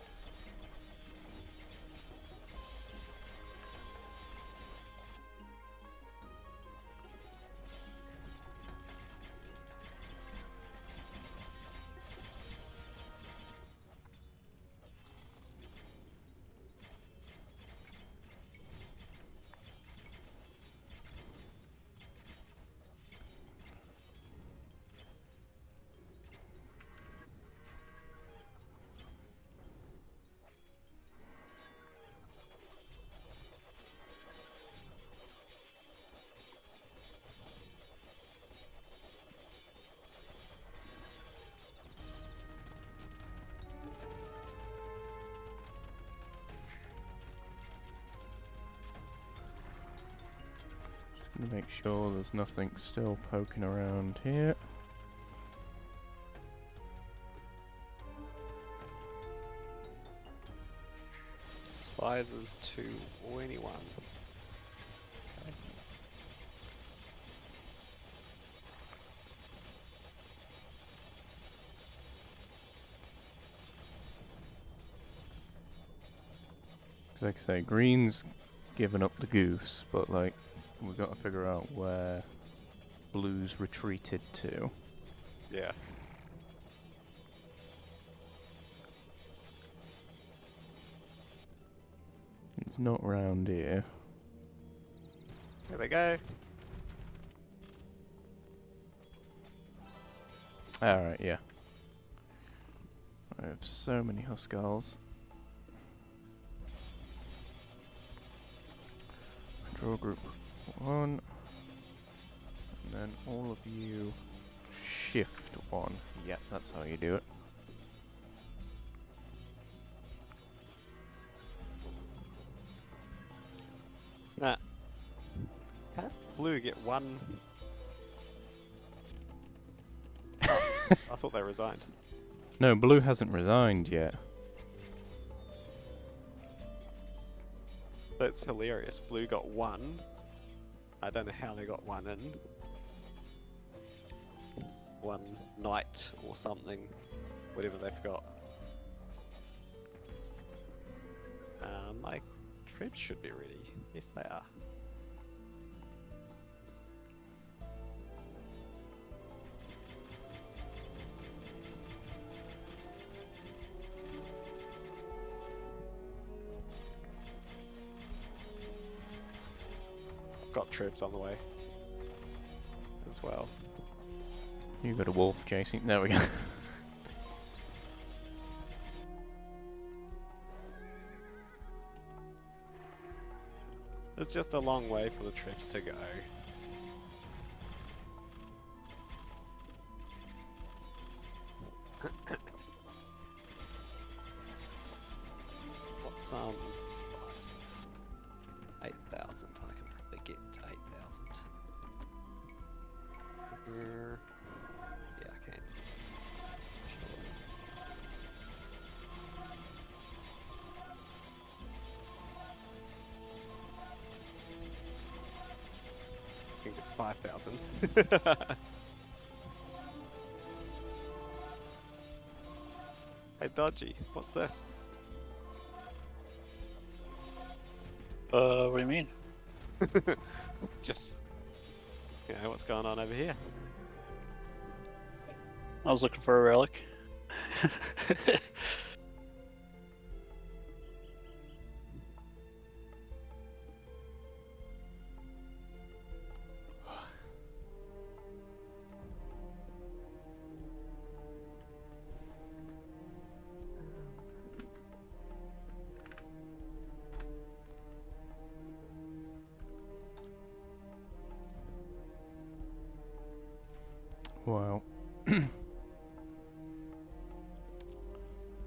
Gonna make sure there's nothing still poking around here. Spies is 221. Okay. Cause like I say, Green's given up the goose, but like we've got to figure out where Blue's retreated to. Yeah. It's not round here. There they go. Alright, yeah. I have so many Huskarls. Draw group 1. And then all of you shift 1. Yeah, that's how you do it. Nah. Can't blue get one I thought they resigned. No, blue hasn't resigned yet. That's hilarious. Blue got one. I don't know how they got one in. One night or something. Whatever they've got. My troops should be ready. Yes, they are. Got troops on the way as well. You got a wolf chasing. There we go. It's just a long way for the troops to go. What's supplies? 8,000. I can probably get to 8,000. Yeah, I can. I think it's 5,000. Hey, Dodgy, what's this? What do you mean? Just, what's going on over here? I was looking for a relic. Wow. Felt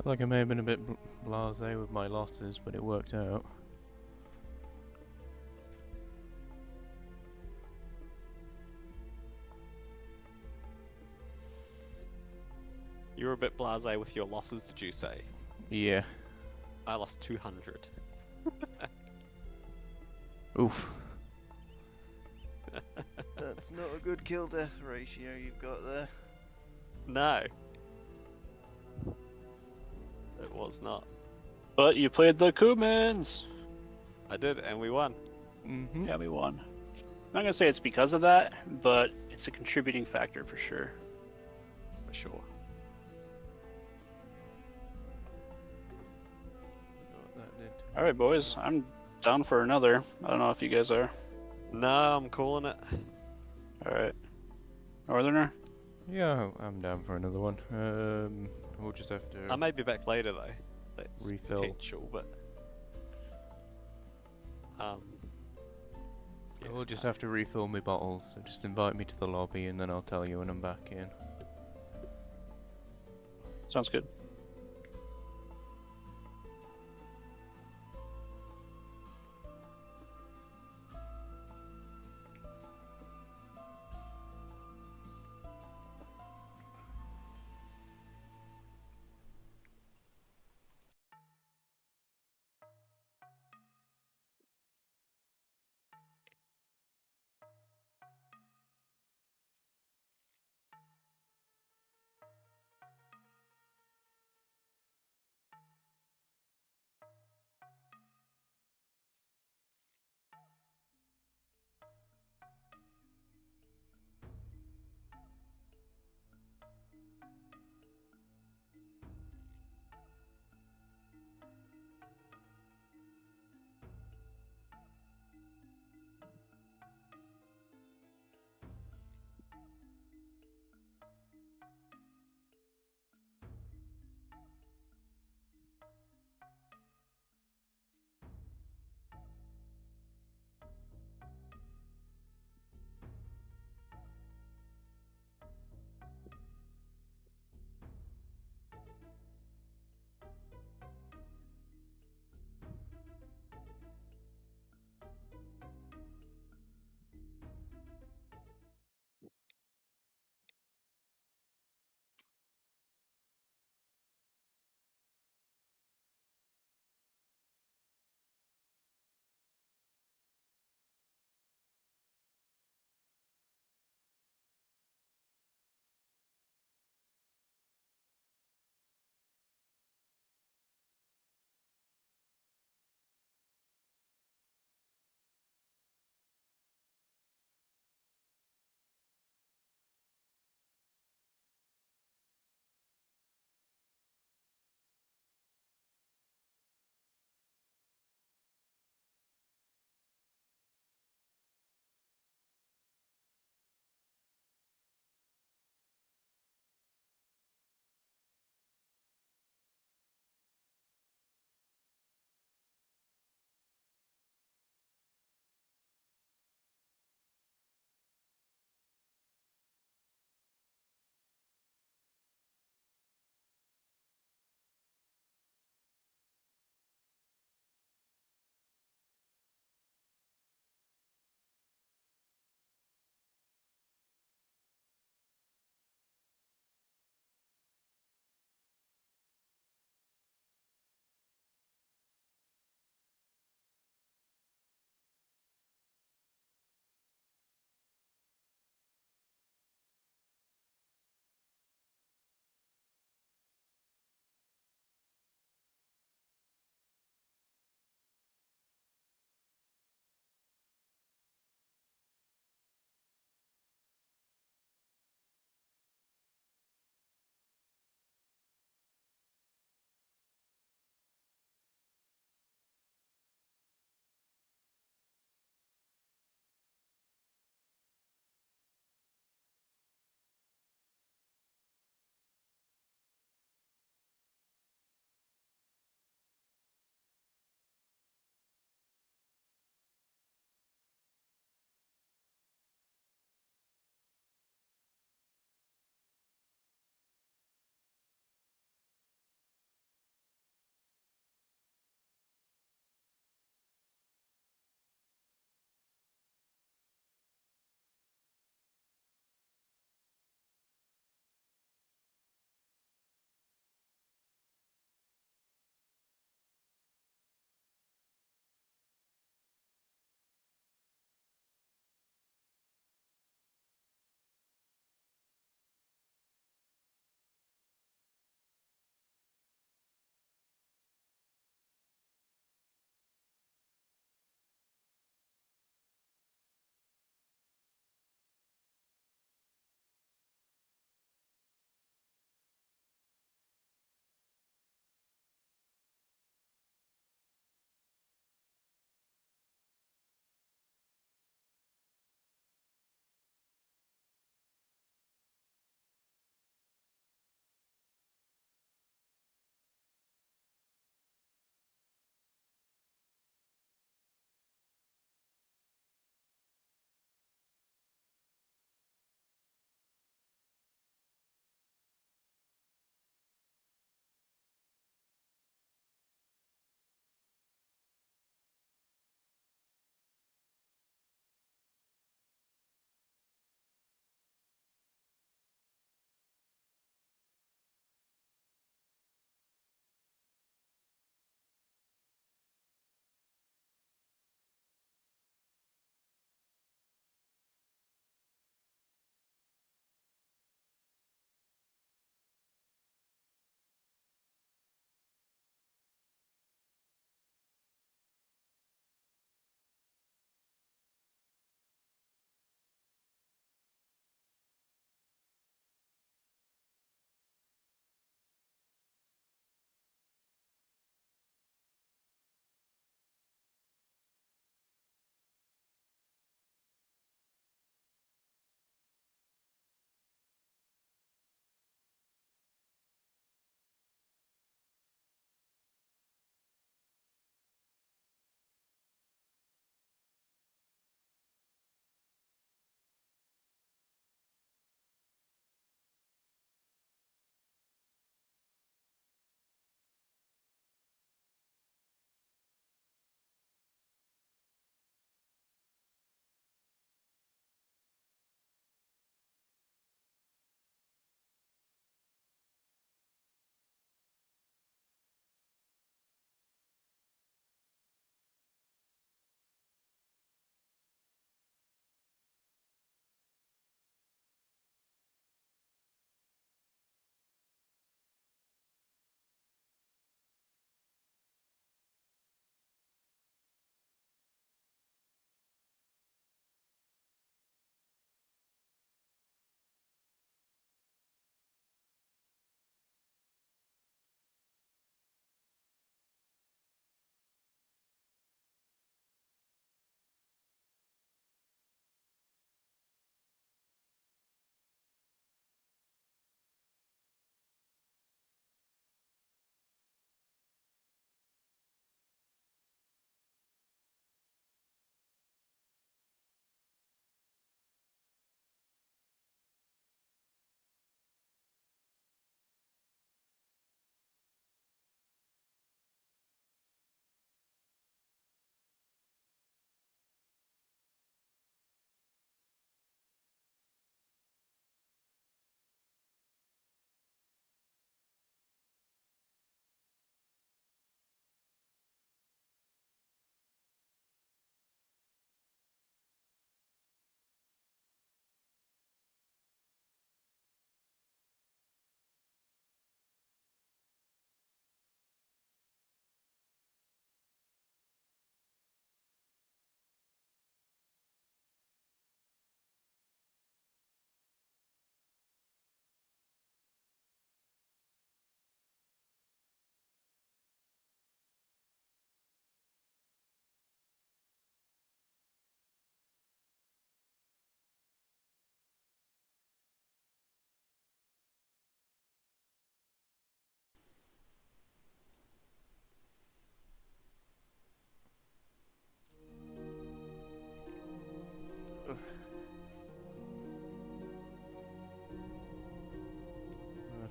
like I may have been a bit blasé with my losses, but it worked out. You were a bit blasé with your losses, did you say? Yeah. I lost 200. Oof. That's not a good kill-death ratio you've got there. No. It was not. But you played the Cumans! I did, and we won. Mm-hmm. Yeah, we won. I'm not gonna say it's because of that, but it's a contributing factor for sure. For sure. That did. Alright, boys, I'm down for another. I don't know if you guys are. No, I'm calling it. Alright. Northerner? Yeah, I'm down for another one. We'll just have to. I may be back later though. That's Refill. potential, but yeah. We'll just have to refill my bottles. So just invite me to the lobby, and then I'll tell you when I'm back in. Sounds good.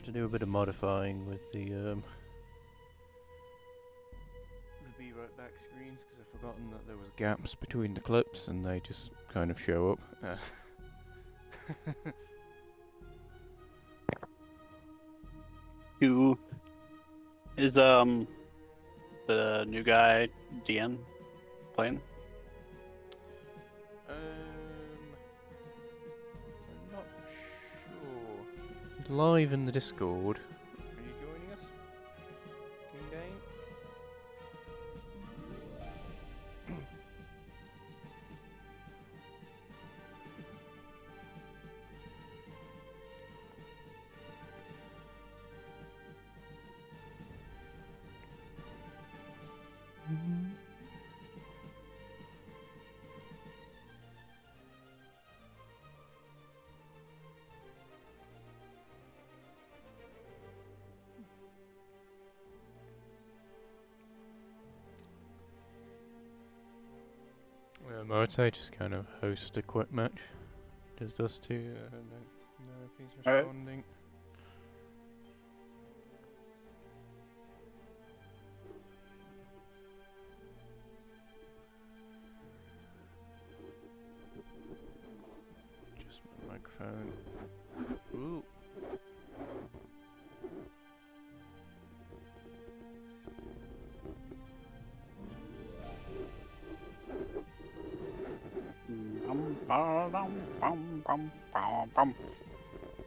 have to do a bit of modifying with the be right back screens because I've forgotten that there was gaps between the clips and they just kind of show up. Who is the new guy DN playing? I'm not sure. Live in the Discord. Are you joining us? King Dane? I'd say just kind of host a quick match. Just us two. I don't know if he's Alright. responding. Just my microphone. Ooh.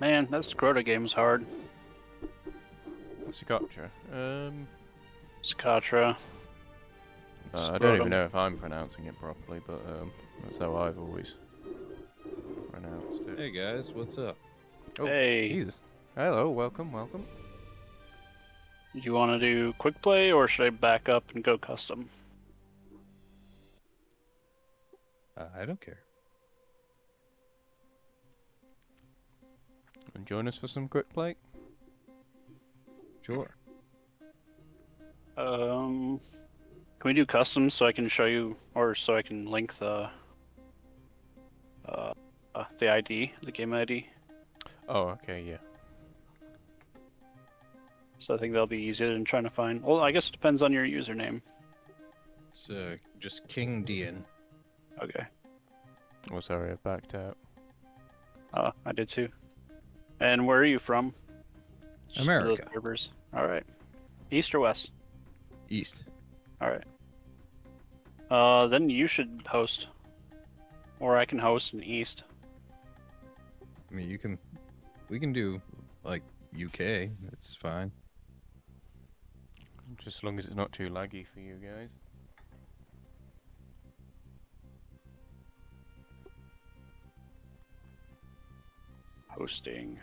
Man, that Scrota game is hard. Scotcha. Scatra. I don't Scrotum. even know if I'm pronouncing it properly, but that's how I've always pronounced it. Hey guys, what's up? Oh, Hey. Jesus. Hello, welcome, welcome. Do you want to do quick play or should I back up and go custom? I don't care. And join us for some quick play. Sure. Can we do custom so I can show you, or so I can link the ID, the game ID? Oh, okay, yeah. So I think that'll be easier than trying to find. Well, I guess it depends on your username. It's just King Dian. Okay. Oh, sorry, I backed out. I did too. And where are you from? Just for the America. servers. All right. East or west? East. All right. Then you should host, or I can host in East. I mean, we can do like UK. It's fine. Just as long as it's not too laggy for you guys. Hosting.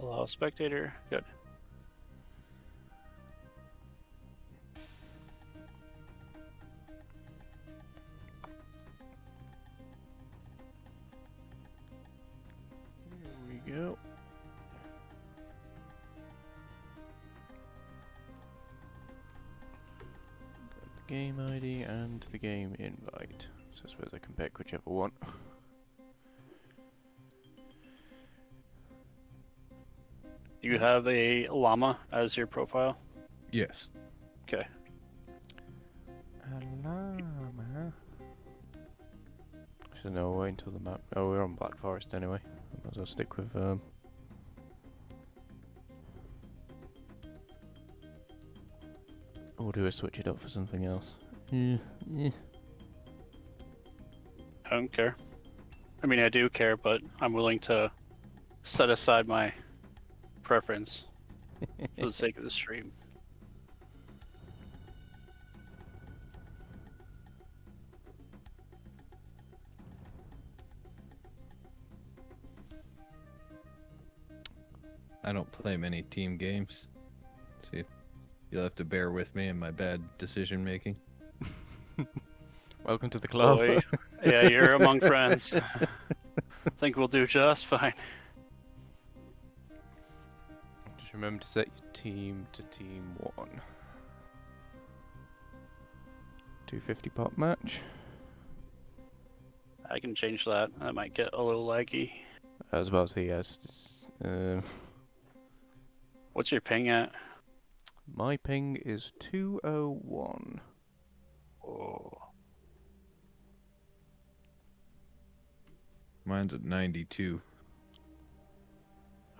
Allow spectator. Good. Here we go. Got the game ID and the game invite. So I suppose I can pick whichever one. Do you have a llama as your profile? Yes. Okay. Llama. So no, wait until the map. Oh, we're on Black Forest anyway. Might as well stick with or do I switch it up for something else? I don't care. I mean, I do care, but I'm willing to set aside my preference for the sake of the stream. I don't play many team games. So you'll have to bear with me and my bad decision making. Welcome to the club. Boy, yeah, you're among friends. Think we'll do just fine. Just remember to set your team to team 1. 250 pot match. I can change that. That might get a little laggy. I was about to say yes. What's your ping at? My ping is 201. Oh. Mine's at 92.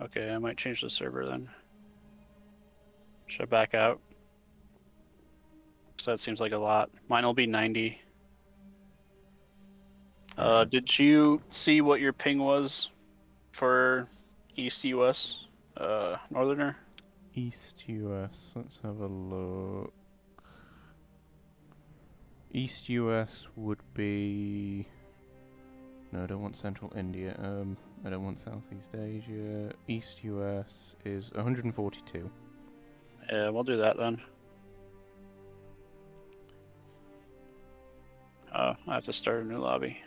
Okay, I might change the server then. Should I back out? So that seems like a lot. Mine will be 90. Did you see what your ping was for East US, Northerner? East US. Let's have a look. East US would be. No, I don't want Central India. I don't want Southeast Asia. East US is 142. Yeah, we'll do that then. I have to start a new lobby.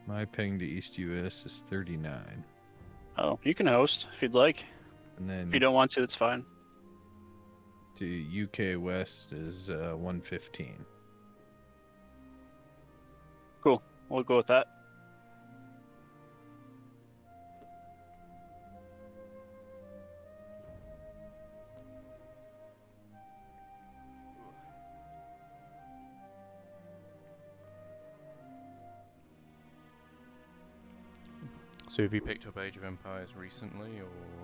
My ping to East US is 39. Oh, you can host if you'd like. And If you then don't want to, it's fine. to UK West is 115. Cool. We'll go with that. So have you picked up Age of Empires recently,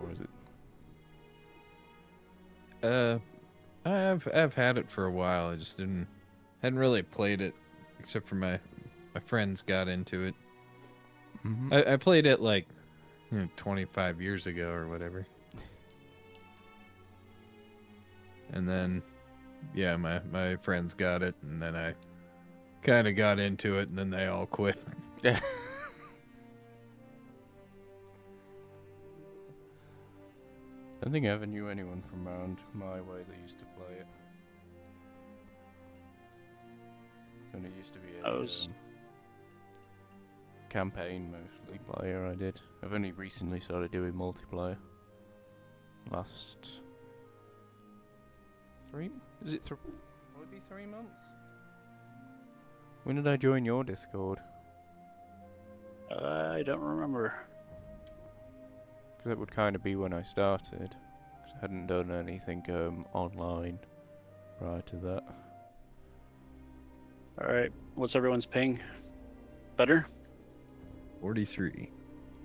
or is it? I've had it for a while. I just hadn't really played it, except for my friends got into it. Mm-hmm. I played it like 25 years ago or whatever. And then yeah, my friends got it, and then I kind of got into it, and then they all quit. Yeah. I don't think I ever knew anyone from around my way that used to play it. And it used to be a campaign mostly player I did. I've only recently started doing multiplayer. Last 3? Is it will it be 3 months? When did I join your Discord? I don't remember. Because that would kind of be when I started. 'Cause I hadn't done anything online prior to that. Alright, what's everyone's ping? Better? 43.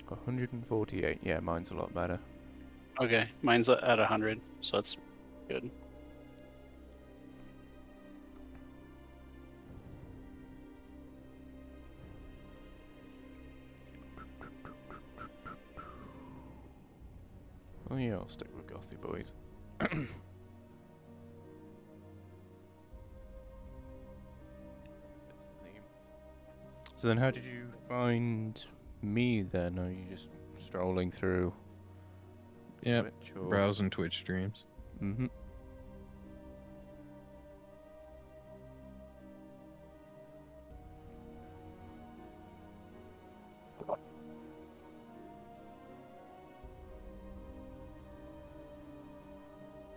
148. Yeah, mine's a lot better. Okay, mine's at 100, so that's good. Oh yeah, I'll stick with Gothy boys. That's the theme. So then how did you find me then? Are you just strolling through Yep. Twitch or... Browsing Twitch streams. Mm-hmm.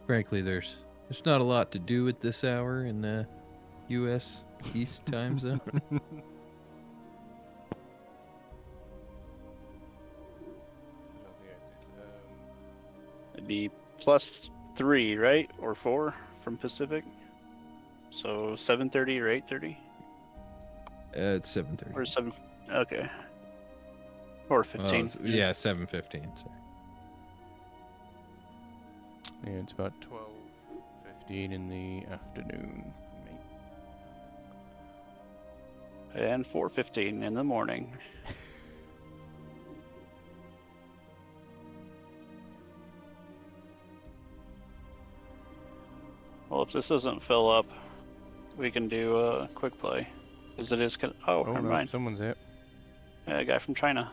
Frankly, there's not a lot to do at this hour in the U.S. East time zone. It'd be +3, right? Or 4 from Pacific? So 7:30 or 8:30? It's 7:30. Or 7... Okay. Or 15. Yeah, 7:15. Sorry. Yeah, it's about 12:15 in the afternoon for me. And 4:15 in the morning. Well, if this doesn't fill up, we can do a quick play. Because it is... Oh, Oh never no, mind. someone's here. Yeah, a guy from China.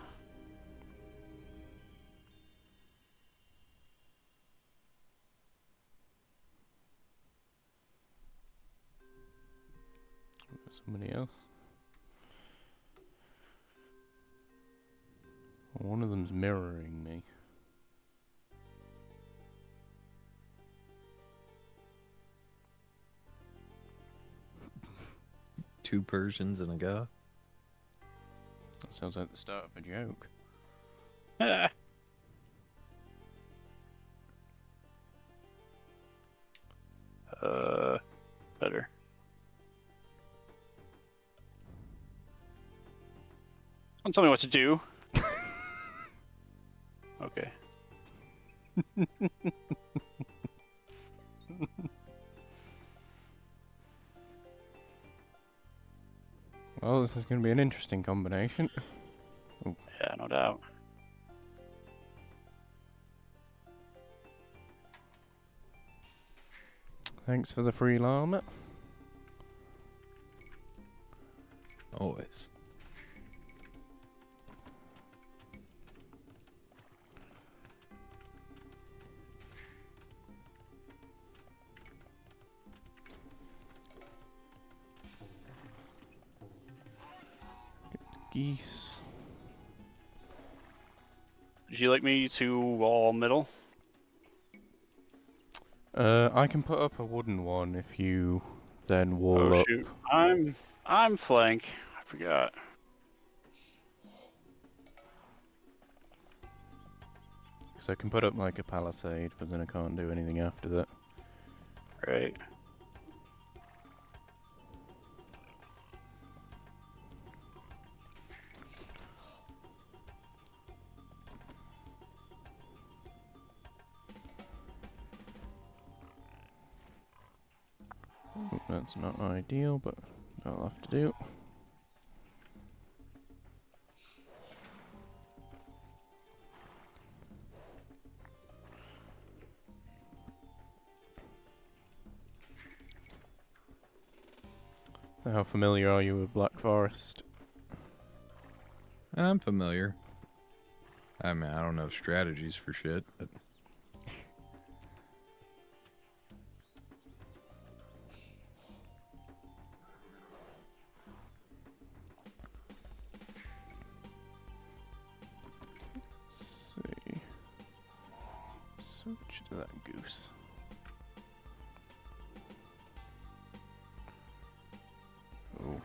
Somebody else. One of them's mirroring me. 2 Persians and a Goth. That sounds like the start of a joke. Ah. Better. Don't tell me what to do. Okay. Well, this is going to be an interesting combination. Yeah, no doubt. Thanks for the free llama. Always. Geese. Would you like me to wall middle? I can put up a wooden one if you then wall Oh up. shoot. I'm flank. I forgot. Because I can put up like a palisade, but then I can't do anything after that. Right. Oh, that's not ideal, but that'll have to do. How familiar are you with Black Forest? I'm familiar. I mean, I don't know strategies for shit, but Let's see. Switch to that goose. Oh.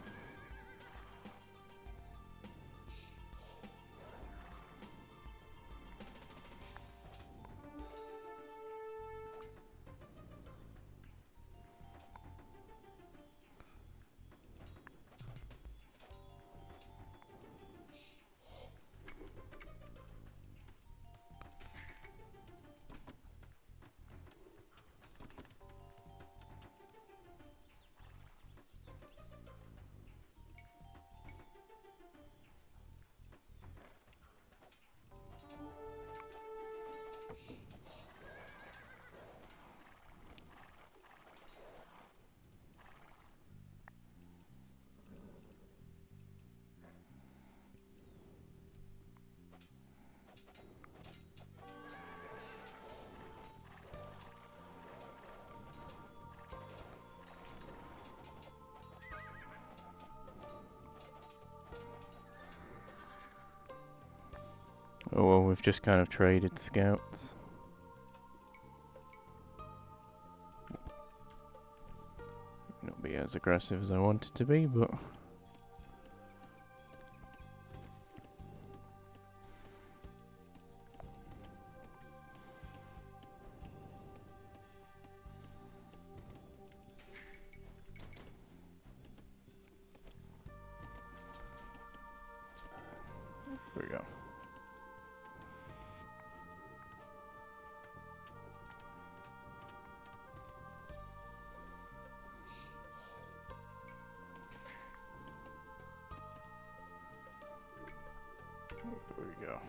Oh well, we've just kind of traded scouts. Not be as aggressive as I wanted to be, but there we go. There we go.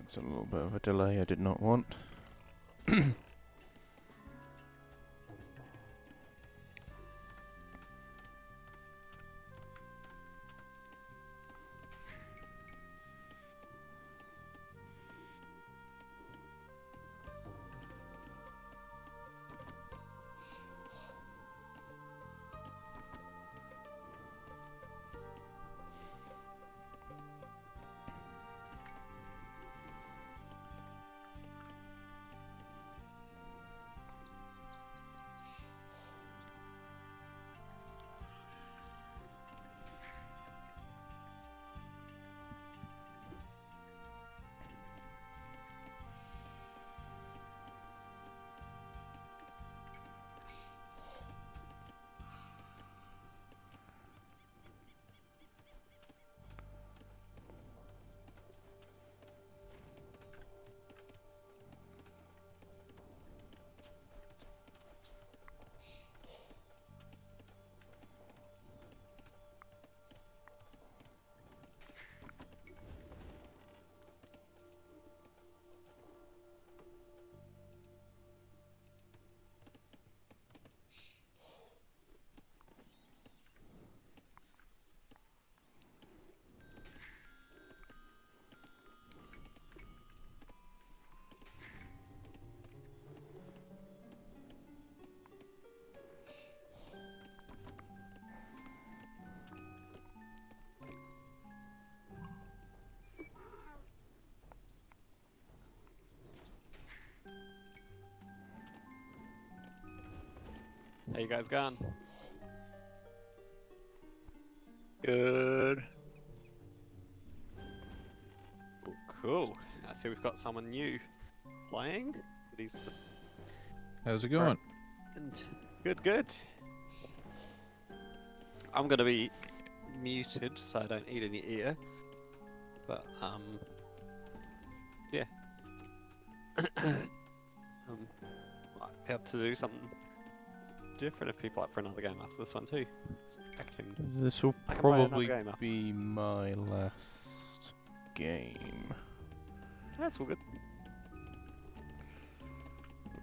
That's a little bit of a delay I did not want. How you guys going? Good. Oh, cool. I see we've got someone new playing. These How's it going? and good. I'm gonna be muted so I don't eat any ear. But yeah. Might be able to do something different if people are up for another game after this one too. So I can This will I can play another probably game after be this. my last game. That's all good.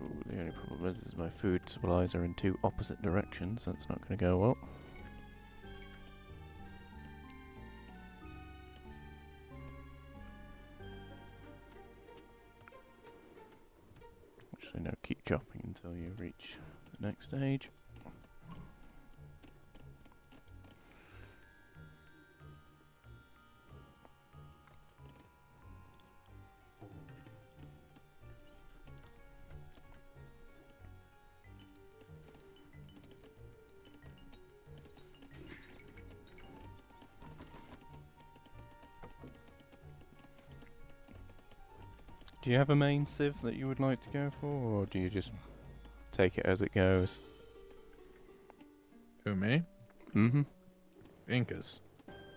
Ooh, the only problem is my food supplies are in two opposite directions. That's not going to go well. Actually, no, keep chopping until you reach the next stage. Do you have a main civ that you would like to go for, or do you just take it as it goes? Who, me? Mm-hmm. Incas.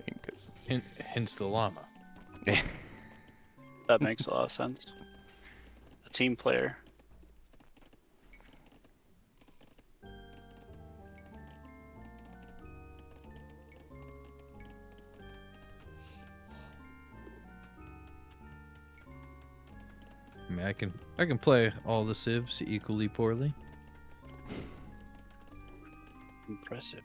Incas. Hence the llama. That makes a lot of sense. A team player. I mean, I can play all the civs equally poorly. Impressive.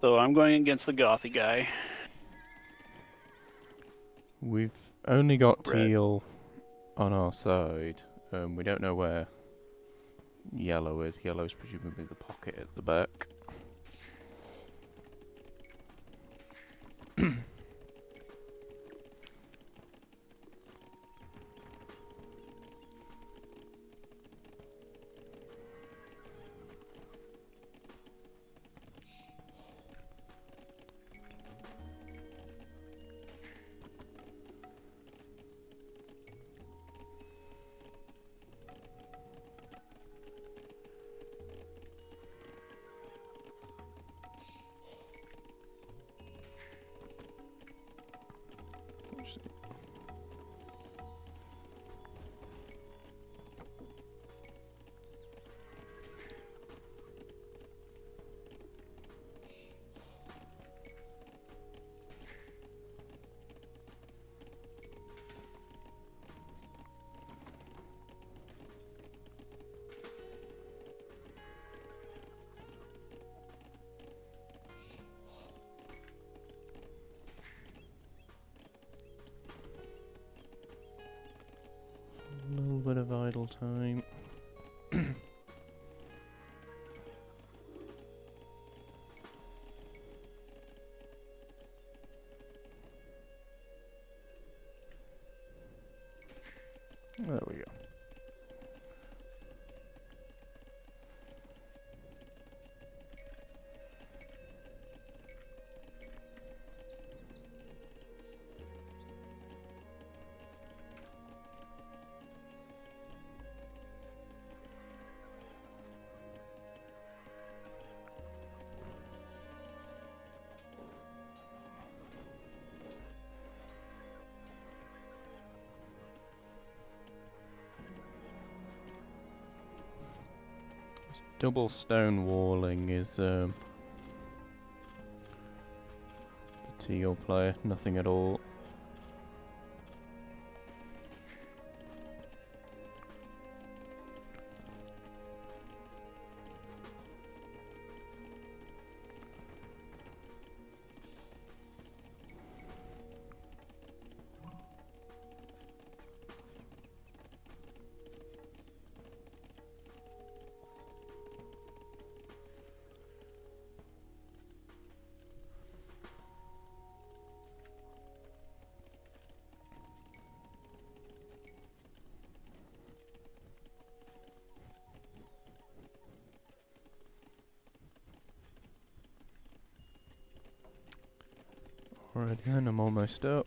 So I'm going against the Gothy guy. We've only got Red. teal on our side. We don't know where yellow is. Yellow's presumably the pocket at the back. A little bit of idle time. There we go. Double stone walling is the teal player, nothing at all. Alright then, I'm almost up.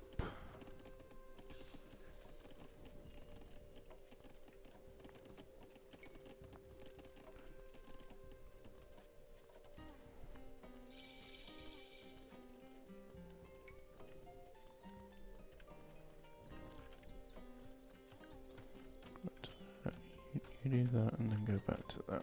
But, you do that and then go back to that.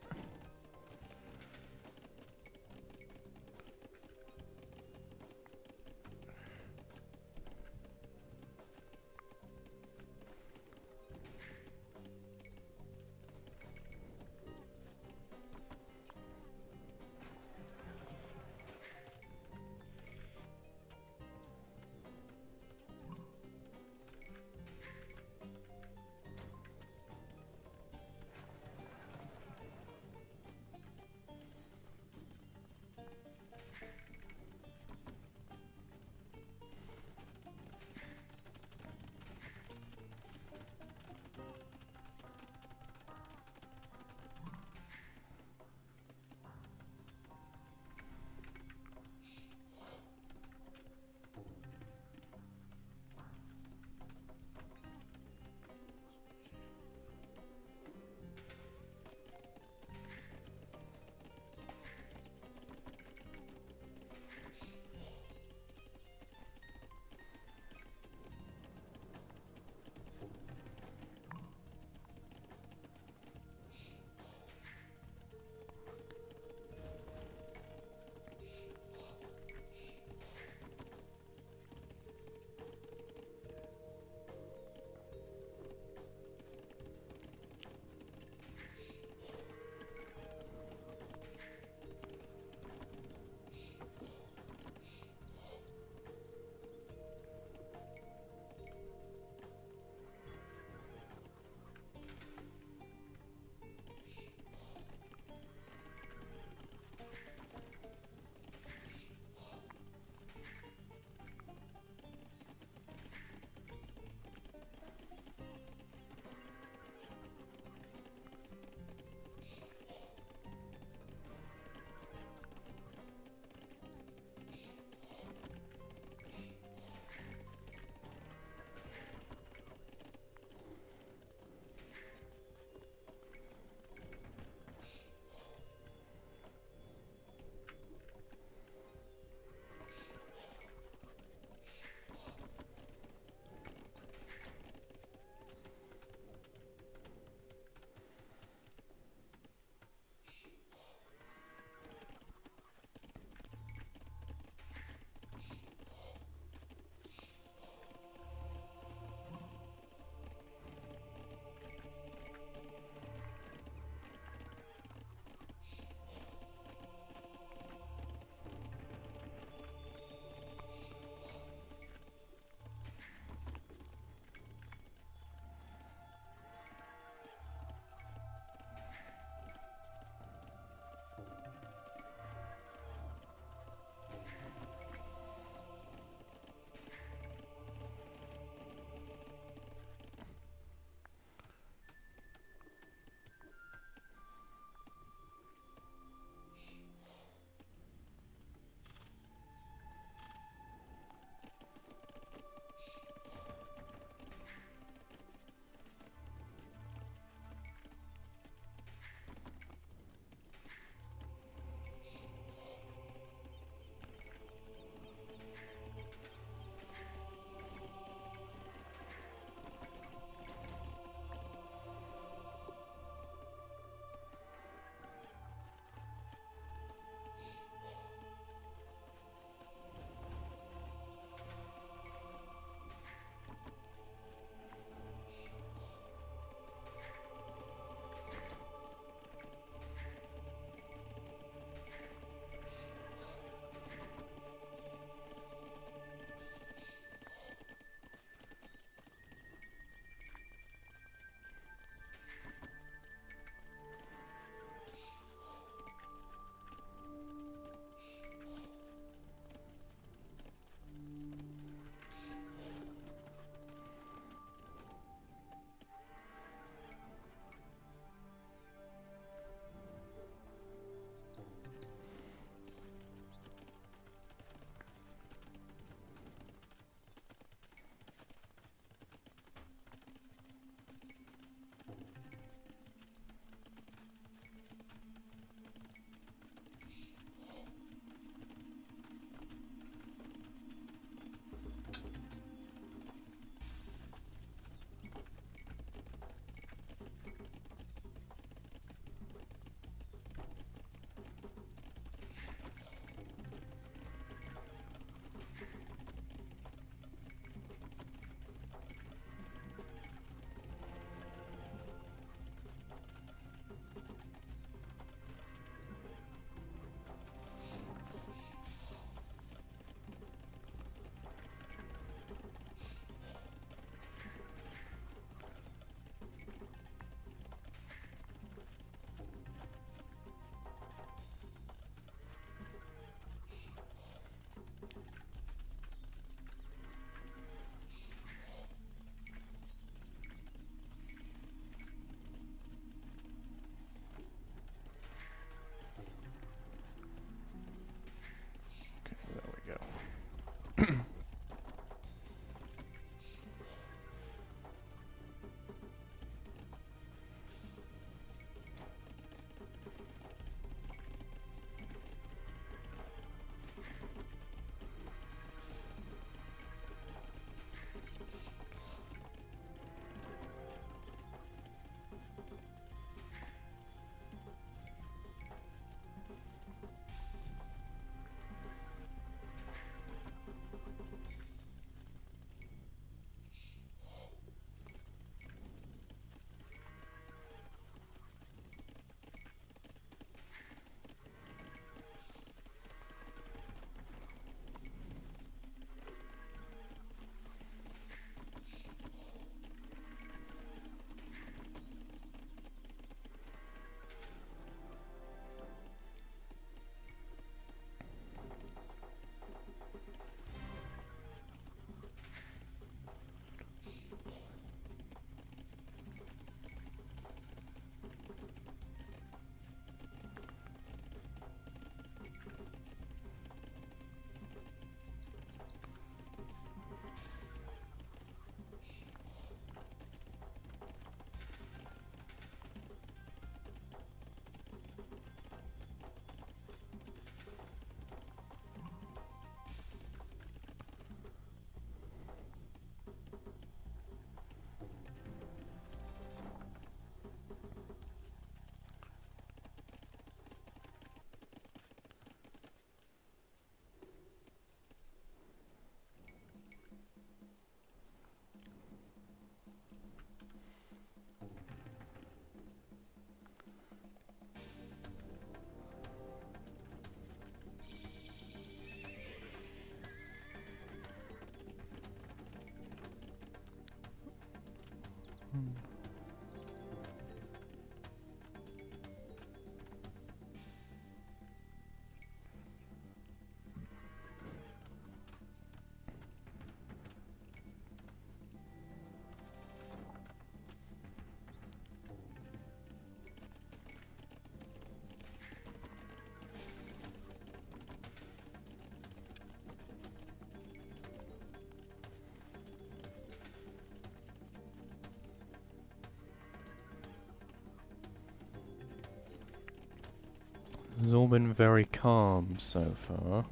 It's all been very calm so far.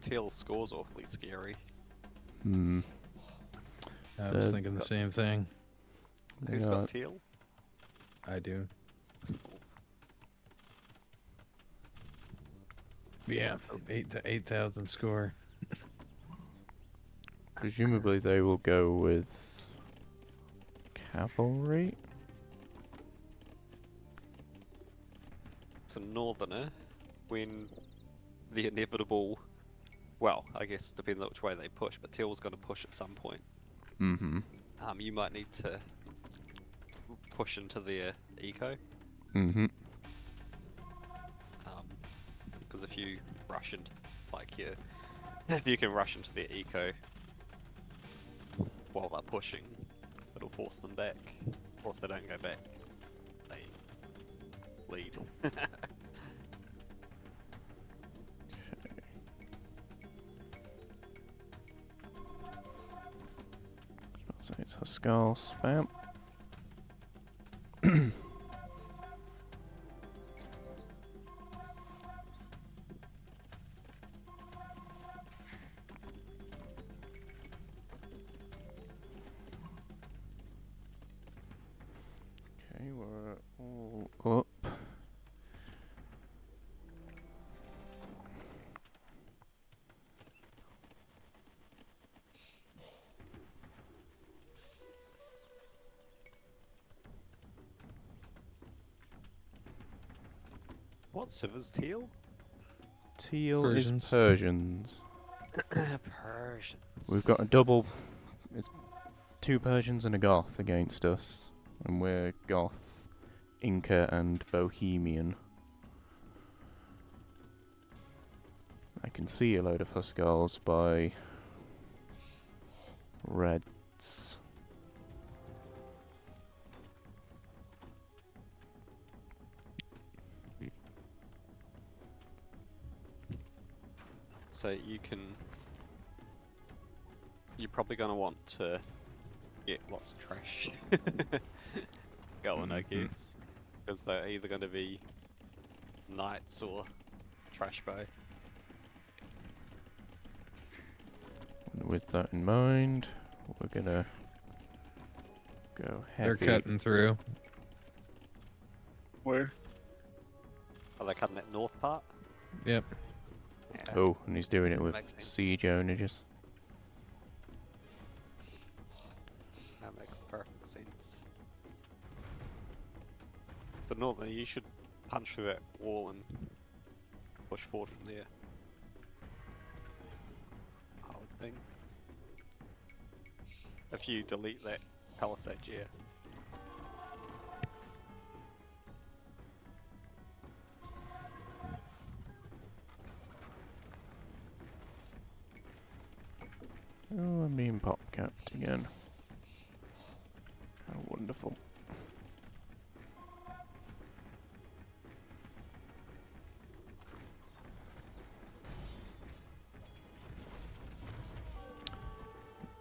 Teal score's awfully scary. Hmm. I was The- thinking the same thing. Who's Yeah. got Teal? I do. Yeah, 8,000 score. Presumably they will go with cavalry. So Northerner, when the inevitable, well, I guess depends on which way they push, but Teal's going to push at some point. Mm-hmm. You might need to push into their eco, Mm-hmm. because if you rush into, like, if you can rush into their eco while they're pushing, it'll force them back, or if they don't go back, they lead. So it's a skull spam. Okay, we're all up. What civ is Teal? Teal Persians. is Persians. Persians. We've got a double. It's 2 Persians and a Goth against us, and we're Goth, Inca, and Bohemian. I can see a load of Huskarls by Reds. So you're probably going to want to get lots of trash going, I Mhm. guess, because they're either going to be knights or trash bow. And with that in mind, we're gonna go They're heavy. cutting through. Where? Are they cutting that north part? Yep. Yeah. Oh, and he's doing it with Makes sense. siege onages. That makes perfect sense. So Northern, you should punch through that wall and push forward from there. I would think. If you delete that palisade, yeah. Oh, I'm being pop-capped again. How wonderful.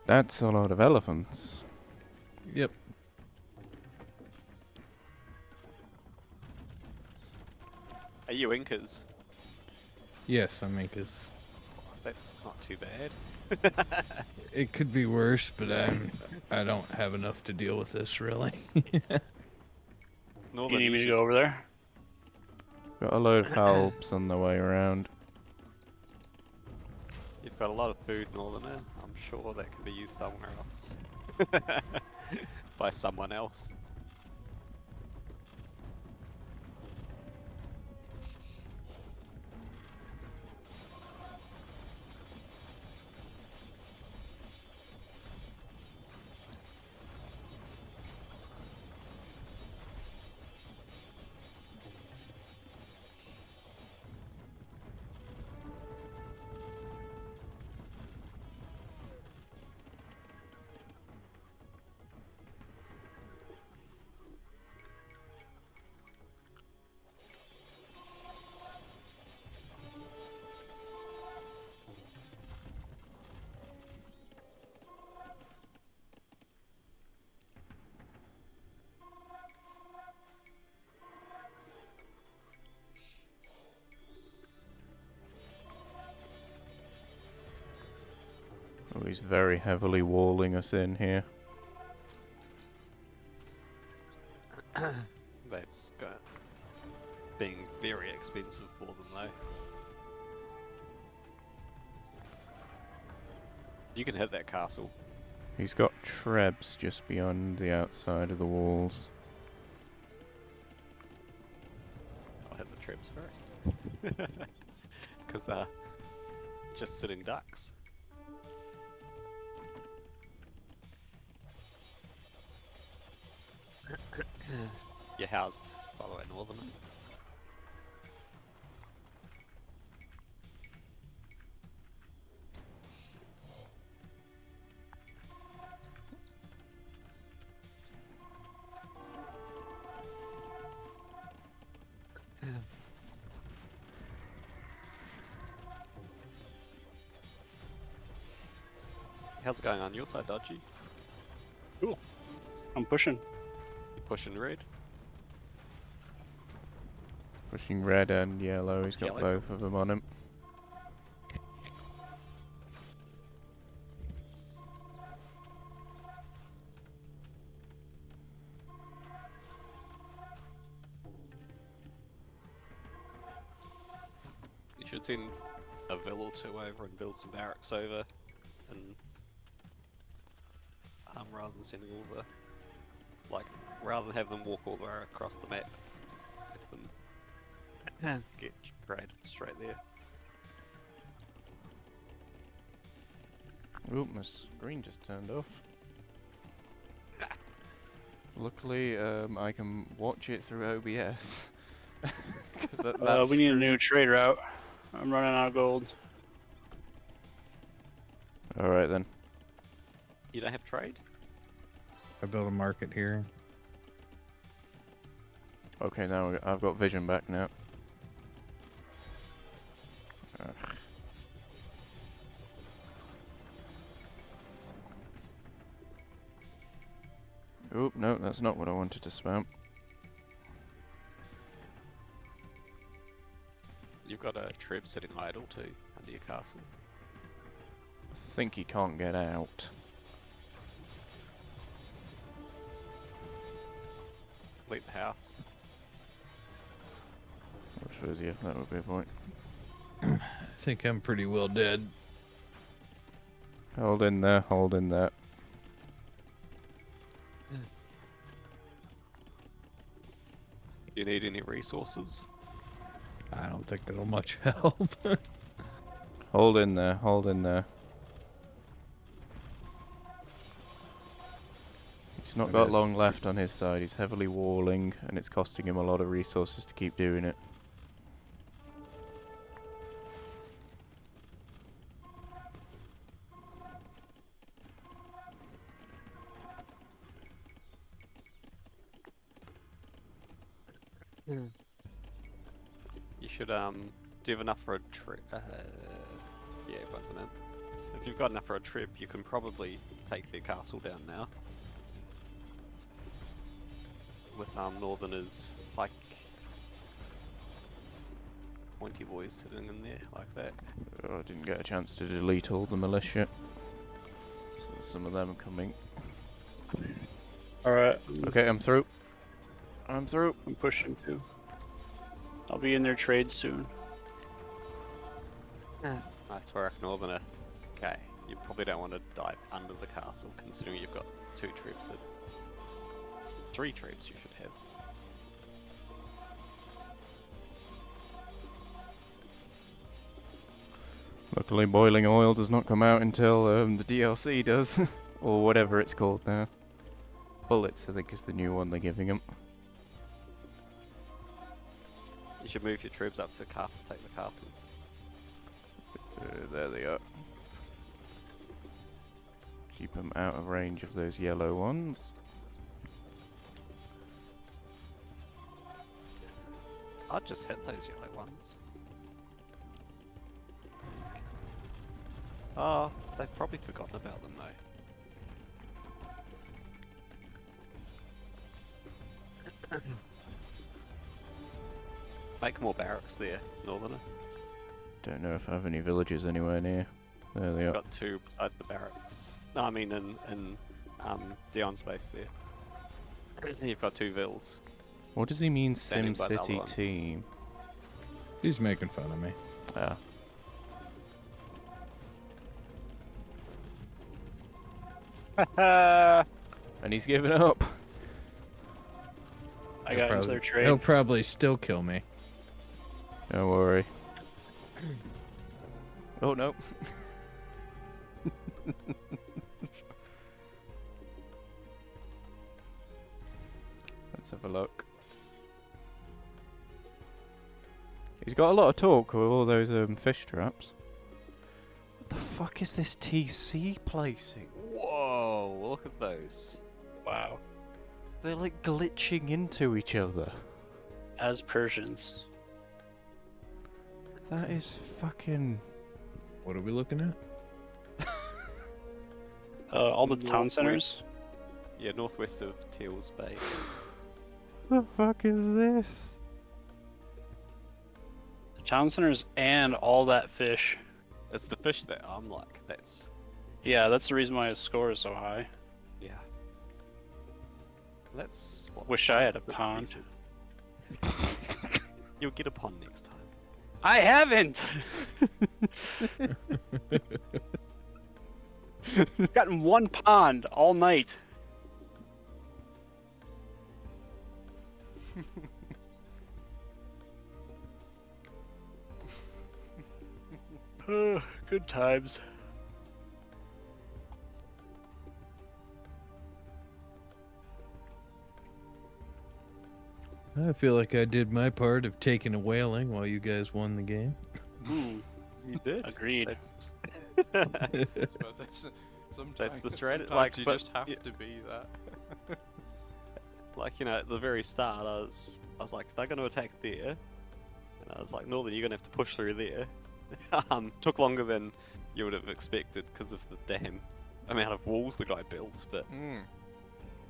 That's a lot of elephants. Yep. Are you Incas? Yes, I mean, 'cause That's not too bad. it could be worse, but I don't have enough to deal with this really. You Northern, need me to should- go over there? Got a load of halbs on the way around. You've got a lot of food, Northerner. I'm sure that can be used somewhere else. By someone else. he's very heavily walling us in here. That's being very expensive for them though. You can hit that castle. He's got trebs just beyond the outside of the walls. I'll hit the trebs first. Because they're just sitting ducks. You're housed, by the way, Northerner. How's it going on your side, Dodgy? Cool. I'm pushing. You pushing red? Pushing red and yellow, he's got Yellow. both of them on him. You should send a vill or two over and build some barracks over, and rather than sending all the, like, rather than have them walk all the way across the map, have them get graded straight there. Oop, my screen just turned off. Luckily, I can watch it through OBS. 'Cause that's We need a new trade route. I'm running out of gold. Alright then. You don't have trade? I built a market here. Okay, now I've got vision back now. Ugh. Oop, no, that's not what I wanted to spam. You've got a treb sitting idle too, under your castle. I think he can't get out. Leave the house. I suppose, yeah, that would be a point. I think I'm pretty well dead. Hold in there, hold in there. You need any resources? I don't think that'll much help. Hold in there, hold in there. He's not got long left on his side, he's heavily walling, and it's costing him a lot of resources to keep doing it. You should, do you have enough for a trip? Yeah, everyone's in it. If you've got enough for a trip, you can probably take their castle down now. With, Northerners, like, 20 boys sitting in there, like that. Oh, I didn't get a chance to delete all the militia. So some of them coming. Alright, Okay, I'm through. I'm through. I'm pushing too. I'll be in their trade soon. Nice work, Northerner. Okay, you probably don't want to dive under the castle, considering you've got 2 troops. 3 troops you should have. Luckily, boiling oil does not come out until the DLC does, or whatever it's called now. Bullets, I think, is the new one they're giving him. You should move your troops up to take the castles. There they are. Keep them out of range of those yellow ones. I'd just hit those yellow ones. Oh, they've probably forgotten about them though. Make more barracks there, Northerner. Don't know if I have any villages anywhere near. There they You've are. got two beside the barracks. No, I mean in Dion's base there. And you've got two vills. What does he mean, Standing by the other SimCity one. team? He's making fun of me. Ah. And he's given up. I got into their trade. He'll probably still kill me. Don't worry. Oh no. Let's have a look. He's got a lot of talk with all those fish traps. What the fuck is this TC placing? Whoa! Look at those. Wow. They're like glitching into each other. As Persians. That is fucking... What are we looking at? All the town Northwest. centers. Yeah, northwest of Teal's base. The fuck is this? The town centers and all that fish. It's the fish that I'm like, that's Yeah, that's the reason why his score is so high. yeah. Let's. Wish I had a is it pond. decent? You'll get a pond next time. I haven't! Gotten one pond all night. Good times. I feel like I did my part of taking a whaling while you guys won the game. Hmm, You did. agreed. That's the strategy. Like, you but just have y- to be that. Like, you know, at the very start, I was like, they're going to attack there, and I was like, Northern, you're going to have to push through there. Took longer than you would have expected because of the damn amount of walls the guy built, but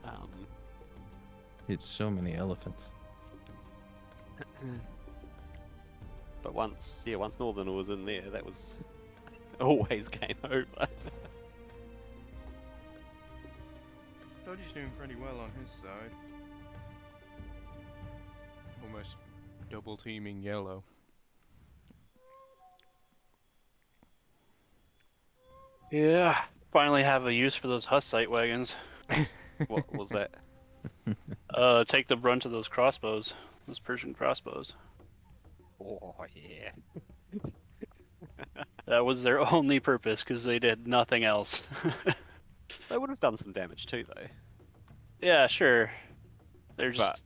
um, It's so many elephants. but once Northern was in there, that was always game over. Dodgy's doing pretty well on his side. Almost double teaming yellow. Yeah, finally have a use for those Hussite wagons. What was that? Take the brunt of those crossbows. Those Persian crossbows. Oh yeah. That was their only purpose, because they did nothing else. They would have done some damage too, though. Yeah, sure. They're just...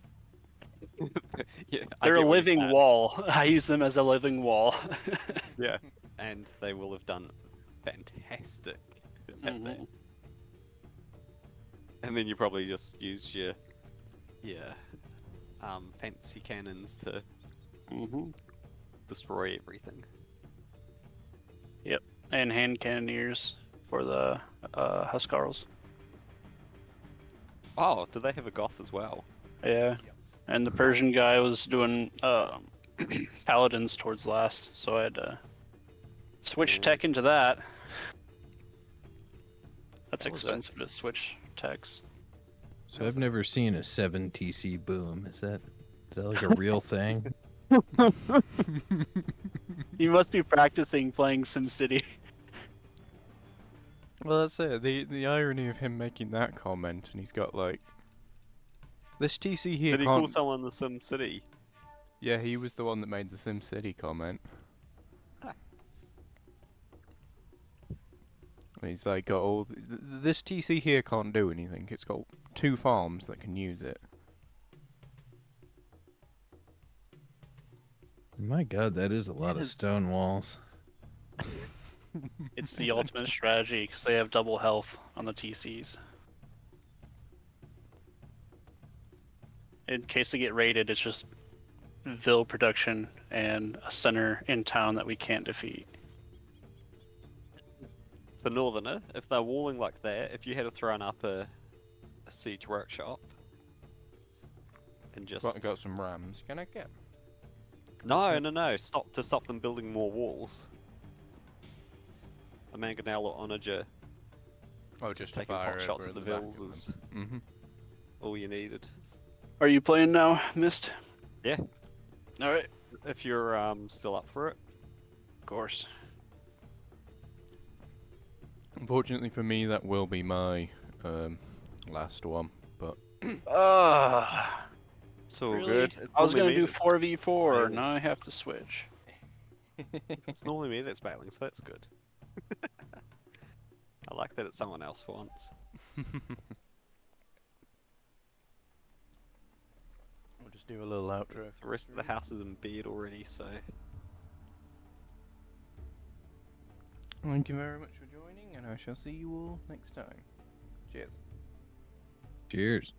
Yeah, I they're a get what you living meant. wall. I use them as a living wall. Yeah, and they will have done fantastic. At that. Mhm. And then you probably just use your fancy cannons to Mhm. destroy everything. And hand cannoneers for the Huskarls. Oh, do they have a Goth as well? Yeah. And the Persian guy was doing paladins towards last, so I had to switch tech into that. That's What was that? expensive to switch techs. So I've never seen a 7 TC boom. Is that like a real thing? You must be practicing playing SimCity. Well, that's it. The irony of him making that comment, and he's got like this TC here. Did he call can't... someone the Sim City? Yeah, he was the one that made the SimCity comment. Ah. He's like got all this TC here can't do anything. It's got 2 farms that can use it. My God, that is a lot of is- stone walls. It's the ultimate strategy, because they have double health on the TCs. In case they get raided, it's just Vil production and a center in town that we can't defeat. The Northerner, if they're walling like that, if you had to thrown up a siege workshop and just Got some rams. Can I get? no, stop them building more walls. a mangonel or onager, Oh, just just taking pot shots at the vills is Mm-hmm. all you needed. Are you playing now, Mist? Yeah, All right. if you're still up for it. Of course. Unfortunately for me, that will be my last one. But It's all Really? good. It's I was normally gonna me do that's 4v4. bailing. Now I have to switch. It's normally me that's bailing, so that's good. I like that it's someone else for once. We'll just do a little outro. The rest of the house is in bed already, so Thank you very much for joining, and I shall see you all next time. Cheers. Cheers.